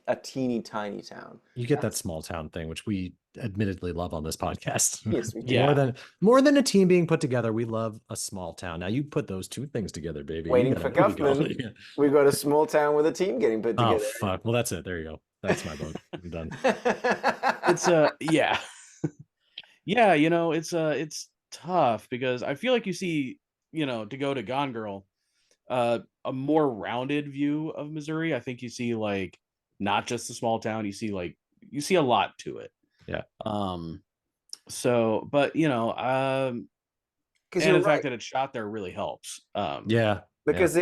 a teeny tiny town. You get that small town thing, which we admittedly love on this podcast. Yes, we do. More than a team being put together, we love a small town. Now you put those two things together, baby. Waiting for Guffman, we've got a small town with a team getting put together. Oh fuck! Well, that's it. There you go. That's my vote. I'm done. It's yeah, it's tough because I feel like you see, to go to Gone Girl, a more rounded view of Missouri. I think you see like not just the small town. You see a lot to it. Yeah. So, but and the fact that it's shot there really helps. Because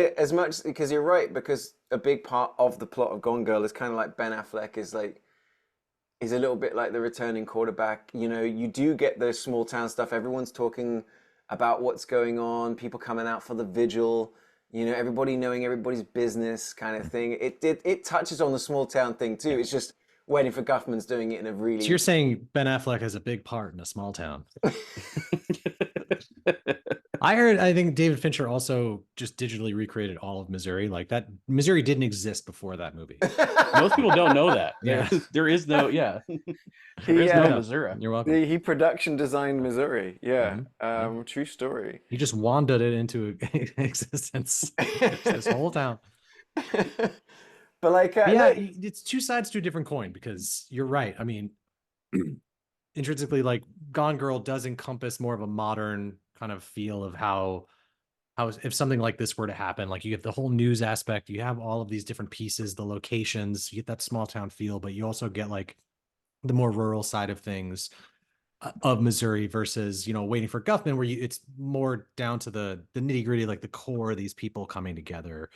because you're right, because a big part of the plot of Gone Girl is kind of like Ben Affleck is a little bit like the returning quarterback. You do get those small town stuff. Everyone's talking about what's going on, people coming out for the vigil, everybody knowing everybody's business kind of thing. It touches on the small town thing too. It's just Waiting for Guffman's doing it in a really... So you're saying Ben Affleck has a big part in a small town. I think David Fincher also just digitally recreated all of Missouri. Like that, Missouri didn't exist before that movie. Most people don't know that. Yeah. There is no Missouri. You're welcome. He production designed Missouri. Yeah. True story. He just wandered it into existence. This whole town. But like, it's two sides to a different coin because you're right. I mean, intrinsically, like Gone Girl does encompass more of a modern kind of feel of how if something like this were to happen, like you get the whole news aspect, you have all of these different pieces, the locations, you get that small town feel, but you also get like the more rural side of things of Missouri versus, Waiting for Guffman, where it's more down to the nitty gritty, like the core of these people coming together,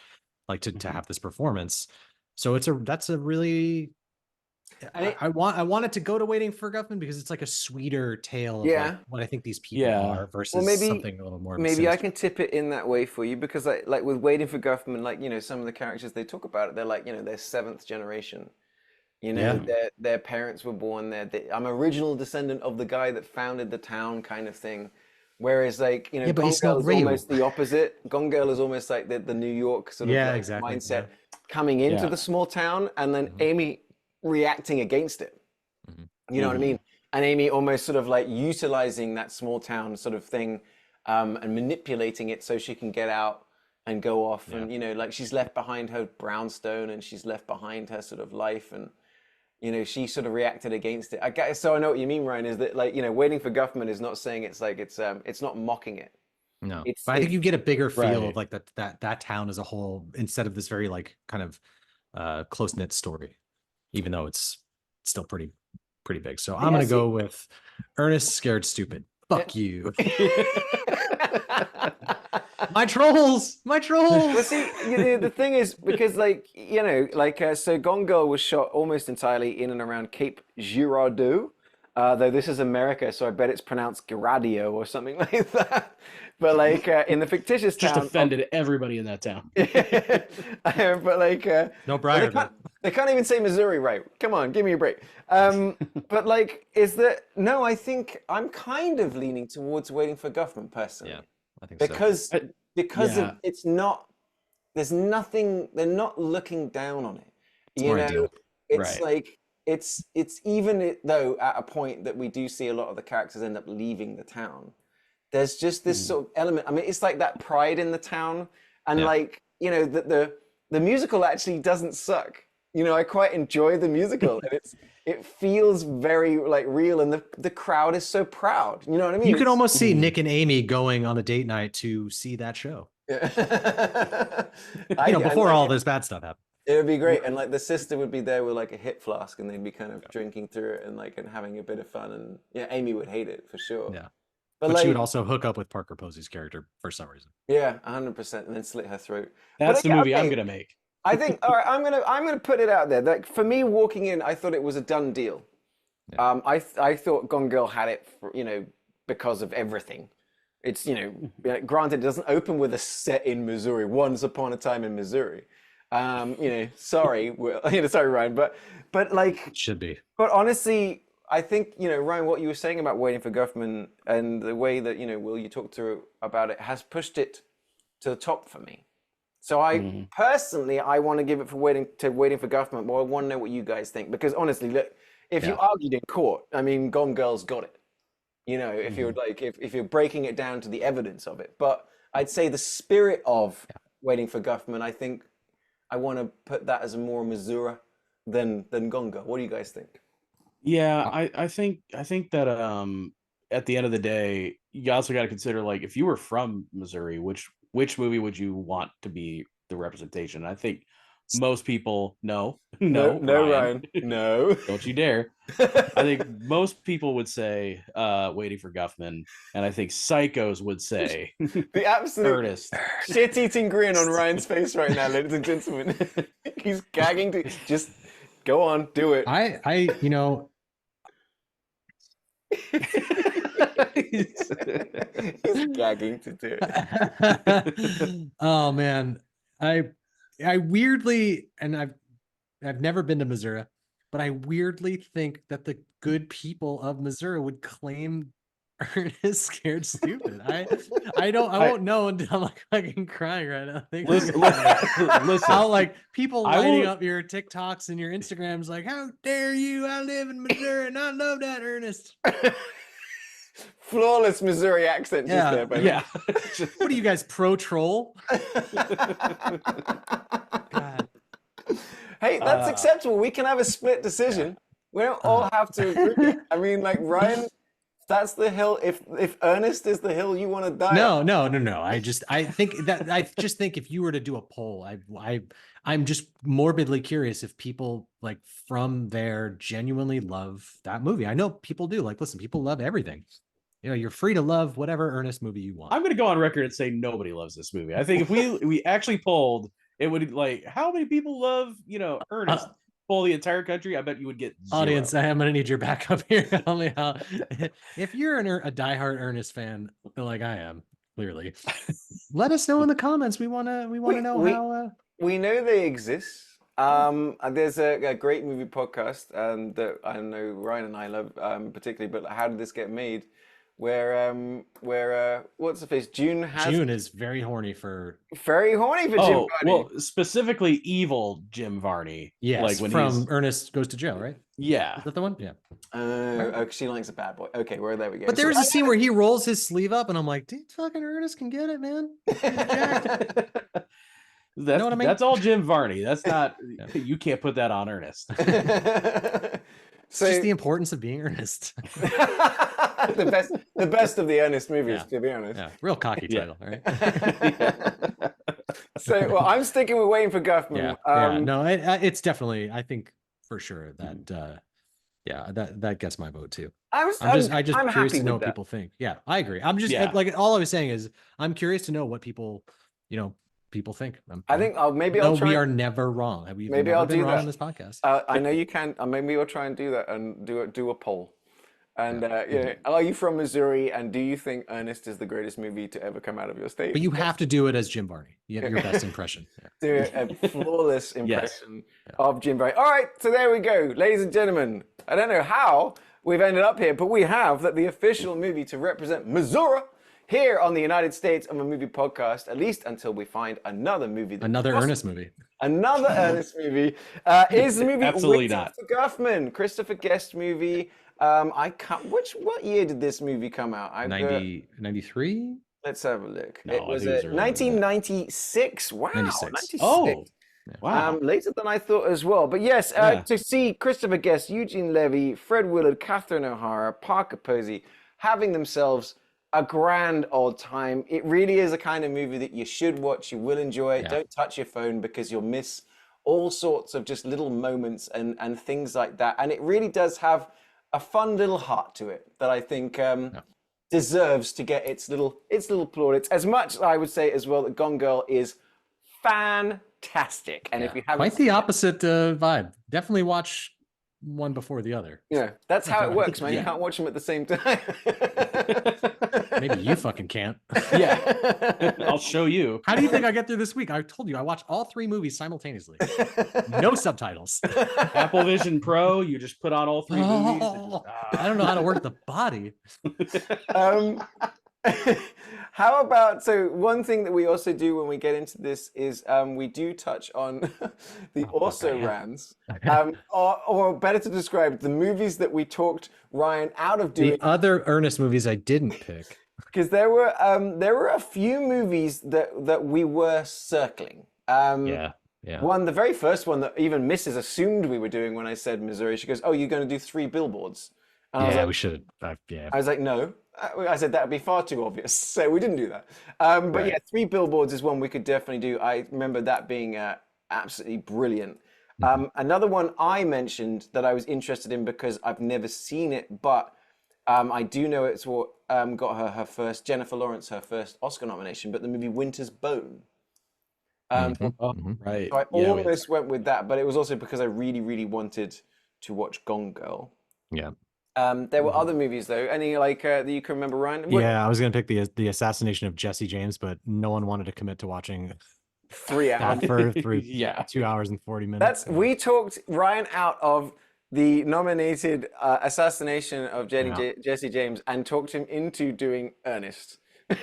like to have this performance. So that's a really, I want it to go to Waiting for Guffman because it's like a sweeter tale of like what I think these people are versus something a little more. Maybe I can tip it in that way for you because like with Waiting for Guffman, like, some of the characters they talk about it, they're like, they're seventh generation. Their parents were born there. I'm original descendant of the guy that founded the town kind of thing. Whereas like, Gone Girl is almost the opposite. Gone Girl is almost like the New York sort of mindset coming into the small town and then Amy reacting against it. You know what I mean? and Amy almost sort of like utilizing that small town sort of thing, and manipulating it so she can get out and go off. And, you know, like she's left behind her brownstone and she's left behind her sort of life. And, you know, she sort of reacted against it. I guess, so I know what you mean, Ryan, is that like, you know, Waiting for Guffman is not saying it's like, it's not mocking it. No, but I think you get a bigger feel of like that town as a whole, instead of this very like kind of close-knit story, even though it's still pretty big. So I'm gonna go with Ernest Scared Stupid. Fuck you. My trolls. Well, see, the thing is, because like, you know, like, so Gone Girl was shot almost entirely in and around Cape Girardeau, though this is America, so I bet it's pronounced Giradio or something like that. But like, in the fictitious town, just offended everybody in that town. But like, no Briar. They can't even say Missouri right. Come on, give me a break. But like, no, I think I'm kind of leaning towards Waiting for Guffman personally. Yeah, I think because so. Because it's not, there's nothing, they're not looking down on it. It's more know, ideal. It's like, it's even though at a point that we do see a lot of the characters end up leaving the town, there's just this sort of element. I mean, it's like that pride in the town. And like, you know, the musical actually doesn't suck. You know, I quite enjoy the musical, and it feels very like real, and the crowd is so proud. You know what I mean? You could almost see Nick and Amy going on a date night to see that show. Yeah. Before all this bad stuff happened. It would be great, and like the sister would be there with like a hip flask, and they'd be kind of drinking through it and like and having a bit of fun. And yeah, Amy would hate it for sure. Yeah, but like, she would also hook up with Parker Posey's character for some reason. Yeah, 100%, and then slit her throat. That's the movie I'm gonna make. I think. All right, I'm gonna put it out there. Like for me, walking in, I thought it was a done deal. Yeah. I thought Gone Girl had it, for, you know, because of everything. It's, you know, granted, it doesn't open with a set in Missouri. Once upon a time in Missouri. You know, sorry, sorry, Ryan, but like it should be. But honestly, I think, you know, Ryan, what you were saying about Waiting for Guffman and the way that, you know, Will, you talked through about it, has pushed it to the top for me. So I personally, I want to give it for Waiting for Guffman, but I want to know what you guys think, because honestly, look, if you argued in court, I mean, Gone Girl's got it. You know, if you're like, if you're breaking it down to the evidence of it, but I'd say the spirit of Waiting for Guffman, I think I want to put that as a more Missouri than Gone Girl. What do you guys think? Yeah, I think that at the end of the day, you also got to consider, like, if you were from Missouri, which movie would you want to be the representation? I think most people no, Ryan, no, don't you dare. I think most people would say Waiting for Guffman, and I think psychos would say the absolute Ernest. Shit-eating grin on Ryan's face right now, ladies and gentlemen. He's gagging to just go on, do it. I you know. He's gagging to do it. Oh man, I weirdly, and I've never been to Missouri, but I weirdly think that the good people of Missouri would claim Ernest Scared Stupid. I won't know until I'm like fucking crying right now. Listen, how like people lighting up your TikToks and your Instagrams, like, how dare you? I live in Missouri and I love that Ernest. Flawless Missouri accent just there, baby. Yeah. What are you guys, pro troll? God. Hey, that's acceptable. We can have a split decision. We don't all have to agree. I mean, like, Ryan, that's the hill. If Ernest is the hill you want to die on. No. I just think if you were to do a poll, I'm just morbidly curious if people like from there genuinely love that movie. I know people do. Like, listen, people love everything. You know, you're free to love whatever Ernest movie you want. I'm going to go on record and say nobody loves this movie. I think if we actually polled, it would, like, how many people love, you know, Ernest? Poll the entire country, I bet you would get 0. Audience, I'm going to need your backup here. Tell me how. If you're a diehard Ernest fan, like I am, clearly, let us know in the comments. We want to know how. We know they exist. There's a great movie podcast that I know Ryan and I love, particularly, but How Did This Get Made? where what's the face? June is very horny for. very horny for Jim Oh, Varney. well, specifically evil Jim Varney. Yes, like when from he's Ernest Goes to Jail, right? yeah. Is that the one? Yeah. Oh, she likes a bad boy. Okay, well there we go. But there's a scene where he rolls his sleeve up, and I'm like, dude, fucking Ernest can get it, man. That's, know what I mean? That's all Jim Varney. That's not you can't put that on Ernest. It's just the importance of being Ernest. the best of the Ernest movies, to be honest. Yeah, real cocky title, right? So, well, I'm sticking with Waiting for Guffman. No, it's definitely. I think for sure that. That gets my vote too. I'm just curious to know what people think. Yeah, I agree. I'm just like all I was saying is I'm curious to know what people think. I think maybe I'll try. We are never wrong. Maybe I'll do that on this podcast. I know you can. Maybe we'll try and do that and do a poll. And are you from Missouri? And do you think Ernest is the greatest movie to ever come out of your state? But you have to do it as Jim Varney. You have your best impression. Do a flawless impression of Jim Varney. All right, so there we go, ladies and gentlemen. I don't know how we've ended up here, but we have the official movie to represent Missourah here on the United States of a Movie podcast, at least until we find another movie. Another Ernest movie. Another Ernest movie is the movie Absolutely not. Guffman, Christopher Guest movie. I can't. What year did this movie come out? 93. Let's have a look. No, it was 1996. Wow, 96. Oh, wow. Later than I thought as well. But yes, to see Christopher Guest, Eugene Levy, Fred Willard, Catherine O'Hara, Parker Posey having themselves a grand old time. It really is a kind of movie that you should watch. You will enjoy it. Yeah. Don't touch your phone because you'll miss all sorts of just little moments and things like that. And it really does have a fun little heart to it that I think deserves to get its little plaudits. As much as I would say as well that Gone Girl is fantastic. And if you haven't quite the opposite vibe. Definitely watch one before the other. Yeah, that's how it works, man. You can't watch them at the same time. Maybe you fucking can't. Yeah, I'll show you. How do you think I get through this week? I told you I watched all 3 movies simultaneously. No subtitles. Apple Vision Pro, you just put on all 3 movies. I don't know how to work the body. How about, so one thing that we also do when we get into this is we do touch on the also-rans, or better to describe, the movies that we talked Ryan out of doing. The other Ernest movies I didn't pick. Because there were a few movies that we were circling. Yeah. One, the very first one that even Mrs. assumed we were doing when I said Missouri, she goes, "Oh, you're going to do 3 billboards." And I was like, we should. Yeah. I was like, no. I said that would be far too obvious, so we didn't do that. But yeah, 3 billboards is one we could definitely do. I remember that being absolutely brilliant. Another one I mentioned that I was interested in because I've never seen it, but I do know it's what got her first, Jennifer Lawrence, her first Oscar nomination, but the movie Winter's Bone. Right. So I almost went with that, but it was also because I really, really wanted to watch Gone Girl. Yeah. There were other movies though. Any that you can remember, Ryan? Yeah, I was gonna pick the assassination of Jesse James, but no one wanted to commit to watching 3 hours for 2 hours and 40 minutes. We talked Ryan out of the nominated assassination of Jesse James and talked him into doing Ernest.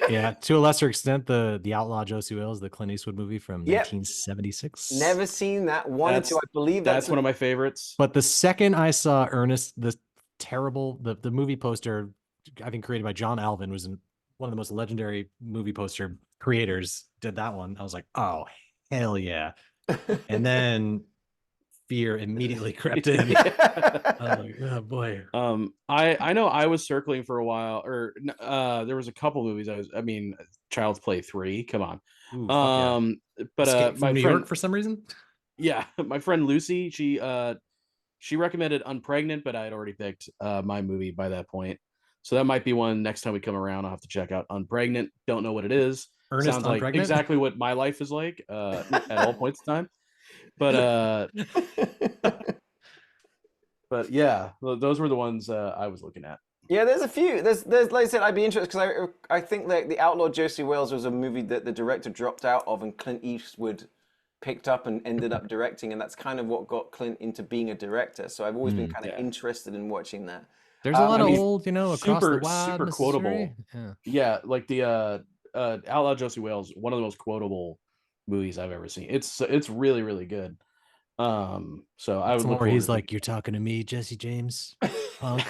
Yeah, to a lesser extent, the Outlaw Josie Wales, the Clint Eastwood movie from 1976. Never seen that. Wanted to. I believe that's one of my favorites. But the second I saw Ernest, the movie poster, I think created by John Alvin, was one of the most legendary movie poster creators, did that one. I was like, oh hell yeah. And then fear immediately crept in. Like, oh boy. I know I was circling for a while, or there was a couple movies Child's Play 3, come on. Ooh, but Escape from New York for some reason. Yeah, my friend Lucy, she recommended Unpregnant, but I had already picked my movie by that point. So that might be one next time we come around. I'll have to check out Unpregnant. Don't know what it is. Ernest Sounds like exactly what my life is like at all points in time. But but yeah, those were the ones I was looking at. Yeah, there's a few. There's like I said, I'd be interested because I think that The Outlaw Josie Wales was a movie that the director dropped out of and Clint Eastwood picked up and ended up directing, and that's kind of what got Clint into being a director. So I've always been kind of interested in watching that. There's a lot I of mean, old, across the super wide quotable. Missouri. Yeah. Yeah, like the Outlaw Josie Wales, one of the most quotable movies I've ever seen. It's really really good. So I It's would look more forward he's to like, "You're talking to me, Jesse James, punk,"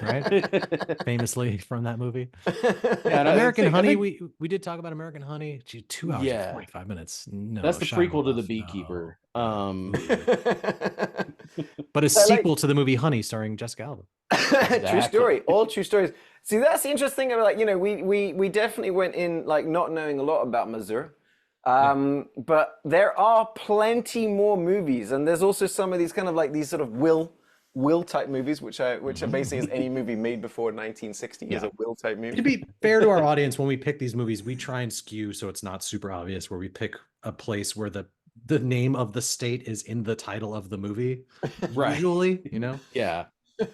right? it. Famously from that movie. Yeah, and American I Honey, think we did talk about American Honey. Gee, 2 hours and yeah, 45 minutes. No, that's the Shia prequel to The LaBeouf. No, Beekeeper. no. Ooh. But a I like sequel to the movie Honey starring Jessica Alba. true story, Exactly. all true stories. See, that's the interesting thing. Like, we definitely went in like not knowing a lot about Missouri. Yeah. But there are plenty more movies, and there's also some of these kind of like these sort of will type movies, which are basically as any movie made before 1960 is Yeah. a will type To movie. be fair to our audience, when we pick these movies, we try and skew so it's not super obvious, where we pick a place where the name of the state is in the title of the movie. Right. Usually, Yeah.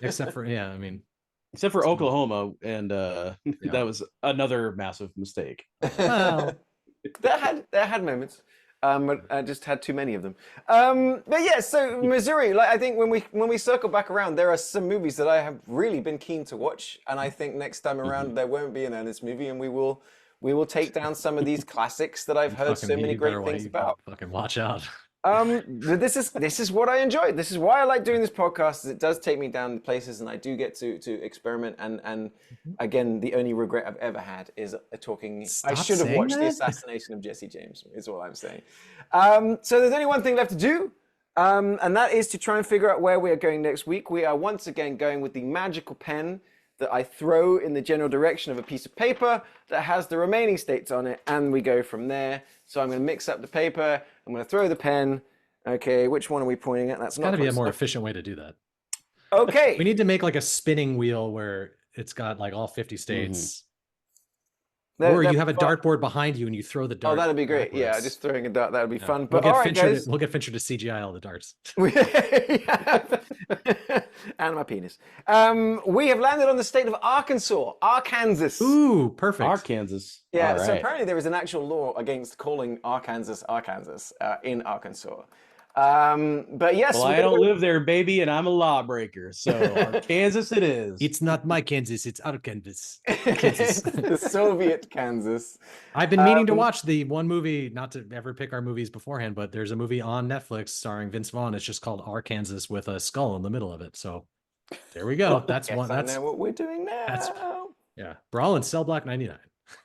except for I mean, Except for Oklahoma, and Yeah. that was another massive mistake. well, That had moments, but I just had too many of them. But yeah, so Missouri, like I think when we circle back around, there are some movies that I have really been keen to watch, and I think next time around there won't be an Ernest movie, and we will take down some of these classics that I've heard so many great things about. Fucking watch out. But this is what I enjoy. This is why I like doing this podcast. Is it does take me down places, and I do get to experiment. And again, the only regret I've ever had is talking. I Stop should have saying watched the that. assassination of Jesse James. Is all I'm saying. So there's only one thing left to do, and that is to try and figure out where we are going next week. We are once again going with the magical pen that I throw in the general direction of a piece of paper that has the remaining states on it, and we go from there. So I'm going to mix up the paper. I'm going to throw the pen. Okay, which one are we pointing at? That's Got to be a more enough. efficient way to do that. Okay. We need to make like a spinning wheel where it's got like all 50 states. Or you have a dartboard behind you and you throw the dart. Oh, that'd be great. backwards. Yeah, just throwing a dart. That would be fun. We'll But get all right, Fincher guys. we'll get Fincher to CGI all the darts. And my penis. We have landed on the state of Arkansas. Ooh, perfect. Arkansas. Yeah, All so right. apparently there is an actual law against calling Arkansas in Arkansas. But yes, Well, I don't live there, baby, and I'm a lawbreaker. So Arkansas it is. It's not my Kansas, it's Arkansas. the Soviet Kansas. I've been meaning to watch the one movie, not to ever pick our movies beforehand, but there's a movie on Netflix starring Vince Vaughn. It's just called Arkansas with a skull in the middle of it. So there we go. That's Yes, one. I That's know what we're doing now. yeah. Brawl and Cell Block 99.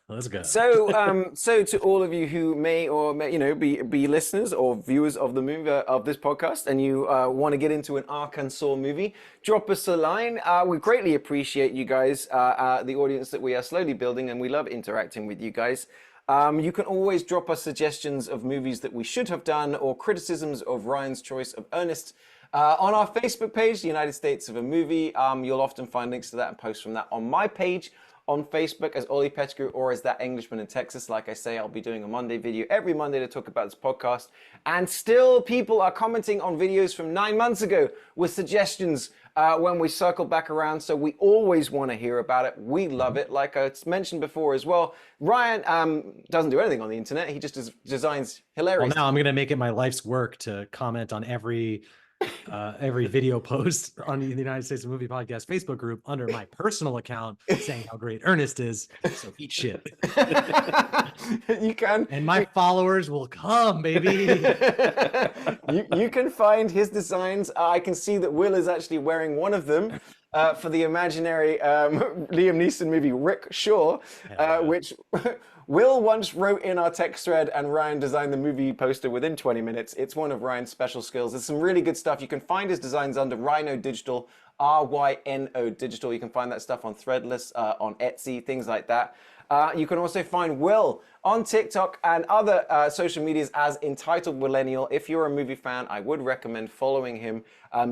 Let's go. So, so to all of you who may or may, be listeners or viewers of the movie of this podcast, and you want to get into an Arkansas movie, drop us a line. We greatly appreciate you guys, the audience that we are slowly building, and we love interacting with you guys. You can always drop us suggestions of movies that we should have done, or criticisms of Ryan's choice of Ernest. On our Facebook page, the United States of a Movie, you'll often find links to that and posts from that on my page on Facebook as Ollie Pettigrew or as That Englishman in Texas. Like I say, I'll be doing a Monday video every Monday to talk about this podcast. And still people are commenting on videos from 9 months ago with suggestions when we circle back around. So we always want to hear about it. We love it. Like I mentioned before as well, Ryan doesn't do anything on the internet. He just designs hilarious. Well, now I'm going to make it my life's work to comment on every video post on the United States of Movie Podcast Facebook group under my personal account saying how great Ernest is. So eat shit. You can. And my followers will come, baby. You can find his designs. I can see that Will is actually wearing one of them for the imaginary Liam Neeson movie Rick Shaw, which Will once wrote in our text thread, and Ryan designed the movie poster within 20 minutes. It's one of Ryan's special skills. There's some really good stuff. You can find his designs under Rhino Digital, RYNO Digital. You can find that stuff on Threadless, on Etsy, things like that. You can also find Will on TikTok and other social medias as Entitled Millennial. If you're a movie fan, I would recommend following him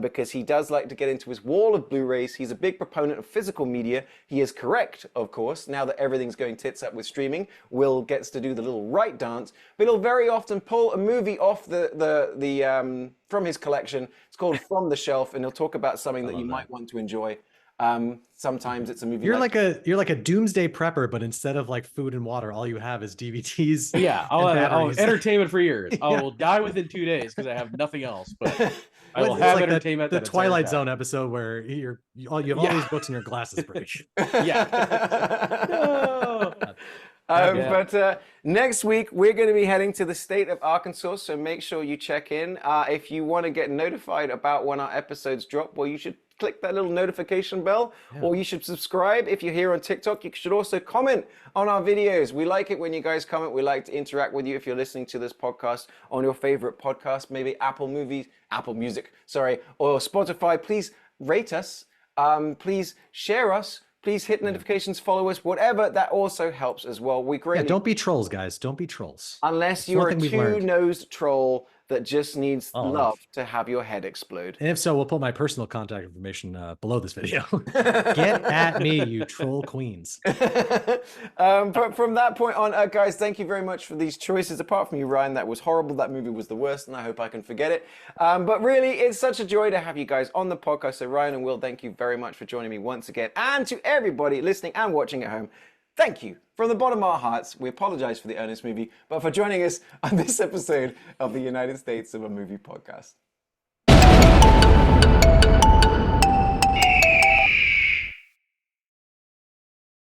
because he does like to get into his wall of Blu-rays. He's a big proponent of physical media. He is correct, of course. Now that everything's going tits up with streaming, Will gets to do the little right dance, but he'll very often pull a movie off from his collection. It's called From the Shelf, and he'll talk about something that you might want to enjoy. Sometimes it's a movie. You're like a doomsday prepper, but instead of like food and water, all you have is DVDs. Yeah, I'll have entertainment for years. I will die within 2 days because I have nothing else. But I will have like entertainment. The Twilight Zone episode where you have all these books and your glasses break. Yeah. No. But next week, we're going to be heading to the state of Arkansas, so make sure you check in. If you want to get notified about when our episodes drop, well, you should click that little notification bell, or you should subscribe. If you're here on TikTok, you should also comment on our videos. We like it when you guys comment. We like to interact with you if you're listening to this podcast on your favorite podcast, maybe Apple Music, or Spotify. Please rate us. Please share us. Please hit notifications, follow us, whatever. That also helps as well. We greatly... don't be trolls, guys. Don't be trolls. Unless you're a two-nosed troll that just needs love to have your head explode. And if so, we'll put my personal contact information below this video. Get at me, you troll queens. But from that point on, guys, thank you very much for these choices. Apart from you, Ryan, that was horrible. That movie was the worst, and I hope I can forget it. But really, it's such a joy to have you guys on the podcast. So Ryan and Will, thank you very much for joining me once again. And to everybody listening and watching at home, thank you. From the bottom of our hearts, we apologize for the Ernest movie, but for joining us on this episode of the United States of a Movie podcast.